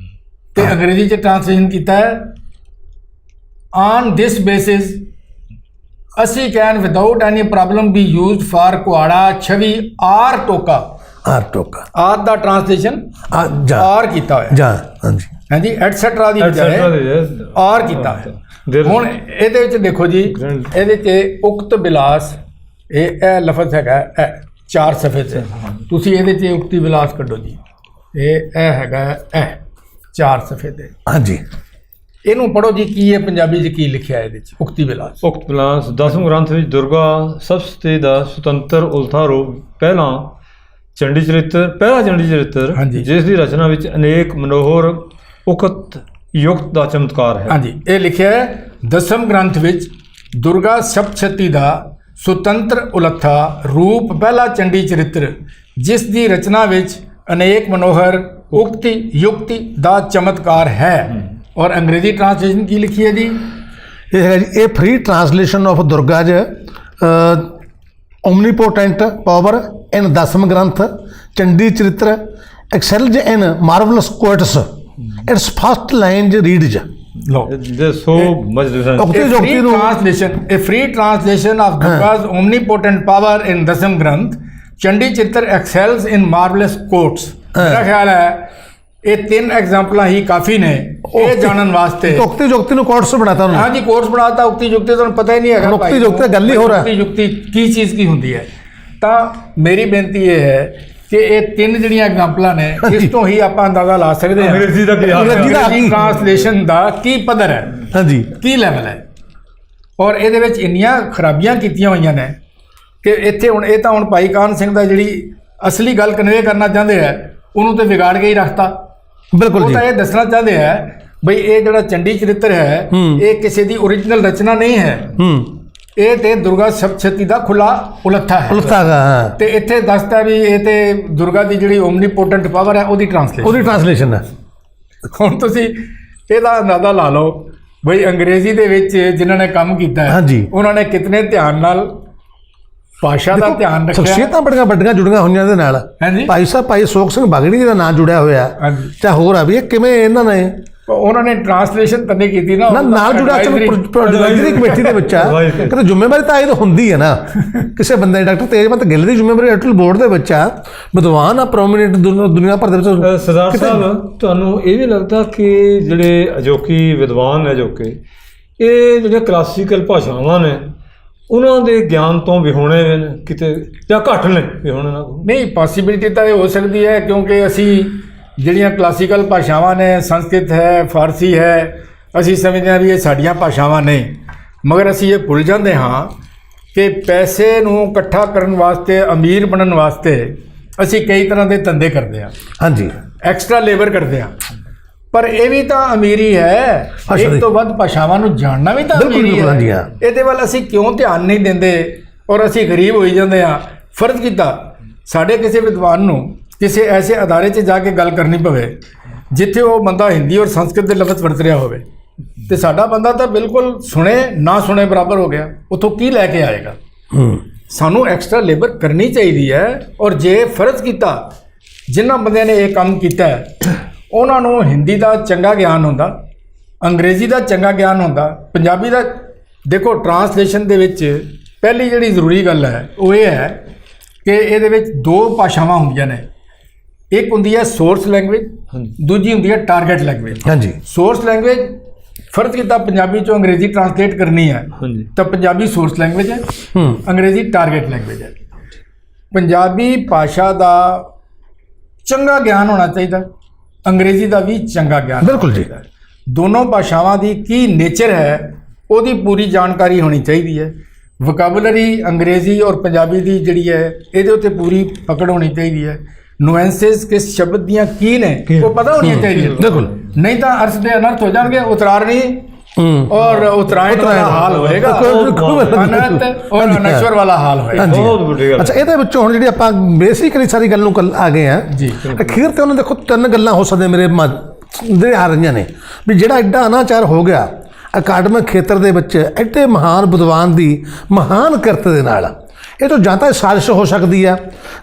ਤੇ ਅੰਗਰੇਜ਼ੀ ਚ ਟ੍ਰਾਂਸਲੇਸ਼ਨ ਕੀਤਾ ਹੈ on this basis ਅਸੀਂ can without any problem B used for ਕੁਹਾੜਾ ਛਵੀ ਆਰ ਟੋਕਾ ਆਰ ਟੋਕਾ ਆਦ ਦਾ ਟ੍ਰਾਂਸਲੇਸ਼ਨ ਜਾ ਆਰ ਕੀਤਾ ਹੋਇਆ ਜਾ ਹਾਂਜੀ ਹਾਂਜੀ ਐਟਸੈਟਰਾ ਦੀ ਬਜਾਏ ਆਰ ਕੀਤਾ ਹੈ। ਹੁਣ ਇਹਦੇ ਵਿੱਚ ਦੇਖੋ ਜੀ ਇਹਦੇ 'ਚ ਉਕਤ ਬਿਲਾਸ ਇਹ ਲਫ਼ਜ਼ ਹੈਗਾ ਇਹ 4 ਸਫ਼ੇ 'ਤੇ ਤੁਸੀਂ ਇਹਦੇ 'ਚ ਉਕਤੀ ਬਿਲਾਸ ਕੱਢੋ ਜੀ ਇਹ ਹੈਗਾ ਇਹ 4 ਸਫ਼ੇ 'ਤੇ ਹਾਂਜੀ ਇਹਨੂੰ ਪੜ੍ਹੋ ਜੀ ਕੀ ਹੈ ਪੰਜਾਬੀ 'ਚ ਕੀ ਲਿਖਿਆ ਇਹਦੇ 'ਚ ਉਕਤੀ ਬਿਲਾਸ। ਉਕਤ ਬਿਲਾਸ 10ਵੇਂ ਗ੍ਰੰਥ ਵਿੱਚ ਦੁਰਗਾ ਸਬਸਤੇ ਦਾ ਸੁਤੰਤਰ ਉਲਥਾ ਰੂਪ ਪਹਿਲਾ ਚੰਡੀ ਚਰਿੱਤਰ ਹਾਂਜੀ। ਜਿਸ ਦੀ ਰਚਨਾ ਵਿੱਚ ਅਨੇਕ ਮਨੋਹਰ ਉਕਤ ਯੁਕਤ ਦਾ ਚਮਤਕਾਰ ਹੈ। ਹਾਂਜੀ ਇਹ ਲਿਖਿਆ ਹੈ 10ਵੇਂ ਗ੍ਰੰਥ ਵਿੱਚ ਦੁਰਗਾ ਸਪਤਸ਼ਤੀ ਦਾ ਸੁਤੰਤਰ ਉਲੱਥਾ ਰੂਪ ਪਹਿਲਾ ਚੰਡੀ ਚਰਿੱਤਰ ਜਿਸ ਦੀ ਰਚਨਾ ਵਿੱਚ ਅਨੇਕ ਮਨੋਹਰ ਉਕਤੀ ਯੁਕਤੀ ਦਾ ਚਮਤਕਾਰ ਹੈ। ਔਰ ਅੰਗਰੇਜ਼ੀ ਟ੍ਰਾਂਸਲੇਸ਼ਨ ਕੀ ਲਿਖੀ ਹੈ ਜੀ ਇਹ ਹੈਗਾ ਜੀ ਇਹ ਫ੍ਰੀ ਟ੍ਰਾਂਸਲੇਸ਼ਨ ਆਫ ਦੁਰਗਾ ਜ ਓਮਨੀਪੋਟੈਂਟ ਪਾਵਰ ਇਨ 10ਵੇਂ ਗ੍ਰੰਥ Chandi Charitar excels in marvellous quotes its first line ਜ ਰੀਡ ਜ ਲੋ There's so much difference. a free translation of Durga's omnipotent power in Dasam Granth, Chandi Chittar excels in marvelous quotes. ਮੇਰਾ ਖਿਆਲ ਹੈ ਇਹ 3 ਐਗਜ਼ਾਮਪਲਾਂ ਹੀ ਕਾਫੀ ਨੇ ਇਹ ਜਾਣਨ ਵਾਸਤੇ। ਉਕਤੀ ਜੁਕਤੀ ਨੂੰ ਕੋਟਸ ਬਣਾਤਾ ਉਹਨੇ। ਹਾਂਜੀ ਕੋਰਸ ਬਣਾਤਾ ਉਕਤੀ ਜੁਕਤੀ ਤੁਹਾਨੂੰ ਪਤਾ ਹੀ ਨਹੀਂ ਹੈਗਾ ਉਕਤੀ ਜੁਕਤੀ ਗੱਲ ਹੀ ਹੋ ਰਿਹਾ ਉਕਤੀ ਜੁਕਤੀ ਕੀ ਚੀਜ਼ ਕੀ ਹੁੰਦੀ ਹੈ। ਤਾਂ ਮੇਰੀ ਬੇਨਤੀ ਇਹ ਹੈ ਕਿ ਇਹ 3 ਜਿਹੜੀਆਂ ਐਗਜ਼ਾਮਪਲਾਂ ਨੇ ਇਸ ਤੋਂ ਹੀ ਆਪਾਂ ਅੰਦਾਜ਼ਾ ਲਾ ਸਕਦੇ ਹਾਂ ਅੰਗਰੇਜ਼ੀ ਦਾ ਕੀ ਹਾਲ ਹੈ, ਅੰਗਰੇਜ਼ੀ ਟ੍ਰਾਂਸਲੇਸ਼ਨ ਦਾ ਕੀ ਪੱਧਰ ਹੈ ਹਾਂਜੀ ਕੀ ਲੈਵਲ ਹੈ। ਔਰ ਇਹਦੇ ਵਿੱਚ ਇੰਨੀਆਂ ਖਰਾਬੀਆਂ ਕੀਤੀਆਂ ਹੋਈਆਂ ਨੇ ਕਿ ਇੱਥੇ ਹੁਣ ਇਹ ਤਾਂ ਹੁਣ ਭਾਈ ਕਾਹਨ ਸਿੰਘ ਦਾ ਜਿਹੜੀ ਅਸਲੀ ਗੱਲ ਕਨਵੇ ਕਰਨਾ ਚਾਹੁੰਦੇ ਆ ਉਹਨੂੰ ਤੇ ਵਿਗਾੜ ਕੇ ਹੀ ਰੱਖਤਾ। ਬਿਲਕੁਲ ਉਹ ਜੀ ਤਾਂ ਇਹ ਦੱਸਣਾ ਚਾਹੁੰਦੇ ਆ ਬਈ ਇਹ ਜਿਹੜਾ ਚੰਡੀ ਚਰਿੱਤਰ ਹੈ ਇਹ ਕਿਸੇ ਦੀ ਓਰੀਜਨਲ ਰਚਨਾ ਨਹੀਂ ਹੈ ਇਹ ਤੇ ਦੁਰਗਾ ਸਪਤਸ਼ਤੀ ਦਾ ਖੁੱਲਾ ਉਲੱਥਾ ਹੈ ਹਾਂ ਤੇ ਇੱਥੇ ਦੱਸਦਾ ਵੀ ਇਹ ਤੇ ਦੁਰਗਾ ਦੀ ਜਿਹੜੀ ਓਮਨੀਪੋਟੈਂਟ ਪਾਵਰ ਹੈ ਉਹਦੀ ਟ੍ਰਾਂਸਲੇਸ਼ਨ ਹੈ। ਹੁਣ ਤੁਸੀਂ ਇਹਦਾ ਅੰਦਾਜ਼ਾ ਲਾ ਲਓ ਬਈ ਅੰਗਰੇਜ਼ੀ ਦੇ ਵਿੱਚ ਜਿਨ੍ਹਾਂ ਨੇ ਕੰਮ ਕੀਤਾ ਹੈ ਹਾਂਜੀ। ਉਹਨਾਂ ਨੇ ਕਿਤਨੇ ਧਿਆਨ ਨਾਲ ਭਾਸ਼ਾ ਦਾ ਧਿਆਨ ਰੱਖਿਆ। ਸ਼ਖਸੀਅਤਾਂ ਬੜੀਆਂ ਵੱਡੀਆਂ ਜੁੜੀਆਂ ਹੋਈਆਂ ਇਹਦੇ ਨਾਲ। ਹਾਂਜੀ। ਭਾਈ ਸਾਹਿਬ ਭਾਈ ਸੋਖ ਸਿੰਘ ਬਾਗੜੀ ਦਾ ਨਾਂ ਜੁੜਿਆ ਹੋਇਆ ਹਾਂਜੀ। ਚਾਹੇ ਹੋਰ ਆ ਵੀ ਇਹ ਕਿਵੇਂ ਇਹਨਾਂ ਨੇ ਉਹਨਾਂ ਨੇ ਟ੍ਰਾਂਸਲੇਸ਼ਨ ਤਾਂ ਨਹੀਂ ਕੀਤੀ ਨਾ ਨਾਲ ਜੁੜਿਆ ਚਲੋ ਐਡਵਾਈਜ਼ਰੀ ਕਮੇਟੀ ਦੇ ਵਿੱਚ ਆ ਕਿਤੇ ਜ਼ਿੰਮੇਵਾਰੀ ਤਾਂ ਇਹ ਤਾਂ ਹੁੰਦੀ ਹੈ ਨਾ ਕਿਸੇ ਬੰਦੇ ਡਾਕਟਰ ਤੇਜਵੰਤ ਗਿੱਲ ਦੀ ਜ਼ਿੰਮੇਵਾਰੀ ਐਟਲ ਬੋਰਡ ਦੇ ਵਿੱਚ ਆ ਵਿਦਵਾਨ ਆ ਪ੍ਰੋਮੀਨੈਂਟ ਦੁਨੀਆ ਭਰ ਦੇ ਵਿੱਚ। ਸਰਦਾਰ ਸਾਹਿਬ ਤੁਹਾਨੂੰ ਇਹ ਵੀ ਲੱਗਦਾ ਕਿ ਜਿਹੜੇ ਅਜੋਕੀ ਵਿਦਵਾਨ ਨੇ ਅਜੋਕੇ ਇਹ ਜਿਹੜੀਆਂ ਕਲਾਸੀਕਲ ਭਾਸ਼ਾਵਾਂ ਨੇ ਉਹਨਾਂ ਦੇ ਗਿਆਨ ਤੋਂ ਵਿਹੂਣੇ ਨੇ ਕਿਤੇ ਜਾਂ ਘੱਟ ਨੇ ਵਿਹੂਣੇ ਨਾਲ? ਨਹੀਂ ਪੋਸੀਬਿਲਿਟੀ ਤਾਂ ਇਹ ਹੋ ਸਕਦੀ ਹੈ ਕਿਉਂਕਿ ਅਸੀਂ ਜਿਹੜੀਆਂ ਕਲਾਸੀਕਲ ਭਾਸ਼ਾਵਾਂ ਨੇ ਸੰਸਕ੍ਰਿਤ ਹੈ ਫਾਰਸੀ ਹੈ ਅਸੀਂ ਸਮਝਦੇ ਹਾਂ ਵੀ ਇਹ ਸਾਡੀਆਂ ਭਾਸ਼ਾਵਾਂ ਨਹੀਂ ਮਗਰ ਅਸੀਂ ਇਹ ਭੁੱਲ ਜਾਂਦੇ ਹਾਂ ਕਿ ਪੈਸੇ ਨੂੰ ਇਕੱਠਾ ਕਰਨ ਵਾਸਤੇ ਅਮੀਰ ਬਣਨ ਵਾਸਤੇ ਅਸੀਂ ਕਈ ਤਰ੍ਹਾਂ ਦੇ ਧੰਦੇ ਕਰਦੇ ਹਾਂ। ਹਾਂਜੀ ਐਕਸਟਰਾ ਲੇਬਰ ਕਰਦੇ ਹਾਂ ਪਰ ਇਹ ਵੀ ਤਾਂ ਅਮੀਰੀ ਹੈ। ਇੱਕ ਤੋਂ ਵੱਧ ਭਾਸ਼ਾਵਾਂ ਨੂੰ ਜਾਣਨਾ ਵੀ ਤਾਂ ਅਮੀਰੀ ਹੈ। ਇਹਦੇ ਵੱਲ ਅਸੀਂ ਕਿਉਂ ਧਿਆਨ ਨਹੀਂ ਦਿੰਦੇ ਔਰ ਅਸੀਂ ਗਰੀਬ ਹੋਈ ਜਾਂਦੇ ਹਾਂ। ਫਰਜ਼ ਕੀਤਾ ਸਾਡੇ ਕਿਸੇ ਵਿਦਵਾਨ ਨੂੰ ਕਿਸੇ ਐਸੇ ਅਦਾਰੇ 'ਚ ਜਾ ਕੇ ਗੱਲ ਕਰਨੀ ਪਵੇ ਜਿੱਥੇ ਉਹ ਬੰਦਾ ਹਿੰਦੀ ਔਰ ਸੰਸਕ੍ਰਿਤ ਦੇ ਲਫ਼ਜ਼ ਵਰਤ ਰਿਹਾ ਹੋਵੇ ਤੇ ਸਾਡਾ ਬੰਦਾ ਤਾਂ ਬਿਲਕੁਲ ਸੁਣੇ ਨਾ ਸੁਣੇ ਬਰਾਬਰ ਹੋ ਗਿਆ। ਉੱਥੋਂ ਕੀ ਲੈ ਕੇ ਆਏਗਾ? ਸਾਨੂੰ ਐਕਸਟਰਾ ਲੇਬਰ ਕਰਨੀ ਚਾਹੀਦੀ ਹੈ। ਔਰ ਜੇ ਫਰਜ਼ ਕੀਤਾ ਜਿਨ੍ਹਾਂ ਬੰਦਿਆਂ ਨੇ ਇਹ ਕੰਮ ਕੀਤਾ ਉਹਨਾਂ ਨੂੰ ਹਿੰਦੀ ਦਾ ਚੰਗਾ ਗਿਆਨ ਹੁੰਦਾ ਅੰਗਰੇਜ਼ੀ ਦਾ ਚੰਗਾ ਗਿਆਨ ਹੁੰਦਾ ਪੰਜਾਬੀ ਦਾ। ਦੇਖੋ ਟ੍ਰਾਂਸਲੇਸ਼ਨ ਦੇ ਵਿੱਚ ਪਹਿਲੀ ਜਿਹੜੀ ਜ਼ਰੂਰੀ ਗੱਲ ਹੈ ਉਹ ਇਹ ਹੈ ਕਿ ਇਹਦੇ ਵਿੱਚ 2 ਭਾਸ਼ਾਵਾਂ ਹੁੰਦੀਆਂ ਨੇ। ਇੱਕ ਹੁੰਦੀ ਹੈ ਸੋਰਸ ਲੈਂਗੁਏਜ ਦੂਜੀ ਹੁੰਦੀ ਹੈ ਟਾਰਗੇਟ ਲੈਂਗੁਏਜ। ਹਾਂਜੀ ਸੋਰਸ ਲੈਂਗੁਏਜ ਫਰਜ਼ ਕੀਤਾ ਪੰਜਾਬੀ ਚੋਂ ਅੰਗਰੇਜ਼ੀ ਟ੍ਰਾਂਸਲੇਟ ਕਰਨੀ ਹੈ ਤਾਂ ਪੰਜਾਬੀ ਸੋਰਸ ਲੈਂਗੁਏਜ ਹੈ ਅੰਗਰੇਜ਼ੀ ਟਾਰਗੇਟ ਲੈਂਗੁਏਜ ਹੈ। ਪੰਜਾਬੀ ਭਾਸ਼ਾ ਦਾ ਚੰਗਾ ਗਿਆਨ ਹੋਣਾ ਚਾਹੀਦਾ ਅੰਗਰੇਜ਼ੀ ਦਾ ਵੀ ਚੰਗਾ ਗਿਆਨ। ਬਿਲਕੁਲ ਜੀ। ਦੋਨੋਂ ਭਾਸ਼ਾਵਾਂ ਦੀ ਕੀ ਨੇਚਰ ਹੈ ਉਹਦੀ ਪੂਰੀ ਜਾਣਕਾਰੀ ਹੋਣੀ ਚਾਹੀਦੀ ਹੈ। ਵੋਕੈਬੂਲਰੀ ਅੰਗਰੇਜ਼ੀ ਔਰ ਪੰਜਾਬੀ ਦੀ ਜਿਹੜੀ ਹੈ ਇਹਦੇ ਉੱਤੇ ਪੂਰੀ ਪਕੜ ਹੋਣੀ ਚਾਹੀਦੀ ਹੈ। ਨੂਐਂਸਸ ਕਿਸ ਸ਼ਬਦ ਦੀਆਂ ਕੀ ਨੇ ਉਹ ਪਤਾ ਹੋਣੀਆਂ ਚਾਹੀਦੀਆਂ। ਬਿਲਕੁਲ। ਨਹੀਂ ਤਾਂ ਅਰਥ ਦੇ ਅਨਰਥ ਹੋ ਜਾਣਗੇ, ਉਤਰਾਰਣੀ और उत्तरायण वाला हाल होएगा, अनंत और अनश्वर वाला हाल होएगा। ਬਹੁਤ ਵੱਡੀ ਗੱਲ। ਅੱਛਾ, ਇਹਦੇ ਵਿੱਚੋਂ ਹੁਣ ਜਿਹੜੀ ਆਪਾਂ ਬੇਸਿਕਲੀ ਸਾਰੀ ਗੱਲ ਨੂੰ ਆ ਗਏ ਆ ਜੀ। ਅਖੀਰ ਤੇ ਉਹਨਾਂ ਦੇਖੋ ਤਿੰਨ ਗੱਲਾਂ ਹੋ ਸਕਦੀਆਂ ਮੇਰੇ ਮਨ ਦੇ ਆ ਰਹੀਆਂ ਨੇ ਵੀ ਜਿਹੜਾ ਐਡਾ ਅਨਾਚਾਰ ਹੋ ਗਿਆ ਅਕਾਡਮਿਕ ਖੇਤਰ ਦੇ ਵਿੱਚ ਐਡੇ ਮਹਾਨ ਵਿਦਵਾਨ ਦੀ ਮਹਾਨ ਕਿਰਤ ਦੇ ਨਾਲ, ਇਹ ਤੋਂ ਜਾਂ ਤਾਂ ਸਾਜ਼ਿਸ਼ ਹੋ ਸਕਦੀ ਆ,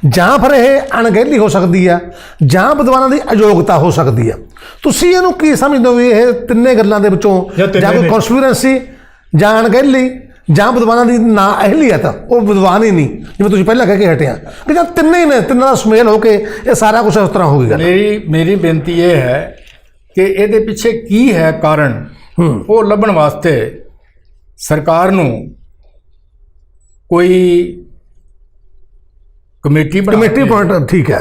ਜਾਂ ਫਿਰ ਇਹ ਅਣਗਹਿਲੀ ਹੋ ਸਕਦੀ ਆ, ਜਾਂ ਵਿਦਵਾਨਾਂ ਦੀ ਅਯੋਗਤਾ ਹੋ ਸਕਦੀ ਆ। ਤੁਸੀਂ ਇਹਨੂੰ ਕੀ ਸਮਝਦੇ ਹੋ ਵੀ ਇਹ ਤਿੰਨੇ ਗੱਲਾਂ ਦੇ ਵਿੱਚੋਂ ਜਾਂ ਕੋਈ ਕਨਸਪੀਰੈਂਸੀ, ਜਾਂ ਅਣਗਹਿਲੀ, ਜਾਂ ਵਿਦਵਾਨਾਂ ਦੀ ਨਾ ਅਹਿਲੀਅਤ, ਉਹ ਵਿਦਵਾਨ ਹੀ ਨਹੀਂ ਜਿਵੇਂ ਤੁਸੀਂ ਪਹਿਲਾਂ ਕਹਿ ਕੇ ਹਟਿਆ ਕਿ ਜਾਂ ਤਿੰਨੇ ਹੀ ਨੇ, ਤਿੰਨਾਂ ਦਾ ਸੁਮੇਲ ਹੋ ਕੇ ਇਹ ਸਾਰਾ ਕੁਝ ਇਸ ਤਰ੍ਹਾਂ ਹੋ ਗਿਆ। ਮੇਰੀ ਬੇਨਤੀ ਇਹ ਹੈ ਕਿ ਇਹਦੇ ਪਿੱਛੇ ਕੀ ਹੈ ਕਾਰਨ, ਉਹ ਲੱਭਣ ਵਾਸਤੇ ਸਰਕਾਰ ਨੂੰ ਕੋਈ ਕਮੇਟੀ ਪੁਆਇੰਟ ਠੀਕ ਹੈ,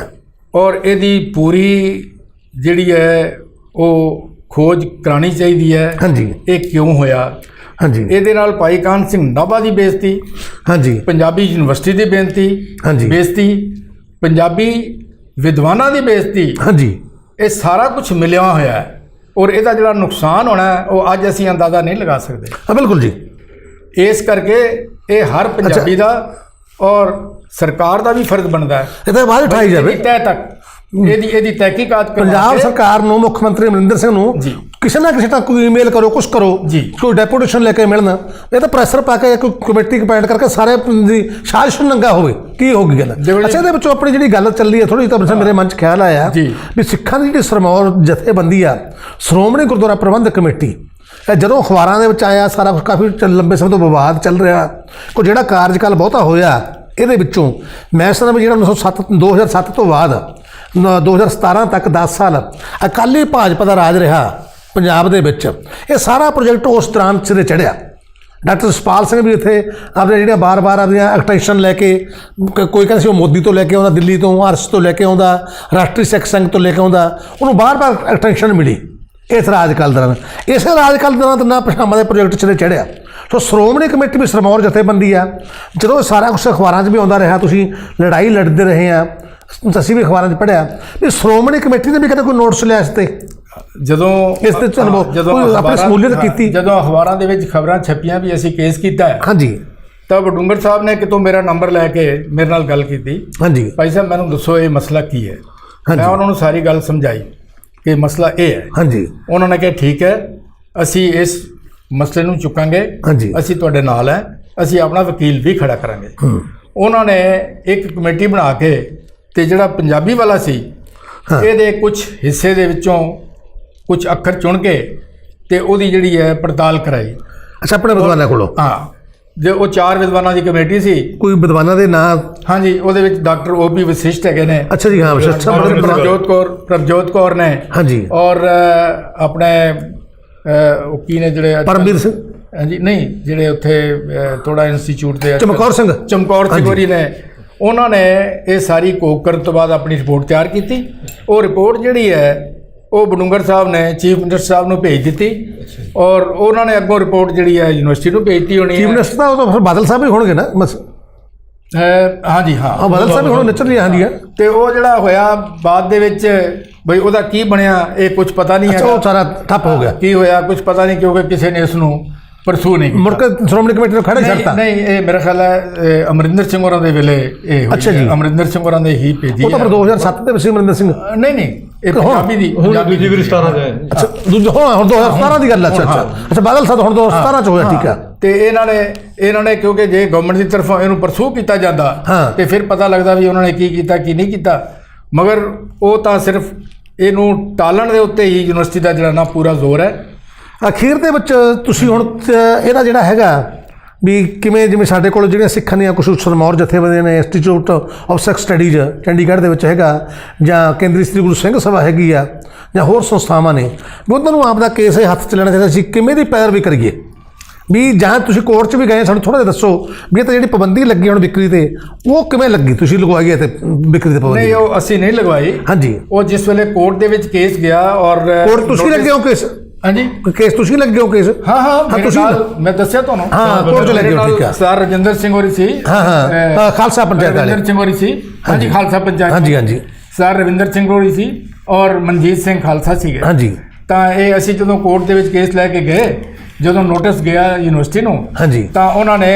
ਔਰ ਇਹਦੀ ਪੂਰੀ ਜਿਹੜੀ ਹੈ ਉਹ ਖੋਜ ਕਰਾਉਣੀ ਚਾਹੀਦੀ ਹੈ। ਹਾਂਜੀ। ਇਹ ਕਿਉਂ ਹੋਇਆ? ਹਾਂਜੀ। ਇਹਦੇ ਨਾਲ ਭਾਈ ਕਾਹਨ ਸਿੰਘ ਨਾਭਾ ਦੀ ਬੇਇੱਜ਼ਤੀ, ਹਾਂਜੀ, ਪੰਜਾਬੀ ਯੂਨੀਵਰਸਿਟੀ ਦੀ ਹਾਂਜੀ, ਬੇਇੱਜ਼ਤੀ, ਪੰਜਾਬੀ ਵਿਦਵਾਨਾਂ ਦੀ ਬੇਇੱਜ਼ਤੀ, ਹਾਂਜੀ, ਇਹ ਸਾਰਾ ਕੁਝ ਮਿਲਿਆ ਹੋਇਆ ਹੈ। ਔਰ ਇਹਦਾ ਜਿਹੜਾ ਨੁਕਸਾਨ ਹੋਣਾ ਹੈ ਉਹ ਅੱਜ ਅਸੀਂ ਅੰਦਾਜ਼ਾ ਨਹੀਂ ਲਗਾ ਸਕਦੇ। ਹਾਂ ਬਿਲਕੁਲ ਜੀ। ਇਸ ਕਰਕੇ ਇਹ ਹਰ ਪੰਜਾਬੀ ਦਾ ਔਰ ਸਰਕਾਰ ਦਾ ਵੀ ਫਰਜ਼ ਬਣਦਾ ਹੈ ਇਹਦੇ ਬਾਅਦ ਉਠਾਈ ਜਾਵੇ ਤਹਿ ਤੱਕ ਇਹਦੀ ਤਹਿਕੀਕਾਤ ਕਰਵਾ ਪੰਜਾਬ ਸਰਕਾਰ ਨੂੰ, ਮੁੱਖ ਮੰਤਰੀ ਅਮਰਿੰਦਰ ਸਿੰਘ ਨੂੰ ਕਿਸੇ ਨਾ ਕਿਸੇ ਤੱਕ ਕੋਈ ਈਮੇਲ ਕਰੋ, ਕੁਛ ਕਰੋ, ਕੋਈ ਡੈਪੂਟੇਸ਼ਨ ਲੈ ਕੇ ਮਿਲਣ, ਇਹ ਤਾਂ ਪ੍ਰੈਸ਼ਰ ਪਾ ਕੇ ਕੋਈ ਕਮੇਟੀ ਅਪਾਇੰਟ ਕਰਕੇ ਸਾਰੇ ਦੀ ਸਾਜ਼ਿਸ਼ ਨੰਗਾ ਹੋਵੇ, ਕੀ ਹੋਊਗੀ ਗੱਲ। ਅੱਛਾ, ਇਹਦੇ ਵਿੱਚੋਂ ਆਪਣੀ ਜਿਹੜੀ ਗੱਲ ਚੱਲੀ ਹੈ ਥੋੜੀ ਤਾਂ ਮੇਰੇ ਮਨ 'ਚ ਖਿਆਲ ਆਇਆ ਵੀ ਸਿੱਖਾਂ ਦੀ ਜਿਹੜੀ ਸਰਮੌਰ ਜਥੇਬੰਦੀ ਆ, ਸ਼੍ਰੋਮਣੀ ਗੁਰਦੁਆਰਾ ਪ੍ਰਬੰਧਕ ਕਮੇਟੀ, ਇਹ ਜਦੋਂ ਅਖਬਾਰਾਂ ਦੇ ਵਿੱਚ ਆਇਆ ਸਾਰਾ ਕੁਝ ਕਾਫੀ ਲੰਬੇ ਸਮੇਂ ਤੋਂ ਵਿਵਾਦ ਚੱਲ ਰਿਹਾ, ਕੋਈ ਜਿਹੜਾ ਕਾਰਜਕਾਲ ਬਹੁਤਾ ਹੋਇਆ ਇਹਦੇ ਵਿੱਚੋਂ ਮੈਂ ਸਮਝਦਾ ਵੀ ਜਿਹੜਾ 2007 ਤੋਂ ਬਾਅਦ 2017 ਤੱਕ 10 ਸਾਲ ਅਕਾਲੀ ਭਾਜਪਾ ਦਾ ਰਾਜ ਰਿਹਾ ਪੰਜਾਬ ਦੇ ਵਿੱਚ, ਇਹ ਸਾਰਾ ਪ੍ਰੋਜੈਕਟ ਉਸ ਦੌਰਾਨ ਸਿਰੇ ਚੜ੍ਹਿਆ। ਡਾਕਟਰ ਸਪਾਲ ਸਿੰਘ ਵੀ ਇੱਥੇ ਆਪਣੇ ਜਿਹੜੀਆਂ ਬਾਰ-ਬਾਰ ਆਪਣੀਆਂ ਐਕਸਟੈਂਸ਼ਨ ਲੈ ਕੇ, ਕੋਈ ਕਹਿੰਦਾ ਸੀ ਉਹ ਮੋਦੀ ਤੋਂ ਲੈ ਕੇ ਆਉਂਦਾ, ਦਿੱਲੀ ਤੋਂ, ਆਰਐਸ ਤੋਂ ਲੈ ਕੇ ਆਉਂਦਾ, ਰਾਸ਼ਟਰੀ ਸਿੱਖ ਸੰਘ ਤੋਂ ਲੈ ਕੇ ਆਉਂਦਾ, ਉਹਨੂੰ ਬਾਰ-ਬਾਰ ਐਕਸਟੈਂਸ਼ਨ ਮਿਲੀ ਇਸ ਰਾਜਕਾਲ ਦੌਰਾਨ। ਇਸੇ ਰਾਜਕਾਲ ਦੌਰਾਨ ਤਿੰਨਾਂ ਭਾਸ਼ਾਵਾਂ ਦੇ ਪ੍ਰੋਜੈਕਟ ਸਿਰੇ ਚੜ੍ਹਿਆ। ਸੋ ਸ਼੍ਰੋਮਣੀ ਕਮੇਟੀ ਵੀ ਸਰਮੌਰ ਜਥੇਬੰਦੀ ਆ। ਜਦੋਂ ਸਾਰਾ ਕੁਛ ਅਖਬਾਰਾਂ 'ਚ ਵੀ ਆਉਂਦਾ ਰਿਹਾ, ਤੁਸੀਂ ਲੜਾਈ ਲੜਦੇ ਰਹੇ ਆ, ਅਸੀਂ ਵੀ ਅਖਬਾਰਾਂ 'ਚ ਪੜ੍ਹਿਆ ਵੀ ਸ਼੍ਰੋਮਣੀ ਕਮੇਟੀ ਨੇ ਵੀ ਕਦੇ ਕੋਈ ਨੋਟਿਸ ਲਿਆ ਇਸ 'ਤੇ, ਜਦੋਂ ਇਸ 'ਤੇ ਆਪਣੀ ਸ਼ਮੂਲੀਅਤ ਕੀਤੀ, ਜਦੋਂ ਅਖਬਾਰਾਂ ਦੇ ਵਿੱਚ ਖਬਰਾਂ ਛਪੀਆਂ ਵੀ ਅਸੀਂ ਕੇਸ ਕੀਤਾ ਹੈ। ਹਾਂਜੀ। ਤਾਂ ਵਡੂੰਗਰ ਸਾਹਿਬ ਨੇ ਕਿਤੋਂ ਮੇਰਾ ਨੰਬਰ ਲੈ ਕੇ ਮੇਰੇ ਨਾਲ ਗੱਲ ਕੀਤੀ। ਹਾਂਜੀ। ਭਾਈ ਸਾਹਿਬ ਮੈਨੂੰ ਦੱਸੋ ਇਹ ਮਸਲਾ ਕੀ ਹੈ। ਮੈਂ ਉਹਨਾਂ ਨੂੰ ਸਾਰੀ ਗੱਲ ਸਮਝਾਈ ਕਿ ਮਸਲਾ ਇਹ ਹੈ। ਹਾਂਜੀ। ਉਹਨਾਂ ਨੇ ਕਿਹਾ ਠੀਕ ਹੈ, ਅਸੀਂ ਇਸ ਮਸਲੇ ਨੂੰ ਚੁੱਕਾਂਗੇ, ਅਸੀਂ ਤੁਹਾਡੇ ਨਾਲ ਹੈ, ਅਸੀਂ ਆਪਣਾ ਵਕੀਲ ਵੀ ਖੜਾ ਕਰਾਂਗੇ। ਉਹਨਾਂ ਨੇ ਇੱਕ ਕਮੇਟੀ ਬਣਾ ਕੇ ਤੇ ਜਿਹੜਾ ਪੰਜਾਬੀ ਵਾਲਾ ਸੀ ਇਹਦੇ ਕੁਝ ਹਿੱਸੇ ਦੇ ਵਿੱਚੋਂ ਕੁਝ ਅੱਖਰ ਚੁਣ ਕੇ ਤੇ ਉਹਦੀ ਜਿਹੜੀ ਹੈ ਪੜਤਾਲ ਕਰਾਈ। ਅੱਛਾ, ਆਪਣੇ ਵਿਦਵਾਨਾਂ ਕੋਲੋਂ? ਹਾਂ, ਜੇ ਉਹ 4 ਵਿਦਵਾਨਾਂ ਦੀ ਕਮੇਟੀ ਸੀ। ਕੋਈ ਵਿਦਵਾਨਾਂ ਦੇ ਨਾਂ? ਹਾਂਜੀ, ਉਹਦੇ ਵਿੱਚ ਡਾਕਟਰ ਓਪੀ ਵਸਿਸ਼ਟ ਹੈਗੇ ਨੇ। ਅੱਛਾ ਜੀ। ਹਾਂ, ਪ੍ਰਭਜੋਤ ਕੌਰ ਨੇ। ਹਾਂਜੀ। ਔਰ ਆਪਣੇ ਉਹ ਕੀ ਨੇ ਜਿਹੜੇ ਪਰਮਵੀਰ ਸਿੰਘ? ਹਾਂਜੀ, ਨਹੀਂ, ਜਿਹੜੇ ਉੱਥੇ ਥੋੜਾ ਇੰਸਟੀਚਿਊਟ ਦੇ ਚਮਕੌਰ ਸਿੰਘ ਹੋਰੀ ਨੇ। ਉਹਨਾਂ ਨੇ ਇਹ ਸਾਰੀ ਘੋਖ ਕਰਨ ਤੋਂ ਬਾਅਦ ਆਪਣੀ ਰਿਪੋਰਟ ਤਿਆਰ ਕੀਤੀ। ਉਹ ਰਿਪੋਰਟ ਜਿਹੜੀ ਹੈ ਉਹ ਵਡੂੰਗਰ ਸਾਹਿਬ ਨੇ ਚੀਫ ਮਿਨਿਸਟਰ ਸਾਹਿਬ ਨੂੰ ਭੇਜ ਦਿੱਤੀ, ਔਰ ਉਹਨਾਂ ਨੇ ਅੱਗੋਂ ਰਿਪੋਰਟ ਜਿਹੜੀ ਹੈ ਯੂਨੀਵਰਸਿਟੀ ਨੂੰ ਭੇਜਤੀ ਹੋਣੀ ਹੈ। ਚੀਫ ਮਿਨਿਸਟਰ ਤਾਂ ਉਹ ਤਾਂ ਫਿਰ ਬਾਦਲ ਸਾਹਿਬ ਹੀ ਹੋਣਗੇ ਨਾ? ਹਾਂਜੀ, ਹਾਂ, ਬਾਦਲ ਸਾਹਿਬ ਹੁਣ ਨਿਚਰ ਰਹੀ। ਹਾਂਜੀ। ਤੇ ਉਹ ਜਿਹੜਾ ਹੋਇਆ ਬਾਅਦ ਦੇ ਵਿੱਚ ਬਈ ਉਹਦਾ ਕੀ ਬਣਿਆ ਇਹ ਕੁਝ ਪਤਾ ਨਹੀਂ ਹੈ। ਉਹ ਸਾਰਾ ਠੱਪ ਹੋ ਗਿਆ। ਕੀ ਹੋਇਆ ਕੁਝ ਪਤਾ ਨਹੀਂ, ਕਿਉਂਕਿ ਕਿਸੇ ਨੇ ਇਸ ਨੂੰ ਪਰਸੂ ਨਹੀਂ ਮੁੜ ਕੇ ਸ਼੍ਰੋਮਣੀ ਕਮੇਟੀ ਨੂੰ ਖੜਾ ਛੱਡਤਾ। ਨਹੀਂ, ਇਹ ਮੇਰਾ ਖਿਆਲ ਹੈ ਅਮਰਿੰਦਰ ਸਿੰਘ ਹੋਰਾਂ ਦੇ ਵੇਲੇ ਇਹ ਹੋਈ। ਅੱਛਾ ਜੀ। ਅਮਰਿੰਦਰ ਸਿੰਘ ਹੋਰਾਂ ਨੇ ਹੀ ਭੇਜੀ। ਉਹ ਤਾਂ ਫਿਰ 2007 ਦੇ ਵਿੱਚ ਅਮਰਿੰਦਰ ਸਿੰਘ? ਨਹੀਂ, ਇਹ ਪੰਜਾਬੀ ਦੀ ਦੂਜੀ ਵਾਰੀ 17 ਚ। ਅੱਛਾ, ਹੁਣ 2017 ਦੀ ਗੱਲ ਹੈ। ਅੱਛਾ, ਬਾਦਲ ਸਾਹਿਬ ਹੁਣ 2017 ਚ ਹੋਇਆ। ਠੀਕ ਹੈ। ਤੇ ਇਹਨਾਂ ਨੇ ਕਿਉਂਕਿ ਜੇ ਗਵਰਨਮੈਂਟ ਦੀ ਤਰਫੋਂ ਇਹਨੂੰ ਪਰਸੂ ਕੀਤਾ ਜਾਂਦਾ ਤੇ ਫਿਰ ਪਤਾ ਲੱਗਦਾ ਵੀ ਉਹਨਾਂ ਨੇ ਕੀ ਕੀਤਾ ਕੀ ਨਹੀਂ ਕੀਤਾ। ਮਗਰ ਉਹ ਤਾਂ ਸਿਰਫ ਇਹਨੂੰ ਟਾਲਣ ਦੇ ਉੱਤੇ ਹੀ ਯੂਨੀਵਰਸਿਟੀ ਦਾ ਜਿਹੜਾ ਨਾ ਪੂਰਾ ਜ਼ੋਰ ਹੈ। ਅਖੀਰ ਦੇ ਵਿੱਚ ਤੁਸੀਂ ਹੁਣ ਇਹਦਾ ਜਿਹੜਾ ਹੈਗਾ ਵੀ ਕਿਵੇਂ, ਜਿਵੇਂ ਸਾਡੇ ਕੋਲ ਜਿਹੜੀਆਂ ਸਿੱਖਾਂ ਦੀਆਂ ਕੁਝ ਸਰਮੌਰ ਜਥੇਬੰਦੀਆਂ ਨੇ, institute of Sikh studies Chandigarh ਦੇ ਵਿੱਚ ਹੈਗਾ, ਜਾਂ ਕੇਂਦਰੀ ਸ੍ਰੀ ਗੁਰੂ ਸਿੰਘ ਸਭਾ ਹੈਗੀ ਆ, ਜਾਂ ਹੋਰ ਸੰਸਥਾਵਾਂ ਨੇ, ਵੀ ਉਹਨਾਂ ਨੂੰ ਆਪ ਦਾ ਕੇਸ ਹੱਥ 'ਚ ਲੈਣਾ ਚਾਹੀਦਾ ਸੀ। ਕਿਵੇਂ ਦੀ ਪੈਰਵੀ ਕਰੀਏ ਵੀ, ਜਾਂ ਤੁਸੀਂ ਕੋਰਟ 'ਚ ਵੀ ਗਏ, ਸਾਨੂੰ ਥੋੜ੍ਹਾ ਜਿਹਾ ਦੱਸੋ ਵੀ ਇਹ ਤਾਂ ਜਿਹੜੀ ਪਾਬੰਦੀ ਲੱਗੀ ਹੁਣ ਵਿਕਰੀ 'ਤੇ, ਉਹ ਕਿਵੇਂ ਲੱਗੀ? ਤੁਸੀਂ ਲਗਵਾਈ ਹੈ ਤੇ ਵਿਕਰੀ 'ਤੇ ਪਾਬੰਦੀ? ਨਹੀਂ, ਉਹ ਅਸੀਂ ਨਹੀਂ ਲਗਵਾਈ। ਹਾਂਜੀ। ਉਹ ਜਿਸ ਵੇਲੇ ਕੋਰਟ ਦੇ ਵਿੱਚ ਕੇਸ ਗਿਆ, ਔਰ ਕੋਰਟ ਤੁਸੀਂ ਲੱਗੇ ਹੋ ਕੇਸ? ਹਾਂਜੀ ਕੇਸ ਤੁਸੀਂ ਲੱਗੇ ਹੋ ਕੇਸ? ਹਾਂ ਮੇਰੇ ਤੁਸੀਂ ਨਾਲ ਮੈਂ ਦੱਸਿਆ ਤੁਹਾਨੂੰ ਹਾਂ ਕੋਰਟ 'ਚ ਲੱਗੇ ਹੋ, ਠੀਕ ਆ। ਸਰ ਰਜਿੰਦਰ ਸਿੰਘ ਹੋਰੀ ਸੀ। ਹਾਂ ਖਾਲਸਾ ਪੰਚਾਇਤ ਵਾਲੇ। ਰਵਿੰਦਰ ਸਿੰਘ ਹੋਰੀ ਸੀ। ਹਾਂਜੀ ਖਾਲਸਾ ਪੰਚਾਇਤ। ਹਾਂਜੀ ਸਰ ਰਵਿੰਦਰ ਸਿੰਘ ਹੋਰੀ ਸੀ ਔਰ ਮਨਜੀਤ ਸਿੰਘ ਖਾਲਸਾ ਸੀਗੇ। ਹਾਂਜੀ ਤਾਂ ਇਹ ਅਸੀਂ ਜਦੋਂ ਕੋਰਟ ਦੇ ਵਿੱਚ ਕੇਸ ਲੈ ਕੇ ਗਏ, ਜਦੋਂ ਨੋਟਿਸ ਗਿਆ ਯੂਨੀਵਰਸਿਟੀ ਨੂੰ, ਹਾਂਜੀ ਤਾਂ ਉਹਨਾਂ ਨੇ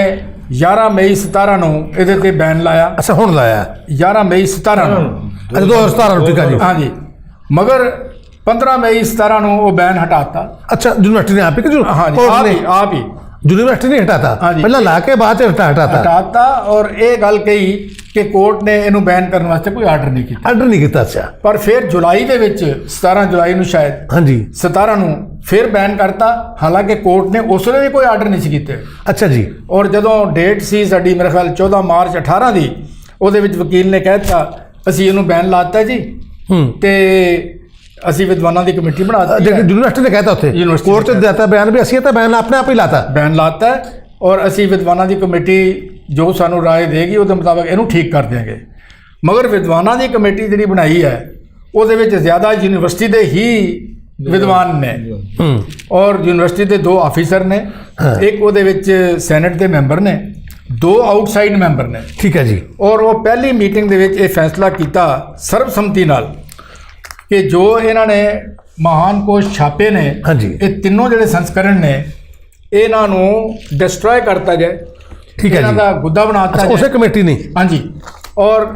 11 ਮਈ 17 ਨੂੰ ਇਹਦੇ ਤੇ ਬੈਨ ਲਾਇਆ। ਅੱਛਾ ਹੁਣ ਲਾਇਆ 11 ਮਈ 17 ਨੂੰ। ਅੱਛਾ 2017 ਨੂੰ, ਠੀਕ ਆ ਜੀ। ਹਾਂਜੀ ਮਗਰ 15 ਮਈ 17 ਨੂੰ ਉਹ ਬੈਨ ਹਟਾਤਾ। ਅੱਛਾ ਯੂਨੀਵਰਸਿਟੀ ਨੇ ਆਪ ਹੀ ਕਿ ਹਾਂਜੀ ਆਪ ਹੀ ਯੂਨੀਵਰਸਿਟੀ ਨੇ ਹਟਾਤਾ, ਹਾਂਜੀ। ਪਹਿਲਾਂ ਲਾ ਕੇ ਬਾਅਦ ਚ ਹਟਾਤਾ ਔਰ ਇਹ ਗੱਲ ਕਹੀ ਕਿ ਕੋਰਟ ਨੇ ਇਹਨੂੰ ਬੈਨ ਕਰਨ ਵਾਸਤੇ ਕੋਈ ਆਰਡਰ ਨਹੀਂ ਕੀਤਾ। ਆਰਡਰ ਨਹੀਂ ਕੀਤਾ। ਅੱਛਾ ਪਰ ਫਿਰ ਜੁਲਾਈ ਦੇ ਵਿੱਚ 17 ਜੁਲਾਈ ਨੂੰ ਸ਼ਾਇਦ ਹਾਂਜੀ 17 ਨੂੰ ਫਿਰ ਬੈਨ ਕਰਤਾ, ਹਾਲਾਂਕਿ ਕੋਰਟ ਨੇ ਉਸ ਵੇਲੇ ਵੀ ਕੋਈ ਆਰਡਰ ਨਹੀਂ ਸੀ ਕੀਤੇ। ਅੱਛਾ ਜੀ। ਔਰ ਜਦੋਂ ਡੇਟ ਸੀ ਸਾਡੀ ਮੇਰੇ ਖਿਆਲ 14 ਮਾਰਚ 18 ਦੀ, ਉਹਦੇ ਵਿੱਚ ਵਕੀਲ ਨੇ ਕਹਿ ਦਿੱਤਾ ਅਸੀਂ ਇਹਨੂੰ ਬੈਨ ਲਾਤਾ ਜੀ, ਤੇ ਅਸੀਂ ਵਿਦਵਾਨਾਂ ਦੀ ਕਮੇਟੀ ਬਣਾ ਦਿੱਤੀ। ਯੂਨੀਵਰਸਿਟੀ ਨੇ ਕਹਿਤਾ ਉੱਥੇ ਯੂਨੀਵਰਸਿਟੀ ਕੋਰਟ 'ਚ ਦਿੱਤਾ ਬਿਆਨ ਵੀ ਅਸੀਂ ਤਾਂ ਬਿਆਨ ਆਪਣੇ ਆਪ ਹੀ ਲਾਤਾ, ਬੈਨ ਲਾਤਾ ਔਰ ਅਸੀਂ ਵਿਦਵਾਨਾਂ ਦੀ ਕਮੇਟੀ ਜੋ ਸਾਨੂੰ ਰਾਏ ਦੇਗੀ ਉਹਦੇ ਮੁਤਾਬਕ ਇਹਨੂੰ ਠੀਕ ਕਰ ਦਿਆਂਗੇ। ਮਗਰ ਵਿਦਵਾਨਾਂ ਦੀ ਕਮੇਟੀ ਜਿਹੜੀ ਬਣਾਈ ਹੈ ਉਹਦੇ ਵਿੱਚ ਜ਼ਿਆਦਾ ਯੂਨੀਵਰਸਿਟੀ ਦੇ ਹੀ ਵਿਦਵਾਨ ਨੇ ਔਰ ਯੂਨੀਵਰਸਿਟੀ ਦੇ 2 ਆਫੀਸਰ ਨੇ, ਇੱਕ ਉਹਦੇ ਵਿੱਚ ਸੈਨੇਟ ਦੇ ਮੈਂਬਰ ਨੇ, 2 ਆਊਟਸਾਈਡ ਮੈਂਬਰ ਨੇ। ਠੀਕ ਹੈ ਜੀ। ਔਰ ਉਹ ਪਹਿਲੀ ਮੀਟਿੰਗ ਦੇ ਵਿੱਚ ਇਹ ਫੈਸਲਾ ਕੀਤਾ ਸਰਬਸੰਮਤੀ ਨਾਲ ਕਿ ਜੋ ਇਹਨਾਂ ਨੇ ਮਹਾਨ ਕੋਸ਼ ਛਾਪੇ ਨੇ, ਹਾਂਜੀ। ਇਹ ਤਿੰਨੋਂ ਜਿਹੜੇ ਸੰਸਕਰਣ ਨੇ ਇਹਨਾਂ ਨੂੰ ਡਿਸਟਰੋਏ ਕਰਤਾ ਜਾਏ। ਠੀਕ ਹੈ ਇਹਨਾਂ ਜੀ। ਦਾ ਗੁੱਦਾ ਬਣਾਤਾ ਜਾਏ। ਉਸੇ ਕਮੇਟੀ ਨੇ। ਹਾਂਜੀ ਔਰ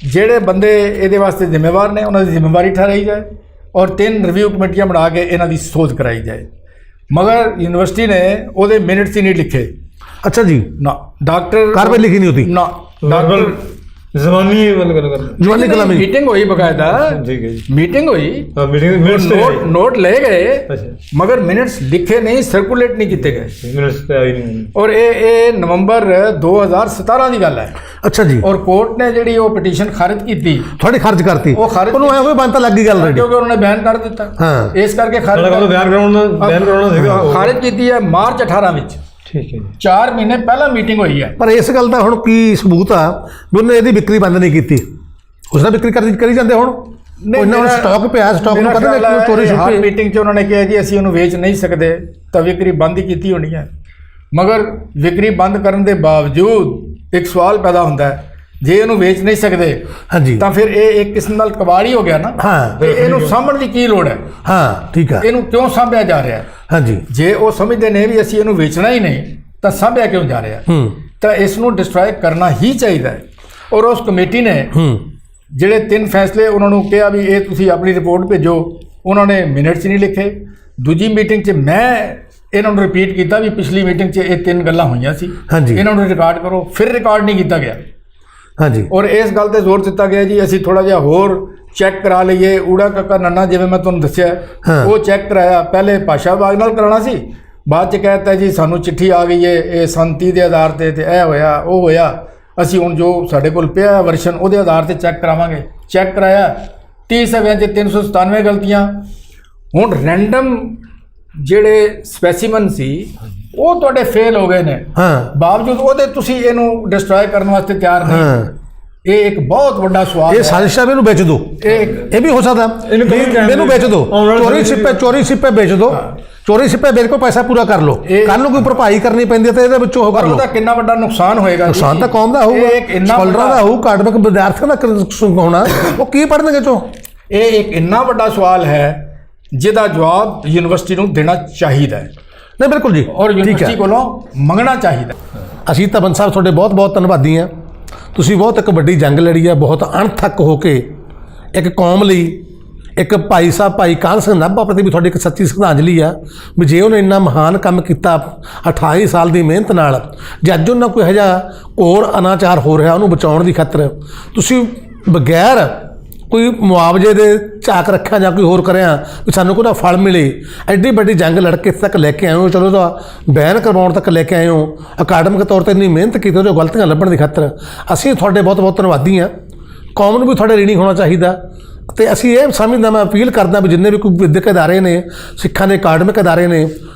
ਜਿਹੜੇ ਬੰਦੇ ਇਹਦੇ ਵਾਸਤੇ ਜ਼ਿੰਮੇਵਾਰ ਨੇ ਉਹਨਾਂ ਦੀ ਜ਼ਿੰਮੇਵਾਰੀ ਠਹਿਰਾਈ ਜਾਏ ਔਰ 3 ਰਿਵਿਊ ਕਮੇਟੀਆਂ ਬਣਾ ਕੇ ਇਹਨਾਂ ਦੀ ਸੋਧ ਕਰਾਈ ਜਾਏ। ਮਗਰ ਯੂਨੀਵਰਸਿਟੀ ਨੇ ਉਹਦੇ ਮਿੰਟਸ ਹੀ ਨਹੀਂ ਲਿਖੇ। ਅੱਛਾ ਜੀ। ਨਾ ਡਾਕਟਰ ਕਾਰਵਾਈ ਲਿਖੀ ਨਹੀਂ ਹੋਤੀ। ਨਾ ਡਾਕਟਰ ਜ਼ਮਾਨੀ ਵਾਲੀ ਗੱਲ ਕਰ ਜਵਾਨੀ ਕਲਾਮੀ ਮੀਟਿੰਗ ਹੋਈ ਬਕਾਇਦਾ। ਠੀਕ ਹੈ ਜੀ। ਮੀਟਿੰਗ ਹੋਈ, ਮੀਟਿੰਗ ਨੋਟ ਲਏ ਗਏ, ਅੱਛਾ ਮਗਰ ਮਿੰਟਸ ਲਿਖੇ ਨਹੀਂ, ਸਰਕੂਲੇਟ ਨਹੀਂ ਕੀਤੇ ਗਏ। ਮਿੰਟਸ ਤੇ ਆਈ ਨਹੀਂ। ਔਰ ਇਹ ਨਵੰਬਰ 2017 ਦੀ ਗੱਲ ਹੈ। ਅੱਛਾ ਜੀ। ਔਰ ਕੋਰਟ ਨੇ ਜਿਹੜੀ ਉਹ ਪਟੀਸ਼ਨ ਖਾਰਿਜ ਕੀਤੀ, ਤੁਹਾਡੀ ਖਰਚ ਕਰਤੀ, ਉਹ ਖਾਰਿਜ ਉਹਨੂੰ ਐ ਹੋਈ ਬੰਦ ਤਾਂ ਲੱਗੀ ਗੱਲ ਰੈਡੀ, ਕਿਉਂਕਿ ਉਹਨਾਂ ਨੇ ਬੈਨ ਕਰ ਦਿੱਤਾ। ਹਾਂ। ਇਸ ਕਰਕੇ ਬਿਆਨ ਕਰਾਉਣਾ ਸੀਗਾ, ਖਾਰਿਜ ਕੀਤੀ ਹੈ ਮਾਰਚ 18 ਵਿੱਚ। ਠੀਕ ਹੈ ਜੀ। 4 ਮਹੀਨੇ ਪਹਿਲਾਂ ਮੀਟਿੰਗ ਹੋਈ ਹੈ। ਪਰ ਇਸ ਗੱਲ ਦਾ ਹੁਣ ਕੀ ਸਬੂਤ ਆ ਵੀ ਉਹਨੇ ਇਹਦੀ ਵਿਕਰੀ ਬੰਦ ਨਹੀਂ ਕੀਤੀ? ਉਸ ਨਾਲ ਵਿਕਰੀ ਕਰੀ ਜਾਂਦੇ ਹੁਣ ਉਹਨਾਂ ਨੂੰ ਸਟਾਕ ਪਿਆ, ਸਟਾਕ ਨੂੰ ਪਤਾ ਨਹੀਂ ਚੋਰੀ ਹਰ ਛੁਪੀ। ਮੀਟਿੰਗ 'ਚ ਉਹਨਾਂ ਨੇ ਕਿਹਾ ਜੀ ਅਸੀਂ ਉਹਨੂੰ ਵੇਚ ਨਹੀਂ ਸਕਦੇ, ਤਾਂ ਵਿਕਰੀ ਬੰਦ ਹੀ ਕੀਤੀ ਹੋਣੀ ਹੈ। ਮਗਰ ਵਿਕਰੀ ਬੰਦ ਕਰਨ ਦੇ ਬਾਵਜੂਦ ਇੱਕ ਸਵਾਲ ਪੈਦਾ ਹੁੰਦਾ ਹੈ, ਜੇ ਇਹਨੂੰ ਵੇਚ ਨਹੀਂ ਸਕਦੇ ਹਾਂਜੀ ਤਾਂ ਫਿਰ ਇਹ ਇੱਕ ਕਿਸਮ ਨਾਲ ਕਬਾੜੀ ਹੋ ਗਿਆ ਨਾ। ਹਾਂ। ਤੇ ਇਹਨੂੰ ਸਾਂਭਣ ਦੀ ਕੀ ਲੋੜ ਹੈ? ਹਾਂ ਠੀਕ ਆ। ਇਹਨੂੰ ਕਿਉਂ ਸਾਂਭਿਆ ਜਾ ਰਿਹਾ ਹੈ? ਹਾਂਜੀ। ਜੇ ਉਹ ਸਮਝਦੇ ਨੇ ਵੀ ਅਸੀਂ ਇਹਨੂੰ ਵੇਚਣਾ ਹੀ ਨਹੀਂ ਤਾਂ ਸਾਂਭਿਆ ਕਿਉਂ ਜਾ ਰਿਹਾ? ਤਾਂ ਇਸ ਨੂੰ ਡਿਸਟਰੋਏ ਕਰਨਾ ਹੀ ਚਾਹੀਦਾ ਹੈ। ਔਰ ਉਸ ਕਮੇਟੀ ਨੇ ਜਿਹੜੇ 3 ਫੈਸਲੇ ਉਹਨਾਂ ਨੂੰ ਕਿਹਾ ਵੀ ਇਹ ਤੁਸੀਂ ਆਪਣੀ ਰਿਪੋਰਟ ਭੇਜੋ, ਉਹਨਾਂ ਨੇ ਮਿੰਟਸ ਨਹੀਂ ਲਿਖੇ। ਦੂਜੀ ਮੀਟਿੰਗ 'ਚ ਮੈਂ ਇਹਨਾਂ ਨੂੰ ਰਿਪੀਟ ਕੀਤਾ ਵੀ ਪਿਛਲੀ ਮੀਟਿੰਗ 'ਚ ਇਹ 3 ਗੱਲਾਂ ਹੋਈਆਂ ਸੀ, ਇਹਨਾਂ ਨੂੰ ਰਿਕਾਰਡ ਕਰੋ, ਫਿਰ ਰਿਕਾਰਡ ਨਹੀਂ ਕੀਤਾ ਗਿਆ। ਹਾਂਜੀ। ਔਰ ਇਸ ਗੱਲ ਤੇ ਜ਼ੋਰ ਦਿੱਤਾ ਗਿਆ ਜੀ ਅਸੀਂ ਥੋੜਾ ਜਿਹਾ ਹੋਰ ਚੈੱਕ ਕਰਾ ਲਈਏ, ਊੜਾ ਕੱਕਾ ਨੰਨਾ ਜਿਵੇਂ ਮੈਂ ਤੁਹਾਨੂੰ ਦੱਸਿਆ ਉਹ ਚੈੱਕ ਕਰਾਇਆ। ਪਹਿਲੇ ਭਾਸ਼ਾ ਵਿਭਾਗ ਨਾਲ ਕਰਾਉਣਾ ਸੀ, ਬਾਅਦ 'ਚ ਕਹਿਤਾ ਜੀ ਸਾਨੂੰ ਚਿੱਠੀ ਆ ਗਈ ਹੈ ਇਹ ਸੰਮਤੀ ਦੇ ਆਧਾਰ ਤੇ ਇਹ ਹੋਇਆ ਉਹ ਹੋਇਆ, ਅਸੀਂ ਹੁਣ ਜੋ ਸਾਡੇ ਕੋਲ ਪਿਆ ਵਰਸ਼ਨ ਉਹਦੇ ਆਧਾਰ ਤੇ ਚੈੱਕ ਕਰਾਵਾਂਗੇ। ਚੈੱਕ ਕਰਾਇਆ 30 ਸਫ਼ਿਆਂ 'ਚ 397 ਗਲਤੀਆਂ। ਹੁਣ ਰੈਂਡਮ ਜਿਹੜੇ ਸਪੈਸੀਮਨ ਸੀ ਉਹ ਤੁਹਾਡੇ ਫੇਲ ਹੋ ਗਏ ਨੇ, ਬਾਵਜੂਦ ਉਹਦੇ ਤੁਸੀਂ ਇਹਨੂੰ ਡਿਸਟਰੋਏ ਕਰਨ ਵਾਸਤੇ ਤਿਆਰ ਨਹੀਂ। ਇਹ ਇੱਕ ਬਹੁਤ ਵੱਡਾ ਸਵਾਲ ਹੈ। ਇਹ ਸਾਜ਼ਿਸ਼ ਹੈ, ਇਹਨੂੰ ਵੇਚ ਦਿਓ। ਇਹ ਵੀ ਹੋ ਸਕਦਾ ਮੈਨੂੰ ਵੇਚ ਦਿਓ, ਚੋਰੀ ਸਿੱਪੇ ਵੇਚ ਦਿਓ, ਚੋਰੀ ਸਿੱਪੇ ਵੇਚ ਕੇ ਪੈਸਾ ਪੂਰਾ ਕਰ ਲਓ। ਕੱਲ ਨੂੰ ਕੋਈ ਭਰਪਾਈ ਕਰਨੀ ਪੈਂਦੀ ਤਾਂ ਇਹਦੇ ਵਿੱਚੋਂ ਉਹ ਕਰ ਲਓ। ਉਹਦਾ ਕਿੰਨਾ ਵੱਡਾ ਨੁਕਸਾਨ ਹੋਏਗਾ? ਨੁਕਸਾਨ ਤਾਂ ਕੌਮ ਦਾ ਹੋਊਗਾ, ਸਕਾਲਰਾਂ ਦਾ ਹੋਊ, ਅਕਾਡਮਿਕ ਵਿਦਿਆਰਥੀਆਂ ਦਾ ਹੋਣਾ। ਉਹ ਕੀ ਪੜ੍ਹਨਗੇ ਚੋਂ? ਇਹ ਇੱਕ ਇੰਨਾ ਵੱਡਾ ਸਵਾਲ ਹੈ ਜਿਹਦਾ ਜਵਾਬ ਯੂਨੀਵਰਸਿਟੀ ਨੂੰ ਦੇਣਾ ਚਾਹੀਦਾ ਹੈ। ਨਹੀਂ ਬਿਲਕੁਲ ਜੀ, ਔਰ ਯੂਨੀਵਰਸਿਟੀ ਕੋਲੋਂ ਮੰਗਣਾ ਚਾਹੀਦਾ। ਅਸੀਂ ਤਬਨ ਸਾਹਿਬ ਤੁਹਾਡੇ ਬਹੁਤ ਬਹੁਤ ਧੰਨਵਾਦੀ ਹਾਂ। ਤੁਸੀਂ ਬਹੁਤ ਇੱਕ ਵੱਡੀ ਜੰਗ ਲੜੀ ਹੈ, ਬਹੁਤ ਅਣਥੱਕ ਹੋ ਕੇ ਇੱਕ ਕੌਮ ਲਈ। ਇੱਕ ਭਾਈ ਸਾਹਿਬ ਭਾਈ ਕਾਹਨ ਸਿੰਘ ਨਾਭਾ ਪ੍ਰਤੀ ਵੀ ਤੁਹਾਡੀ ਇੱਕ ਸੱਚੀ ਸ਼ਰਧਾਂਜਲੀ ਆ ਵੀ ਜੇ ਉਹਨੇ ਇੰਨਾ ਮਹਾਨ ਕੰਮ ਕੀਤਾ 28 ਸਾਲ ਦੀ ਮਿਹਨਤ ਨਾਲ, ਜੇ ਅੱਜ ਉਹਨਾਂ ਕੋਈ ਇਹੋ ਜਿਹਾ ਹੋਰ ਅਨਾਚਾਰ ਹੋ ਰਿਹਾ ਉਹਨੂੰ ਬਚਾਉਣ ਦੀ ਖਾਤਰ ਤੁਸੀਂ ਬਗੈਰ ਕੋਈ ਮੁਆਵਜ਼ੇ ਦੇ ਝਾਕ ਰੱਖਿਆ ਜਾਂ ਕੋਈ ਹੋਰ ਕਰਿਆ ਵੀ ਸਾਨੂੰ ਕੋਈ ਫਲ ਮਿਲੇ, ਐਡੀ ਵੱਡੀ ਜੰਗ ਲੜ ਕੇ ਇੱਥੇ ਤੱਕ ਲੈ ਕੇ ਆਏ ਹੋ, ਚਲੋ ਤਾਂ ਬੈਨ ਕਰਵਾਉਣ ਤੱਕ ਲੈ ਕੇ ਆਏ ਹੋ, ਅਕਾਡਮਿਕ ਤੌਰ 'ਤੇ ਇੰਨੀ ਮਿਹਨਤ ਕੀਤੀ ਉਹਦੇ ਗਲਤੀਆਂ ਲੱਭਣ ਦੀ ਖਾਤਰ ਅਸੀਂ ਤੁਹਾਡੇ ਬਹੁਤ ਬਹੁਤ ਧੰਨਵਾਦੀ ਹਾਂ। ਕੌਮ ਨੂੰ ਵੀ ਤੁਹਾਡੇ ঋਣੀ ਹੋਣਾ ਚਾਹੀਦਾ। ਅਤੇ ਅਸੀਂ ਇਹ ਸਮਝਦਾ, ਮੈਂ ਅਪੀਲ ਕਰਦਾ ਵੀ ਜਿੰਨੇ ਵੀ ਕੋਈ ਵਿਦਿਅਕ ਅਦਾਰੇ ਨੇ, ਸਿੱਖਾਂ ਦੇ ਅਕਾਡਮਿਕ ਅਦਾਰੇ ਨੇ,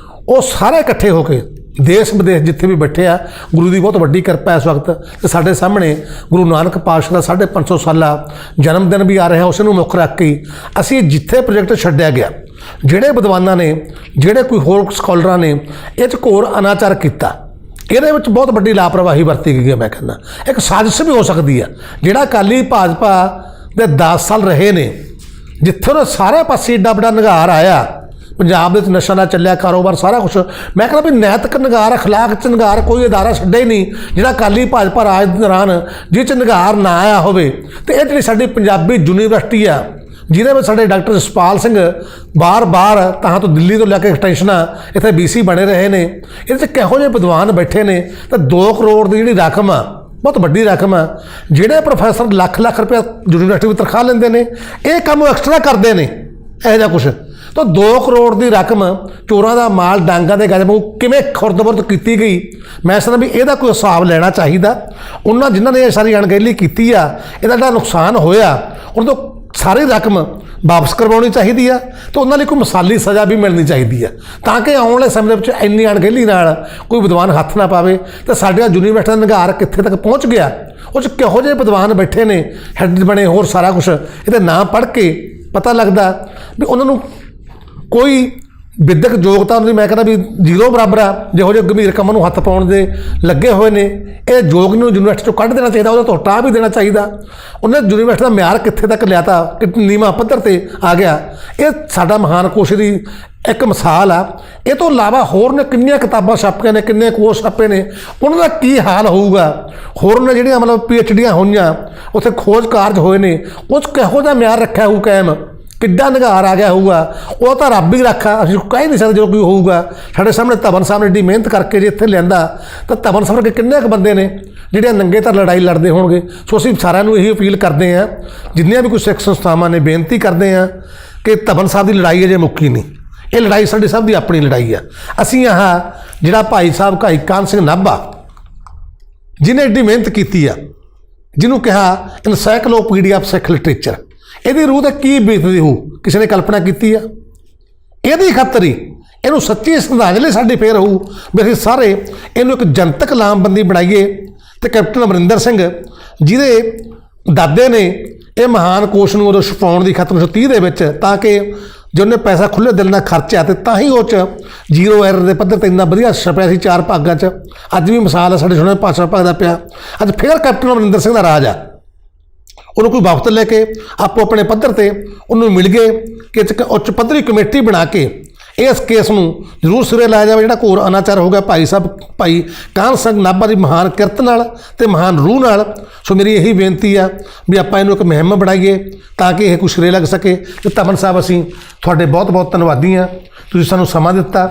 ਉਹ ਸਾਰੇ ਇਕੱਠੇ ਹੋ ਕੇ ਦੇਸ਼ ਵਿਦੇਸ਼ ਜਿੱਥੇ ਵੀ ਬੈਠੇ ਆ, ਗੁਰੂ ਦੀ ਬਹੁਤ ਵੱਡੀ ਕਿਰਪਾ ਇਸ ਵਕਤ ਤੇ ਸਾਡੇ ਸਾਹਮਣੇ ਗੁਰੂ ਨਾਨਕ ਪਾਤਸ਼ਾਹ ਦਾ 550 ਸਾਲਾ ਜਨਮ ਦਿਨ ਵੀ ਆ ਰਿਹਾ, ਉਸ ਨੂੰ ਮੁੱਖ ਰੱਖ ਕੇ ਅਸੀਂ ਜਿੱਥੇ ਪ੍ਰੋਜੈਕਟ ਛੱਡਿਆ ਗਿਆ ਜਿਹੜੇ ਵਿਦਵਾਨਾਂ ਨੇ, ਜਿਹੜੇ ਕੋਈ ਹੋਰ ਸਕੋਲਰਾਂ ਨੇ ਇਹ 'ਚ ਘੋਰ ਅਨਾਚਾਰ ਕੀਤਾ, ਇਹਦੇ ਵਿੱਚ ਬਹੁਤ ਵੱਡੀ ਲਾਪਰਵਾਹੀ ਵਰਤੀ ਗਈ ਹੈ। ਮੈਂ ਕਹਿੰਦਾ ਇੱਕ ਸਾਜ਼ਿਸ਼ ਵੀ ਹੋ ਸਕਦੀ ਆ। ਜਿਹੜਾ ਅਕਾਲੀ ਭਾਜਪਾ ਦੇ 10 ਸਾਲ ਰਹੇ ਨੇ, ਜਿੱਥੇ ਉਹ ਸਾਰੇ ਪਾਸੇ ਏਡਾ ਵੱਡਾ ਨਿਗਾਰ ਆਇਆ, ਪੰਜਾਬ ਦੇ ਵਿੱਚ ਨਸ਼ਾ ਦਾ ਚੱਲਿਆ ਕਾਰੋਬਾਰ, ਸਾਰਾ ਕੁਛ, ਮੈਂ ਕਹਿੰਦਾ ਵੀ ਨੈਤਿਕ ਨਿਗਾਰ, ਅਖਲਾਕ 'ਚ ਨਿਗਾਰ ਕੋਈ ਅਦਾਰਾ ਛੱਡਿਆ ਹੀ ਨਹੀਂ ਜਿਹੜਾ ਅਕਾਲੀ ਭਾਜਪਾ ਰਾਜ ਦੇ ਦੌਰਾਨ ਜਿਹ 'ਚ ਨਿਗਾਰ ਨਾ ਆਇਆ ਹੋਵੇ। ਤੇ ਇਹ ਜਿਹੜੀ ਸਾਡੀ ਪੰਜਾਬੀ ਯੂਨੀਵਰਸਿਟੀ ਆ, ਜਿਹਦੇ ਵਿੱਚ ਸਾਡੇ ਡਾਕਟਰ ਜਸਪਾਲ ਸਿੰਘ ਬਾਰ-ਬਾਰ ਤਾਂ ਤੋਂ ਦਿੱਲੀ ਤੋਂ ਲੈ ਕੇ ਐਕਸਟੈਂਸ਼ਨਾਂ ਇੱਥੇ BC ਬਣੇ ਰਹੇ ਨੇ, ਇਹਦੇ 'ਚ ਕਿਹੋ ਜਿਹੇ ਵਿਦਵਾਨ ਬੈਠੇ ਨੇ। ਤਾਂ 2 ਕਰੋੜ ਦੀ ਜਿਹੜੀ ਰਕਮ ਆ, ਬਹੁਤ ਵੱਡੀ ਰਕਮ ਆ। ਜਿਹੜੇ ਪ੍ਰੋਫੈਸਰ ਲੱਖ ਰੁਪਏ ਯੂਨੀਵਰਸਿਟੀ ਵਿੱਚ ਤਨਖਾਹ ਲੈਂਦੇ ਨੇ, ਇਹ ਕੰਮ ਐਕਸਟਰਾ ਕਰਦੇ ਨੇ ਇਹੋ ਜਿਹਾ ਕੁਛ। ਤਾਂ 2 ਕਰੋੜ ਦੀ ਰਕਮ ਚੋਰਾਂ ਦਾ ਮਾਲ ਡਾਂਗਾਂ ਦੇ ਗਾਜੇ ਵਾਂਗੂ ਕਿਵੇਂ ਖੁਰਦ-ਬੁਰਦ ਕੀਤੀ ਗਈ, ਮੈਂ ਸਮਝਦਾ ਵੀ ਇਹਦਾ ਕੋਈ ਹਿਸਾਬ ਲੈਣਾ ਚਾਹੀਦਾ। ਉਹਨਾਂ ਜਿਨ੍ਹਾਂ ਨੇ ਇਹ ਸਾਰੀ ਅਣਗਹਿਲੀ ਕੀਤੀ ਆ, ਇਹਦਾ ਜਿਹੜਾ ਨੁਕਸਾਨ ਹੋਇਆ, ਉਹਨਾਂ ਤੋਂ ਸਾਰੀ ਰਕਮ ਵਾਪਸ ਕਰਵਾਉਣੀ ਚਾਹੀਦੀ ਆ ਤੇ ਉਹਨਾਂ ਲਈ ਕੋਈ ਮਿਸਾਲੀ ਸਜ਼ਾ ਵੀ ਮਿਲਣੀ ਚਾਹੀਦੀ ਆ, ਤਾਂ ਕਿ ਆਉਣ ਵਾਲੇ ਸਮੇਂ ਦੇ ਵਿੱਚ ਇੰਨੀ ਅਣਗਹਿਲੀ ਨਾਲ ਕੋਈ ਵਿਦਵਾਨ ਹੱਥ ਨਾ ਪਾਵੇ। ਤੇ ਸਾਡੇ ਯੂਨੀਵਰਸਿਟੀ ਦਾ ਨਿਗਾਰ ਕਿੱਥੇ ਤੱਕ ਪਹੁੰਚ ਗਿਆ, ਉਹ 'ਚ ਕਿਹੋ ਜਿਹੇ ਵਿਦਵਾਨ ਬੈਠੇ ਨੇ, ਹੈੱਡ ਬਣੇ, ਹੋਰ ਸਾਰਾ ਕੁਛ, ਇਹਦੇ ਨਾਂ ਪੜ੍ਹ ਕੇ ਪਤਾ ਲੱਗਦਾ ਵੀ ਉਹਨਾਂ ਨੂੰ ਕੋਈ ਵਿਦਿਅਕ ਯੋਗਤਾ ਉਹਨਾਂ ਦੀ, ਮੈਂ ਕਹਿੰਦਾ ਵੀ 0 ਬਰਾਬਰ ਆ। ਜਿਹੋ ਜਿਹੇ ਗੰਭੀਰ ਕੰਮਾਂ ਨੂੰ ਹੱਥ ਪਾਉਣ ਦੇ ਲੱਗੇ ਹੋਏ ਨੇ, ਇਹ ਯੋਗ ਨੂੰ ਯੂਨੀਵਰਸਿਟੀ 'ਚੋਂ ਕੱਢ ਦੇਣਾ ਚਾਹੀਦਾ, ਉਹਦਾ ਤੋਂ ਹਟਾ ਵੀ ਦੇਣਾ ਚਾਹੀਦਾ। ਉਹਨੇ ਯੂਨੀਵਰਸਿਟੀ ਦਾ ਮਿਆਰ ਕਿੱਥੇ ਤੱਕ ਲਿਆਤਾ, ਕਿ ਨੀਵਾਂ ਪੱਧਰ 'ਤੇ ਆ ਗਿਆ। ਇਹ ਸਾਡਾ ਮਹਾਨ ਕੋਸ਼ ਦੀ ਇੱਕ ਮਿਸਾਲ ਆ। ਇਹ ਤੋਂ ਇਲਾਵਾ ਹੋਰ ਨੇ ਕਿੰਨੀਆਂ ਕਿਤਾਬਾਂ ਛਾਪੀਆਂ ਨੇ, ਕਿੰਨੇ ਕੋਰਸ ਛਾਪੇ ਨੇ, ਉਹਨਾਂ ਦਾ ਕੀ ਹਾਲ ਹੋਊਗਾ। ਹੋਰ ਨੇ ਜਿਹੜੀਆਂ ਮਤਲਬ PhDਆਂ ਹੋਈਆਂ, ਉੱਥੇ ਖੋਜ ਕਾਰਜ ਹੋਏ ਨੇ, ਉਹ 'ਚ ਕਿਹੋ ਜਿਹਾ ਮਿਆਰ ਰੱਖਿਆ ਹੋਊ ਕਾਇਮ, ਕਿੱਡਾ ਨਿਗਾਰ ਆ ਗਿਆ ਹੋਊਗਾ, ਉਹ ਤਾਂ ਰੱਬ ਹੀ ਰੱਖਾ, ਅਸੀਂ ਕਹਿ ਨਹੀਂ ਸਕਦੇ ਜੋ ਕੋਈ ਹੋਊਗਾ। ਸਾਡੇ ਸਾਹਮਣੇ ਧਵਨ ਸਾਹਿਬ ਨੇ ਏਡੀ ਮਿਹਨਤ ਕਰਕੇ ਜੇ ਇੱਥੇ ਲਿਆਂਦਾ, ਤਾਂ ਧਵਨ ਸਾਹਿਬ ਵਰਗੇ ਕਿੰਨੇ ਕੁ ਬੰਦੇ ਨੇ ਜਿਹੜੇ ਨੰਗੇ ਤਾਂ ਲੜਾਈ ਲੜਦੇ ਹੋਣਗੇ। ਸੋ ਅਸੀਂ ਸਾਰਿਆਂ ਨੂੰ ਇਹੀ ਅਪੀਲ ਕਰਦੇ ਹਾਂ, ਜਿੰਨੀਆਂ ਵੀ ਕੋਈ ਸਿੱਖ ਸੰਸਥਾਵਾਂ ਨੇ, ਬੇਨਤੀ ਕਰਦੇ ਹਾਂ ਕਿ ਧਵਨ ਸਾਹਿਬ ਦੀ ਲੜਾਈ ਅਜੇ ਮੁੱਕੀ ਨਹੀਂ। ਇਹ ਲੜਾਈ ਸਾਡੀ ਸਭ ਦੀ ਆਪਣੀ ਲੜਾਈ ਆ। ਅਸੀਂ ਜਿਹੜਾ ਭਾਈ ਸਾਹਿਬ ਭਾਈ ਕਾਨ ਸਿੰਘ ਨਾਭਾ, ਜਿਹਨੇ ਏਡੀ ਮਿਹਨਤ ਕੀਤੀ ਆ, ਜਿਹਨੂੰ ਕਿਹਾ ਇਨਸਾਈਕਲੋਪੀਡੀਆ ਆਫ ਸਿੱਖ ਲਿਟਰੇਚਰ, ਇਹਦੀ ਰੂਹ 'ਤੇ ਕੀ ਬੀਤਦੀ ਹੋਊ, ਕਿਸੇ ਨੇ ਕਲਪਨਾ ਕੀਤੀ ਆ। ਇਹਦੀ ਖਾਤਰ ਹੀ ਇਹਨੂੰ ਸੱਚੀ ਸ਼ਰਧਾਂਜਲੀ ਸਾਡੀ ਫੇਰ ਹੋਊ ਵੀ ਅਸੀਂ ਸਾਰੇ ਇਹਨੂੰ ਇੱਕ ਜਨਤਕ ਲਾਮਬੰਦੀ ਬਣਾਈਏ। ਤੇ ਕੈਪਟਨ ਅਮਰਿੰਦਰ ਸਿੰਘ, ਜਿਹਦੇ ਦਾਦੇ ਨੇ ਇਹ ਮਹਾਨ ਕੋਸ਼ ਨੂੰ ਉਦੋਂ ਛਪਾਉਣ ਦੀ ਖਾਤਰ 1930 ਦੇ ਵਿੱਚ, ਤਾਂ ਕਿ ਜੇ ਉਹਨੇ ਪੈਸਾ ਖੁੱਲ੍ਹੇ ਦਿਲ ਨਾਲ ਖਰਚਿਆ ਤੇ ਤਾਂ ਹੀ ਉਹ 'ਚ 0 ਐਰਰ ਦੇ ਪੱਧਰ 'ਤੇ ਇੰਨਾ ਵਧੀਆ ਛਪਿਆ ਸੀ 4 ਭਾਗਾਂ 'ਚ। ਅੱਜ ਵੀ ਮਿਸਾਲ ਹੈ ਸਾਡੇ ਸੁਣੇ 5 ਭਾਗ ਦਾ ਪਿਆ। ਅੱਜ ਫਿਰ ਕੈਪਟਨ ਅਮਰਿੰਦਰ ਸਿੰਘ ਦਾ ਰਾਜ ਆ। ਉਹਨੂੰ ਕੋਈ ਵਕਤ ਲੈ ਕੇ ਆਪੋ ਆਪਣੇ ਪੱਧਰ 'ਤੇ ਉਹਨੂੰ ਮਿਲ ਗਏ ਕਿ ਉੱਚ ਪੱਧਰੀ ਕਮੇਟੀ ਬਣਾ ਕੇ ਇਸ ਕੇਸ ਨੂੰ ਜ਼ਰੂਰ ਸਿਰੇ ਲਾਇਆ ਜਾਵੇ, ਜਿਹੜਾ ਘੋਰ ਅਨਾਚਾਰ ਹੋ ਗਿਆ ਭਾਈ ਸਾਹਿਬ ਭਾਈ ਕਾਨ ਸਿੰਘ ਨਾਭਾ ਦੀ ਮਹਾਨ ਕਿਰਤ ਨਾਲ ਤੇ ਮਹਾਨ ਰੂਹ ਨਾਲ। ਸੋ ਮੇਰੀ ਇਹੀ ਬੇਨਤੀ ਆ ਵੀ ਆਪਾਂ ਇਹਨੂੰ ਇੱਕ ਮੁਹਿੰਮ ਬਣਾਈਏ ਤਾਂ ਕਿ ਇਹ ਕੋਈ ਸਿਰੇ ਲੱਗ ਸਕੇ। ਤੇ ਧਵਨ ਸਾਹਿਬ, ਅਸੀਂ ਤੁਹਾਡੇ ਬਹੁਤ ਬਹੁਤ ਧੰਨਵਾਦੀ ਹਾਂ, ਤੁਸੀਂ ਸਾਨੂੰ ਸਮਾਂ ਦਿੱਤਾ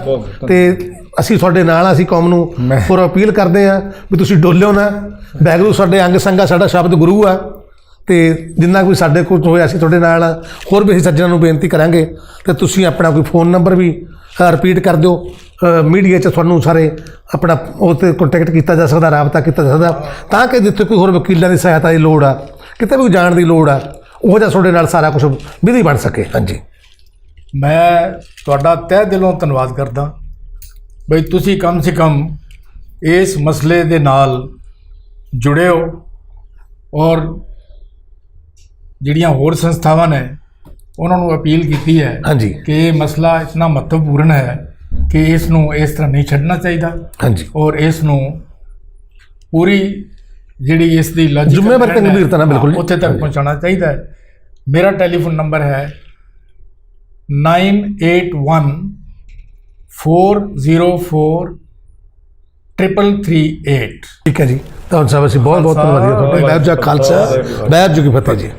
ਤੇ ਅਸੀਂ ਤੁਹਾਡੇ ਨਾਲ, ਅਸੀਂ ਕੌਮ ਨੂੰ ਪੂਰਾ ਅਪੀਲ ਕਰਦੇ ਹਾਂ ਵੀ ਤੁਸੀਂ ਡੋਲਿਓ ਨਾ। ਵਾਹਿਗੁਰੂ ਸਾਡੇ ਅੰਗ ਸੰਗ ਆ, ਸਾਡਾ ਸ਼ਬਦ ਗੁਰੂ ਆ, ਤੇ ਜਿੰਨਾ ਕੋਈ ਸਾਡੇ ਕੋਲ ਹੋਇਆ ਅਸੀਂ ਤੁਹਾਡੇ ਨਾਲ ਹੋਰ ਵੀ ਅਸੀਂ ਸੱਜਣਾਂ ਨੂੰ ਬੇਨਤੀ ਕਰਾਂਗੇ। ਤੇ ਤੁਸੀਂ ਆਪਣਾ ਕੋਈ ਫੋਨ ਨੰਬਰ ਵੀ ਰਿਪੀਟ ਕਰ ਦਿਓ, ਮੀਡੀਆ 'ਚ ਤੁਹਾਨੂੰ ਸਾਰੇ ਆਪਣਾ ਉਹ 'ਤੇ ਕੰਟੈਕਟ ਕੀਤਾ ਜਾ ਸਕਦਾ, ਰਾਬਤਾ ਕੀਤਾ ਜਾ ਸਕਦਾ, ਤਾਂ ਕਿ ਜਿੱਥੇ ਕੋਈ ਹੋਰ ਵਕੀਲਾਂ ਦੀ ਸਹਾਇਤਾ ਦੀ ਲੋੜ ਆ, ਕਿਤੇ ਵੀ ਜਾਣ ਦੀ ਲੋੜ ਆ, ਉਹ ਜਿਹਾ ਤੁਹਾਡੇ ਨਾਲ ਸਾਰਾ ਕੁਝ ਵਿਧੀ ਬਣ ਸਕੇ। ਹਾਂਜੀ, ਮੈਂ ਤੁਹਾਡਾ ਤਹਿ ਦਿਲੋਂ ਧੰਨਵਾਦ ਕਰਦਾ ਬਈ ਤੁਸੀਂ ਕਮ ਸੇ ਕਮ ਇਸ ਮਸਲੇ ਦੇ ਨਾਲ ਜੁੜੇ ਹੋ, ਔਰ ਜਿਹੜੀਆਂ ਹੋਰ ਸੰਸਥਾਵਾਂ ਨੇ ਉਹਨਾਂ ਨੂੰ ਅਪੀਲ ਕੀਤੀ ਹੈ ਹਾਂਜੀ ਕਿ ਇਹ ਮਸਲਾ ਇਤਨਾ ਮਹੱਤਵਪੂਰਨ ਹੈ ਕਿ ਇਸ ਨੂੰ ਇਸ ਤਰ੍ਹਾਂ ਨਹੀਂ ਛੱਡਣਾ ਚਾਹੀਦਾ। ਹਾਂਜੀ, ਔਰ ਇਸ ਨੂੰ ਪੂਰੀ ਜਿਹੜੀ ਇਸ ਦੀ ਜ਼ਿੰਮੇਵਾਰੀ ਤੇ ਗੰਭੀਰਤਾ ਨਾਲ ਬਿਲਕੁਲ ਉੱਥੇ ਤੱਕ ਪਹੁੰਚਾਉਣਾ ਚਾਹੀਦਾ ਹੈ। ਮੇਰਾ ਟੈਲੀਫੋਨ ਨੰਬਰ ਹੈ 9814043338। ਠੀਕ ਹੈ ਜੀ, ਤੁਹਾਨੂੰ ਸਾਹਿਬ ਅਸੀਂ ਬਹੁਤ ਬਹੁਤ ਧੰਨਵਾਦੀ ਹਾਂ ਤੁਹਾਡੇ। ਵਾਹਿਗੁਰੂ ਜੀ ਕਾ ਖਾਲਸਾ, ਵਾਹਿਗੁਰੂ ਜੀ ਕੀ ਫਤਿਹ ਜੀ।